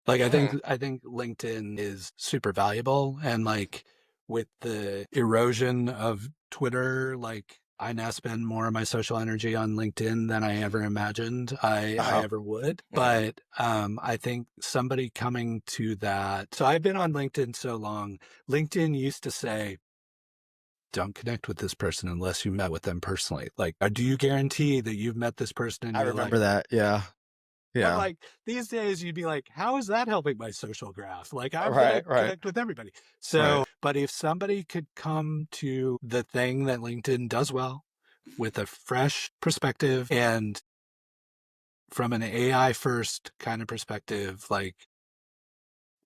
Like I think LinkedIn is super valuable, and like with the erosion of Twitter, like I now spend more of my social energy on LinkedIn than I ever imagined I ever would. But I think somebody coming to that. So I've been on LinkedIn so long. LinkedIn used to say, don't connect with this person unless you met with them personally. Like, do you guarantee that you've met this person in your life? I remember that. Yeah. Yeah. But like these days you'd be like, how is that helping my social graph? Like I'm going to connect with everybody. So, but if somebody could come to the thing that LinkedIn does well with a fresh perspective and from an AI first kind of perspective, like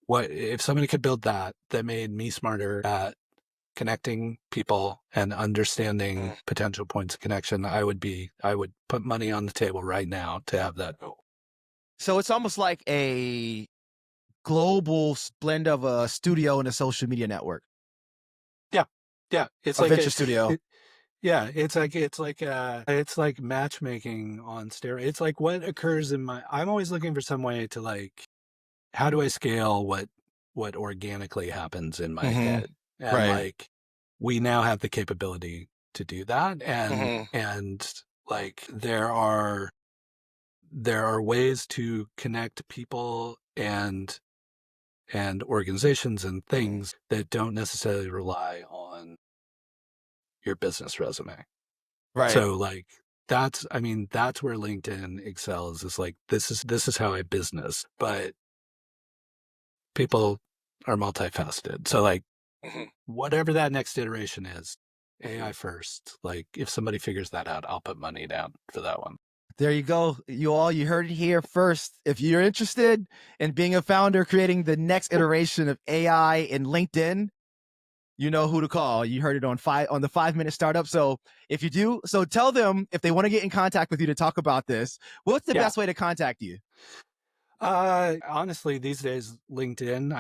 what if somebody could build that made me smarter at connecting people and understanding potential points of connection, I would put money on the table right now to have that. So it's almost like a global blend of a studio and a social media network. Yeah. It's a like venture studio. It's like matchmaking on steroids. It's like what occurs I'm always looking for some way to like, how do I scale what organically happens in my head? And like, we now have the capability to do that. And like, there are ways to connect people and organizations and things that don't necessarily rely on your business resume. Right. So like that's where LinkedIn excels, is like this is how I business, but people are multifaceted. So like whatever that next iteration is, AI first. Like if somebody figures that out, I'll put money down for that one. There you go. You heard it here first. If you're interested in being a founder, creating the next iteration of AI in LinkedIn, you know who to call. You heard it on the 5-minute startup. So if you do, so tell them if they want to get in contact with you to talk about this, what's the best way to contact you? Honestly, these days, LinkedIn,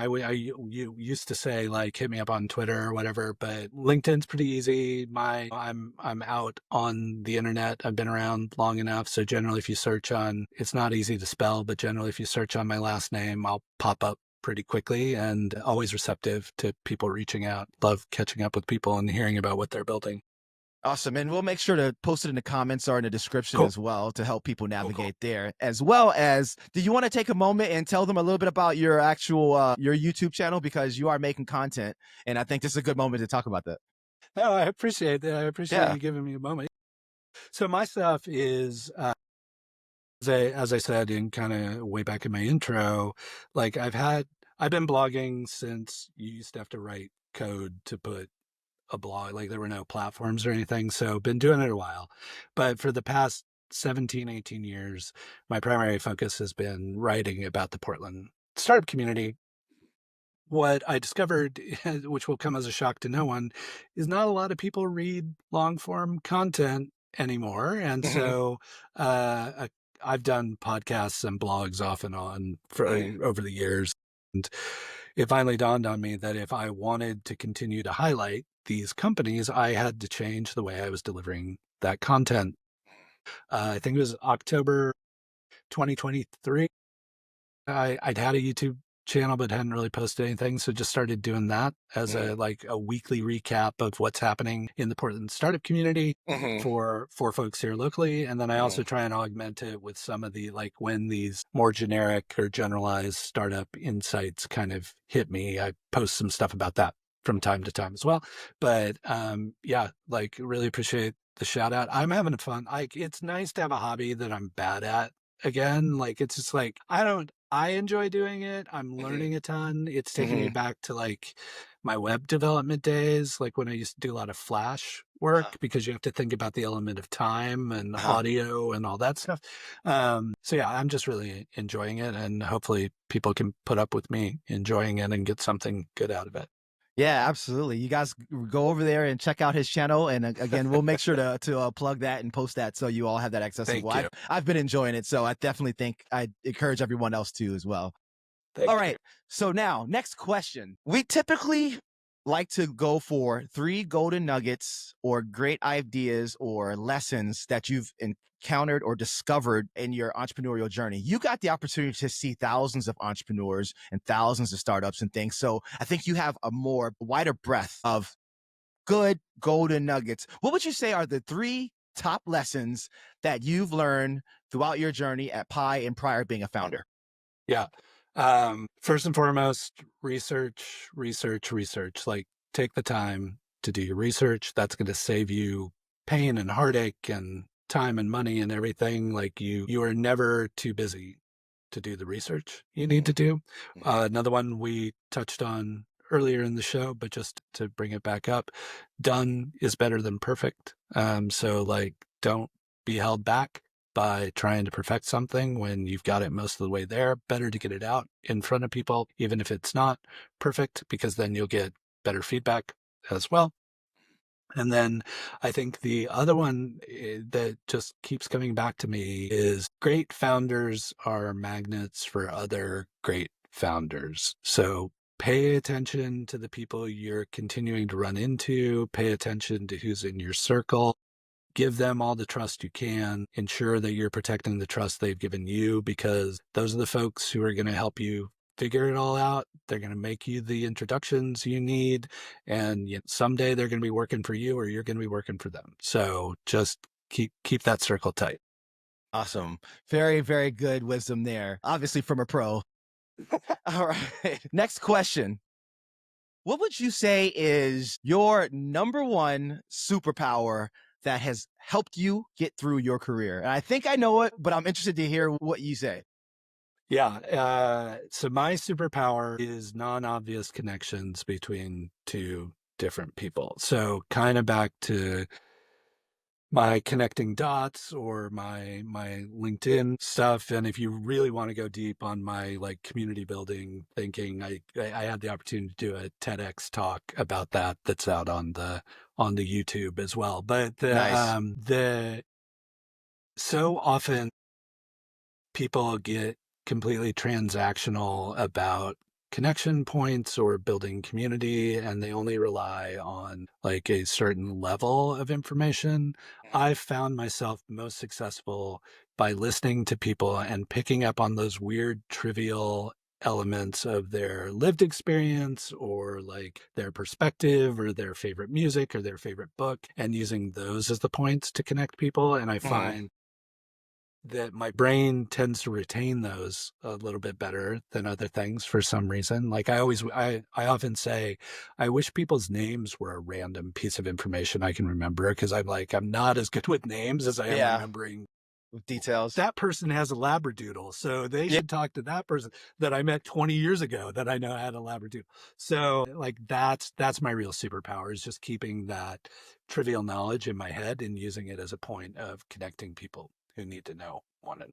you used to say like, hit me up on Twitter or whatever, but LinkedIn's pretty easy. I'm out on the internet. I've been around long enough. So generally, if you search on, it's not easy to spell, but generally if you search on my last name, I'll pop up pretty quickly, and always receptive to people reaching out. Love catching up with people and hearing about what they're building. Awesome. And we'll make sure to post it in the comments or in the description Cool. as well to help people Cool. navigate there. As well as, do you want to take a moment and tell them a little bit about your actual, your YouTube channel? Because you are making content. And I think this is a good moment to talk about that. No, I appreciate that. I appreciate Yeah. you giving me a moment. So my stuff is, as I said in kind of way back in my intro, like I've been blogging since you used to have to write code to put a blog, like there were no platforms or anything. So been doing it a while, but for the past 17, 18 years, my primary focus has been writing about the Portland startup community. What I discovered, which will come as a shock to no one, is not a lot of people read long form content anymore. And so uh, I've done podcasts and blogs off and on for over the years. And it finally dawned on me that if I wanted to continue to highlight these companies, I had to change the way I was delivering that content. I think it was October 2023. I'd had a YouTube channel, but hadn't really posted anything. So just started doing that as a weekly recap of what's happening in the Portland startup community for folks here locally. And then I also try and augment it with some of the, like, when these more generic or generalized startup insights kind of hit me, I post some stuff about that from time to time as well. But yeah, like really appreciate the shout out. I'm having fun. Like, it's nice to have a hobby that I'm bad at again. Like, it's just like, I enjoy doing it. I'm learning a ton. It's taking me back to like my web development days, like when I used to do a lot of Flash work, because you have to think about the element of time and audio and all that stuff. So yeah, I'm just really enjoying it, and hopefully people can put up with me enjoying it and get something good out of it. Yeah, absolutely. You guys go over there and check out his channel. And again, we'll make sure to plug that and post that so you all have that accessible. Thank you. I've been enjoying it, so I definitely think I'd encourage everyone else to as well. Thank All you. right. So now, next question. We typically like to go for 3 golden nuggets or great ideas or lessons that you've encountered or discovered in your entrepreneurial journey. You got the opportunity to see thousands of entrepreneurs and thousands of startups and things. So I think you have a more wider breadth of good golden nuggets. What would you say are the 3 top lessons that you've learned throughout your journey at Pi and prior being a founder? Yeah. First and foremost, research. Like, take the time to do your research. That's going to save you pain and heartache and time and money and everything. Like, you are never too busy to do the research you need to do. Another one we touched on earlier in the show, but just to bring it back up, done is better than perfect. So like, don't be held back by trying to perfect something when you've got it most of the way there. Better to get it out in front of people, even if it's not perfect, because then you'll get better feedback as well. And then I think the other one that just keeps coming back to me is great founders are magnets for other great founders. So pay attention to the people you're continuing to run into, pay attention to who's in your circle. Give them all the trust you can. Ensure that you're protecting the trust they've given you, because those are the folks who are going to help you figure it all out. They're going to make you the introductions you need. And someday they're going to be working for you, or you're going to be working for them. So just keep that circle tight. Awesome. Very, very good wisdom there. Obviously from a pro. All right. Next question. What would you say is your number one superpower that has helped you get through your career? And I think I know it, but I'm interested to hear what you say. Yeah. So my superpower is non-obvious connections between 2 different people. So kind of back to my connecting dots or my LinkedIn stuff. And if you really want to go deep on my like community building thinking, I had the opportunity to do a TEDx talk about that that's out on the YouTube as well. But so often people get completely transactional about connection points or building community, and they only rely on like a certain level of information. I've found myself most successful by listening to people and picking up on those weird, trivial elements of their lived experience or like their perspective or their favorite music or their favorite book, and using those as the points to connect people. And I find that my brain tends to retain those a little bit better than other things for some reason. Like I often say, I wish people's names were a random piece of information I can remember, because I'm not as good with names as I am remembering Details. that person has a labradoodle, so they should talk to that person that I met 20 years ago that I know had a labradoodle. So like that's my real superpower, is just keeping that trivial knowledge in my head and using it as a point of connecting people who need to know one another.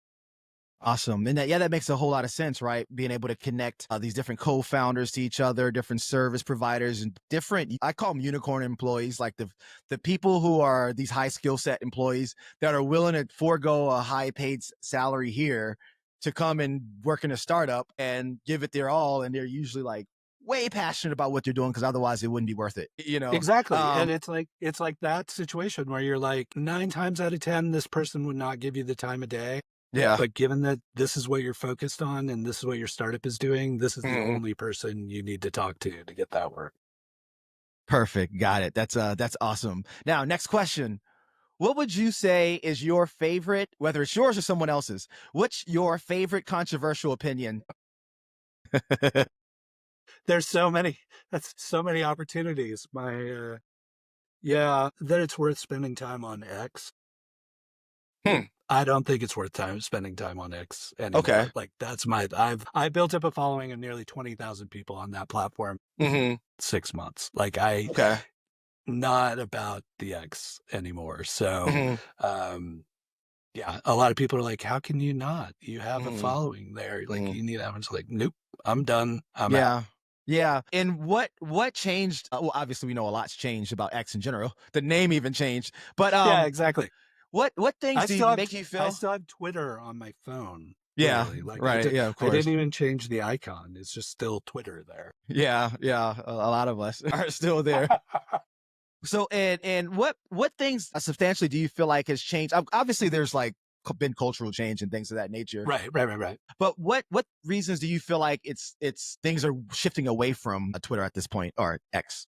Awesome. And that makes a whole lot of sense, right? Being able to connect these different co-founders to each other, different service providers, and different, I call them unicorn employees, like the people who are these high skill set employees that are willing to forego a high paid salary here to come and work in a startup and give it their all. And they're usually like way passionate about what they're doing, because otherwise it wouldn't be worth it, you know? Exactly. And it's like that situation where you're like 9 times out of 10, this person would not give you the time of day. Yeah. But given that this is what you're focused on and this is what your startup is doing, this is the only person you need to talk to get that work. Perfect. Got it. That's awesome. Now, next question. What would you say is your favorite, whether it's yours or someone else's, what's your favorite controversial opinion? There's so many opportunities. That it's worth spending time on X. I don't think it's worth spending time on X anymore. Okay. Like I built up a following of nearly 20,000 people on that platform. 6 months. Like not about the X anymore. So, a lot of people are like, how can you not? You have a following there. Like you need that. I'm just like, nope, I'm done. I'm out. Yeah. And what changed? Well, obviously we know a lot's changed about X in general. The name even changed. But yeah, exactly. What things make you feel? I still have Twitter on my phone. Yeah, literally. Like, right. Of course. I didn't even change the icon. It's just still Twitter there. Yeah. A lot of us are still there. So, and what things substantially do you feel like has changed? Obviously, there's like been cultural change and things of that nature. Right. But what reasons do you feel like it's things are shifting away from Twitter at this point, or X?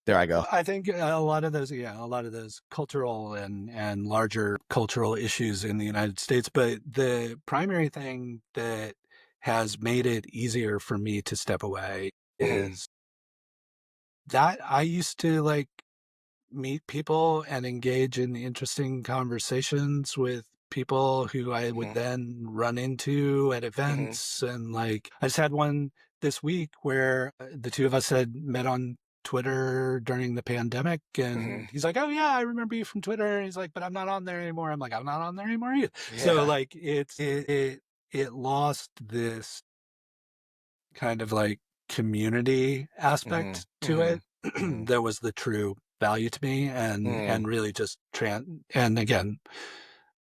There I go. I think a lot of those cultural and larger cultural issues in the United States. But the primary thing that has made it easier for me to step away is that I used to like meet people and engage in interesting conversations with people who I would then run into at events. And like, I just had one this week where the two of us had met on Twitter during the pandemic, and he's like, oh yeah, I remember you from Twitter. And he's like, but I'm not on there anymore. I'm like, I'm not on there anymore either. So like it lost this kind of like community aspect to it that was the true value to me, and really just and again,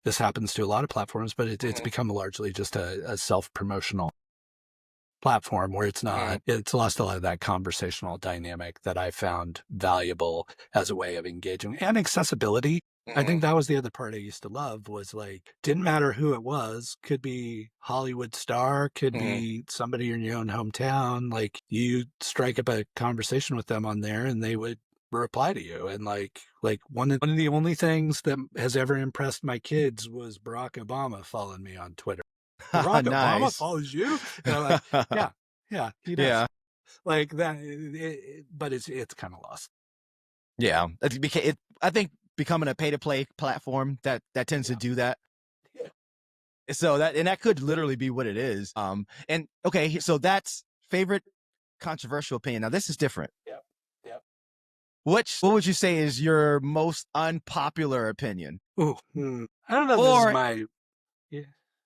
this happens to a lot of platforms, but it's become largely just a self-promotional platform where it's lost a lot of that conversational dynamic that I found valuable as a way of engaging, and accessibility. I think that was the other part I used to love, was like, didn't matter who it was, could be Hollywood star, could be somebody in your own hometown. Like you strike up a conversation with them on there and they would reply to you. And like one of the only things that has ever impressed my kids was Barack Obama following me on Twitter. Barack Obama follows you? And I'm like, yeah, he does. Yeah. Like that, but it's kind of lost. Yeah. I think becoming a pay-to-play platform that tends to do that. Yeah. So that could literally be what it is. And okay, so that's favorite controversial opinion. Now this is different. Yeah. What would you say is your most unpopular opinion? Ooh, I don't know if this is my...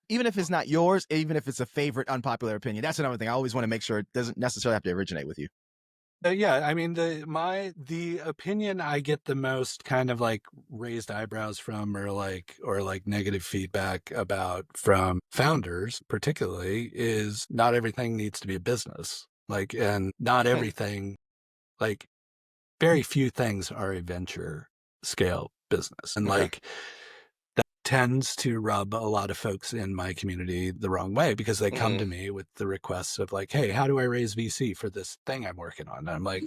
Even if it's not yours, even if it's a favorite unpopular opinion, that's another thing. I always want to make sure it doesn't necessarily have to originate with you. Yeah, I mean the opinion I get the most kind of like raised eyebrows from or like negative feedback about from founders particularly is not everything needs to be a business. Like, and not everything, like very few things are a venture scale business. And Okay. like that tends to rub a lot of folks in my community the wrong way because they come to me with the requests of like, hey, how do I raise VC for this thing I'm working on? And I'm like,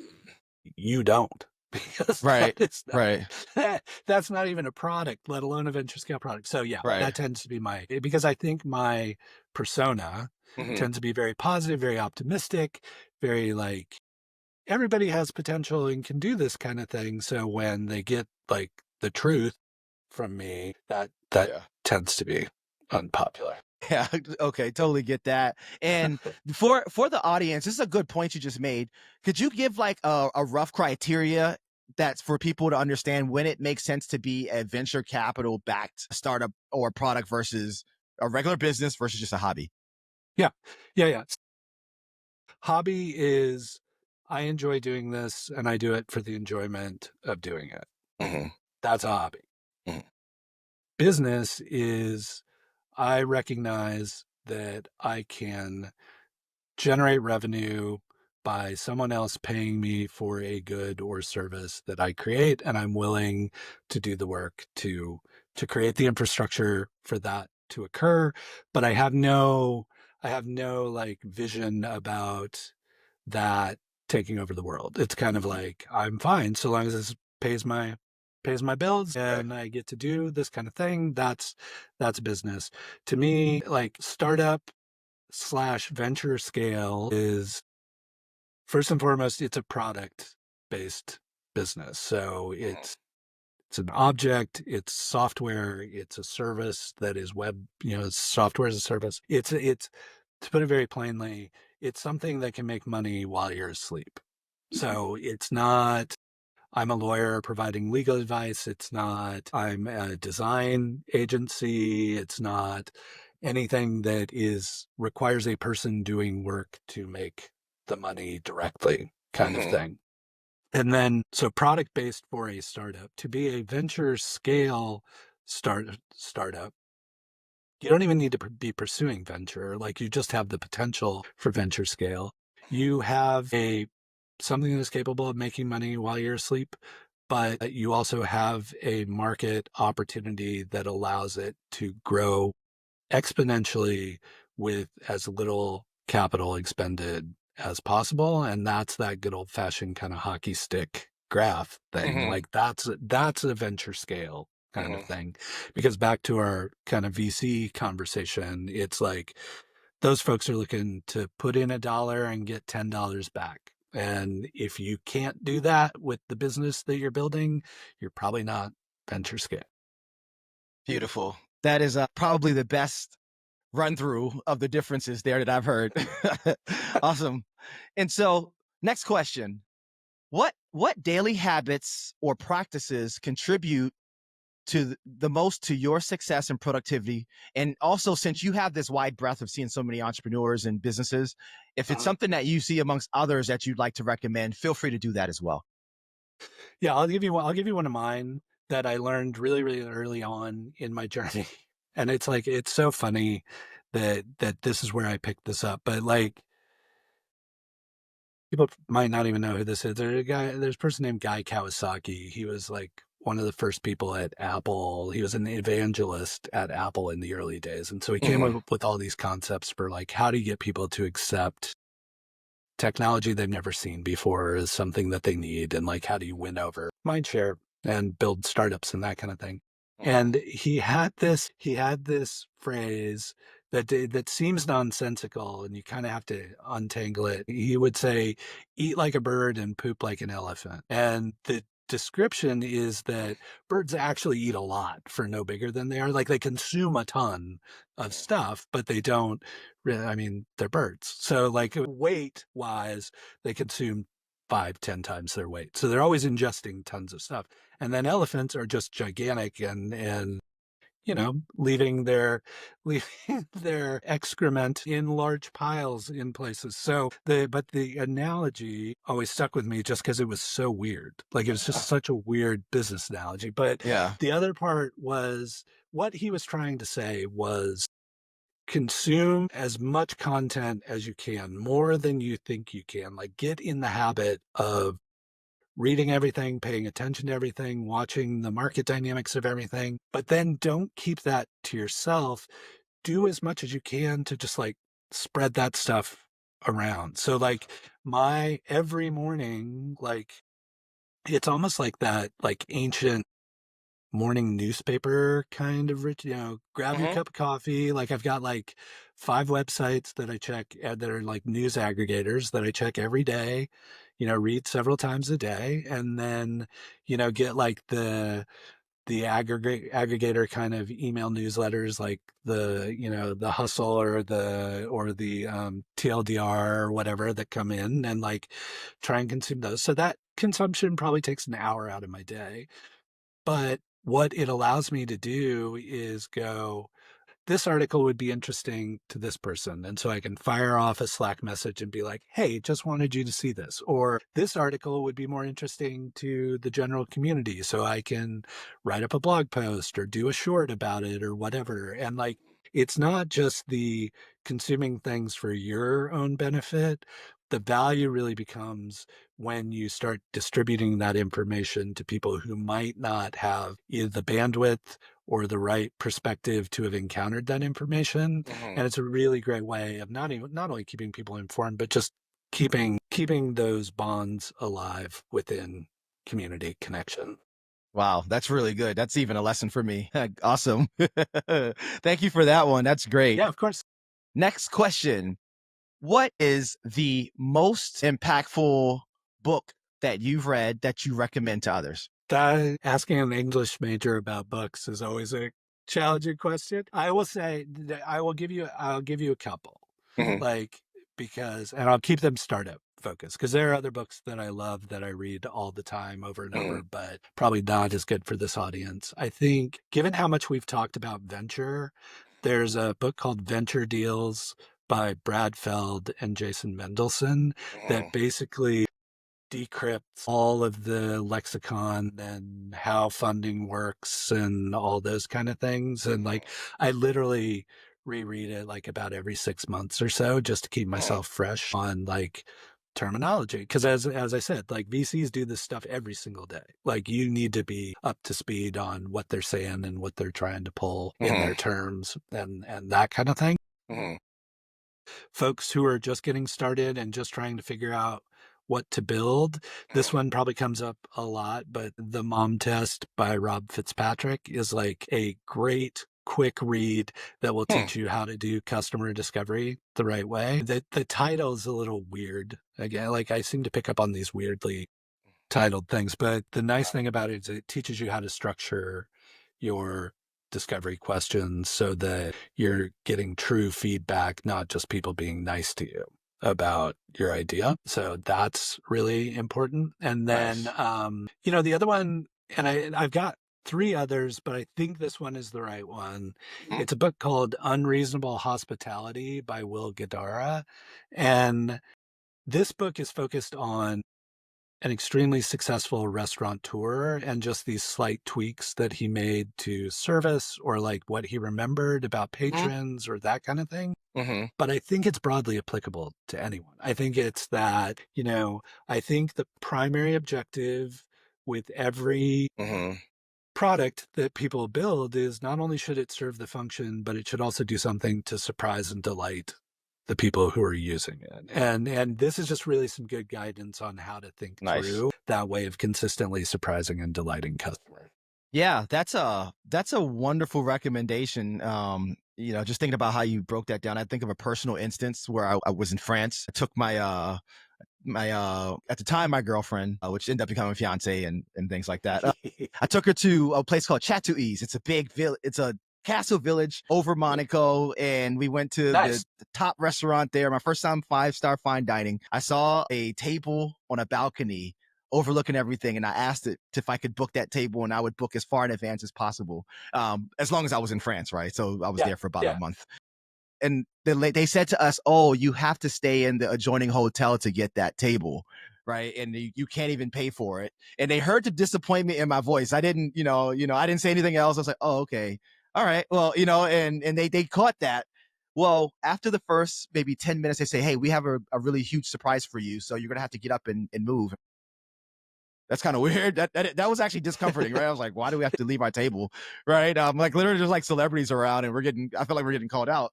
you don't, because that Right. is Right. that's not even a product, let alone a venture scale product. So yeah, Right. that tends to be because I think my persona Mhm. tends to be very positive, very optimistic, very like everybody has potential and can do this kind of thing. So when they get like the truth from me, that Yeah. tends to be unpopular. Yeah, okay, totally get that. And for the audience, this is a good point you just made. Could you give like a rough criteria that's for people to understand when it makes sense to be a venture capital backed startup or product versus a regular business versus just a hobby? Yeah. Yeah. Yeah. Hobby is I enjoy doing this and I do it for the enjoyment of doing it. Mhm. That's a hobby. Mhm. Business is I recognize that I can generate revenue by someone else paying me for a good or service that I create, and I'm willing to do the work to create the infrastructure for that to occur. But I have no like vision about that taking over the world. It's kind of like I'm fine so long as this pays my bills Right. and I get to do this kind of thing. That's business. To me, like startup slash venture scale is first and foremost, it's a product based business. So it's an object, it's software, it's a service that is web, it's software as a service. It's to put it very plainly, it's something that can make money while you're asleep. So it's not I'm a lawyer providing legal advice. It's not I'm a design agency. It's not anything that requires a person doing work to make the money directly kind of Mhm. thing. And then, so product based for a startup to be a venture scale startup, you don't even need to be pursuing venture. Like you just have the potential for venture scale. You have something that is capable of making money while you're asleep, but you also have a market opportunity that allows it to grow exponentially with as little capital expended as possible. And that's that good old fashioned kind of hockey stick graph thing. Mhm. Like that's a venture scale kind of Mhm. thing. Because back to our kind of VC conversation, it's like those folks are looking to put in $1 and get $10 back. And if you can't do that with the business that you're building, you're probably not venture scale. Beautiful. That is probably the best run through of the differences there that I've heard. Awesome. And so, next question. What daily habits or practices contribute to the most to your success and productivity? And also, since you have this wide breadth of seeing so many entrepreneurs and businesses, if it's Uh-huh. something that you see amongst others that you'd like to recommend, feel free to do that as well. Yeah, I'll give you one of mine that I learned really, really early on in my journey. And it's like it's so funny that this is where I picked this up. But like people might not even know who this is. There's a person named Guy Kawasaki. He was like one of the first people at Apple. He was an evangelist at Apple in the early days. And so he came Mhm. up with all these concepts for like how do you get people to accept technology they've never seen before as something that they need, and like how do you win over mindshare and build startups and that kind of thing. Mhm. And he had this phrase that seems nonsensical and you kind of have to untangle it. He would say, eat like a bird and poop like an elephant. And the description is that birds actually eat a lot for no bigger than they are. Like they consume a ton of stuff, but they don't really, I mean, they're birds. So like weight wise, they consume 5, 10 times their weight. So they're always ingesting tons of stuff. And then elephants are just gigantic and leaving their leaving their excrement in large piles in places. So the analogy always stuck with me just because it was so weird. Like it was just such a weird business analogy. But Yeah. the other part was what he was trying to say was consume as much content as you can, more than you think you can. Like get in the habit of reading everything, paying attention to everything, watching the market dynamics of everything, but then don't keep that to yourself. Do as much as you can to just like spread that stuff around. So like my every morning, like it's almost like that like ancient morning newspaper kind of rich, grab your cup of coffee. Like I've got like 5 websites that I check that are like news aggregators that I check every day, read several times a day. And then, get like the aggregator kind of email newsletters like the hustle or the TLDR or whatever that come in and like try and consume those. So that consumption probably takes an hour out of my day. But what it allows me to do is go, this article would be interesting to this person. And so I can fire off a Slack message and be like, hey, just wanted you to see this. Or this article would be more interesting to the general community. So I can write up a blog post or do a short about it or whatever. And like, it's not just the consuming things for your own benefit. The value really becomes when you start distributing that information to people who might not have either the bandwidth or the right perspective to have encountered that information. And it's a really great way of not only keeping people informed, but just keeping those bonds alive within community connection. Wow, that's really good. That's even a lesson for me. Awesome. Thank you for that one. That's great. Yeah, of course. Next question. What is the most impactful book that you've read that you recommend to others? Asking an English major about books is always a challenging question. I will say that I'll give you a couple, like and I'll keep them startup focused because there are other books that I love that I read all the time over and over, but probably not as good for this audience. I think given how much we've talked about venture, there's a book called Venture Deals by Brad Feld and Jason Mendelson that basically decrypts all of the lexicon and how funding works and all those kind of things. And like, I literally reread it like about every 6 months or so just to keep myself fresh on like terminology. Cause as I said, like VCs do this stuff every single day. Like you need to be up to speed on what they're saying and what they're trying to pull in their terms and that kind of thing. Folks who are just getting started and just trying to figure out what to build. This one probably comes up a lot, but The Mom Test by Rob Fitzpatrick is like a great quick read that will teach you how to do customer discovery the right way. The title is a little weird. Again, like I seem to pick up on these weirdly titled things, but the nice thing about it is it teaches you how to structure your discovery questions so that you're getting true feedback, not just people being nice to you about your idea. So that's really important. And then, the other one, and I've got 3 others, but I think this one is the right one. It's a book called Unreasonable Hospitality by Will Guidara. And this book is focused on an extremely successful restaurateur and just these slight tweaks that he made to service or like what he remembered about patrons or that kind of thing. But I think it's broadly applicable to anyone. I think it's that, I think the primary objective with every product that people build is not only should it serve the function, but it should also do something to surprise and delight the people who are using it. And this is just really some good guidance on how to think through that way of consistently surprising and delighting customers. Yeah, that's a wonderful recommendation. Just thinking about how you broke that down, I think of a personal instance where I was in France. I took my at the time my girlfriend, which ended up becoming a fiance and things like that. I took her to a place called Chateauise. It's a big it's a castle village over Monaco, and we went to the top restaurant there. My first time 5-star fine dining. I saw a table on a balcony overlooking everything. And I asked it if I could book that table, and I would book as far in advance as possible, as long as I was in France, right? So I was there for about a month. And they said to us, "Oh, you have to stay in the adjoining hotel to get that table." Right. And you can't even pay for it. And they heard the disappointment in my voice. I didn't, I didn't say anything else. I was like, "Oh, okay. All right. Well, and they caught that. Well, after the first maybe 10 minutes, they say, "Hey, we have a really huge surprise for you. So you're going to have to get up and move." That's kind of weird. That was actually discomforting, right? I was like, "Why do we have to leave our table?" Right. Like literally there's like celebrities around, and I feel like we're getting called out.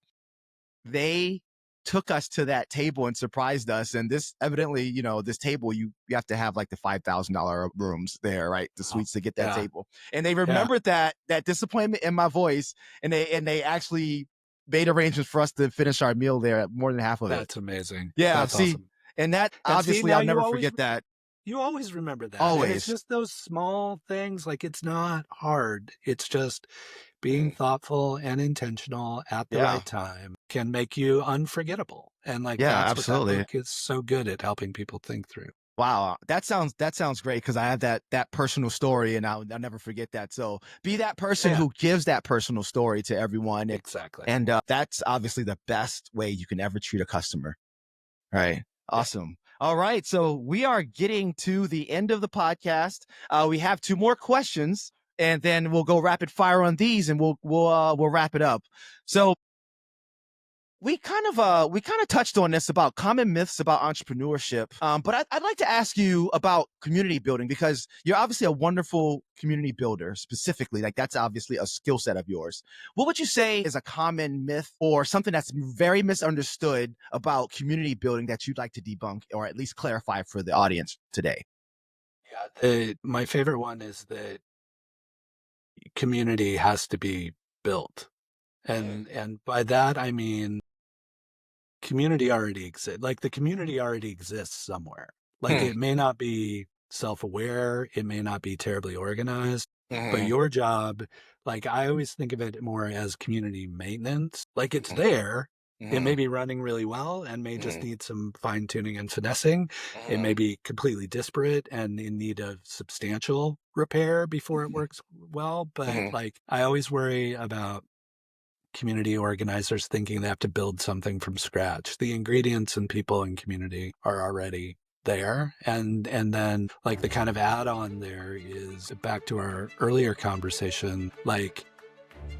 They took us to that table and surprised us. And this evidently, this table, you have to have like the $5,000 rooms there, right? The suites to get that table. And they remembered that disappointment in my voice. And they actually made arrangements for us to finish our meal there at more than half of it. That's amazing. Yeah. That's awesome. And that obviously I'll never forget that. You always remember that. Always. And it's just those small things. Like, it's not hard. It's just being thoughtful and intentional at the right time can make you unforgettable. And like, that's absolutely. what that book is so good at helping people think through. Wow. That sounds great, because I have that personal story, and I'll never forget that. So be that person who gives that personal story to everyone. Exactly. And that's obviously the best way you can ever treat a customer. Right. Awesome. All right. So we are getting to the end of the podcast. We have 2 more questions, and then we'll go rapid fire on these, and we'll wrap it up. So we kind of touched on this about common myths about entrepreneurship. But I'd like to ask you about community building, because you're obviously a wonderful community builder specifically. Like, that's obviously a skill set of yours. What would you say is a common myth or something that's very misunderstood about community building that you'd like to debunk, or at least clarify for the audience today? Yeah. My favorite one is that community has to be built. And by that, I mean, community already exists. Like, the community already exists somewhere. Like, it may not be self-aware, it may not be terribly organized, but your job, like, I always think of it more as community maintenance. Like, it's there. It may be running really well and may just need some fine tuning and finessing. It may be completely disparate and in need of substantial repair before it works well. But like, I always worry about community organizers thinking they have to build something from scratch. The ingredients and people and community are already there. And then like the kind of add-on there is back to our earlier conversation, like,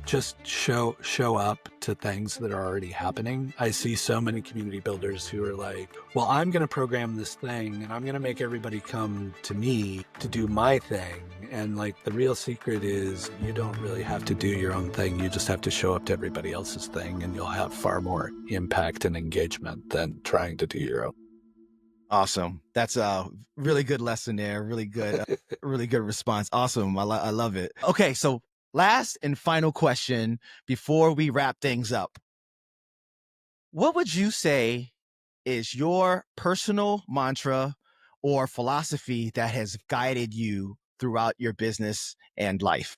just show up to things that are already happening. I see so many community builders who are like, well, I'm going to program this thing and I'm going to make everybody come to me to do my thing. And like, the real secret is you don't really have to do your own thing. You just have to show up to everybody else's thing, and you'll have far more impact and engagement than trying to do your own. Awesome. That's a really good lesson there. Really good, really good response. Awesome. I love it. Okay. So last and final question before we wrap things up. What would you say is your personal mantra or philosophy that has guided you throughout your business and life?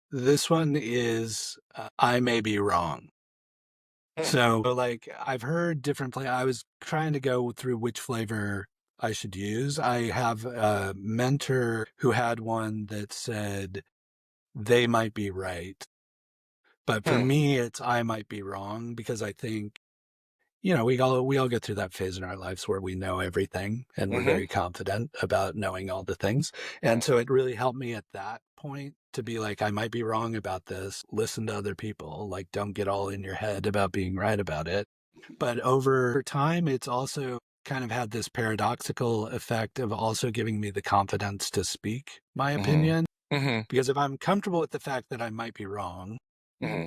This one is, I may be wrong. So like, I've heard different I was trying to go through which flavor I should use. I have a mentor who had one that said, they might be right. But for me, it's I might be wrong, because I think, we all get through that phase in our lives where we know everything and we're very confident about knowing all the things. And so it really helped me at that point to be like, I might be wrong about this. Listen to other people. Like, don't get all in your head about being right about it. But over time, it's also kind of had this paradoxical effect of also giving me the confidence to speak my opinion. Because if I'm comfortable with the fact that I might be wrong,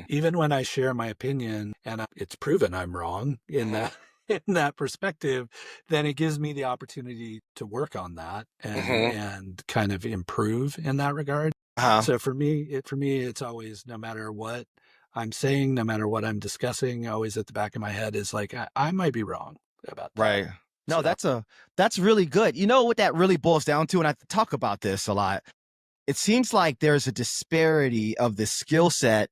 even when I share my opinion and it's proven I'm wrong in that perspective, then it gives me the opportunity to work on that and kind of improve in that regard. So for me, it's always, no matter what I'm saying, no matter what I'm discussing, always at the back of my head is like, I might be wrong about that. Right. No, that's really good. You know what that really boils down to, and I talk about this a lot. It seems like there's a disparity of the skill set.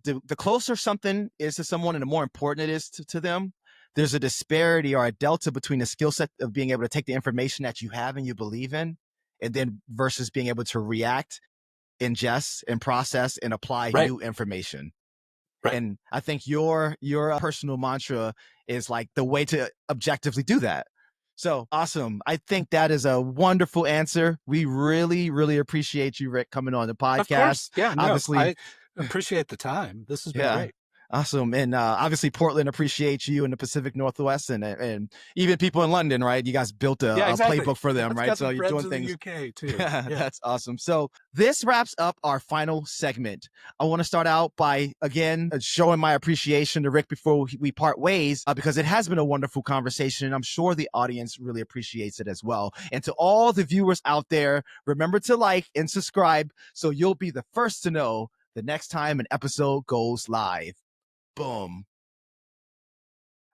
The closer something is to someone and the more important it is to them, there's a disparity or a delta between the skill set of being able to take the information that you have and you believe in, and then versus being able to react, ingest, and process and apply Right. new information. Right. And I think your personal mantra is like the way to objectively do that. So awesome. I think that is a wonderful answer. We really, really appreciate you, Rick, coming on the podcast. Of course. Yeah, no, Obviously, I appreciate the time. This has been yeah. great. Awesome. And obviously Portland appreciates you in the Pacific Northwest and even people in London, right? You guys built a playbook for them, right? So you're doing things. The UK too. Yeah, that's awesome. So this wraps up our final segment. I want to start out by, again, showing my appreciation to Rick before we part ways, because it has been a wonderful conversation, and I'm sure the audience really appreciates it as well. And to all the viewers out there, remember to like and subscribe so you'll be the first to know the next time an episode goes live. Boom.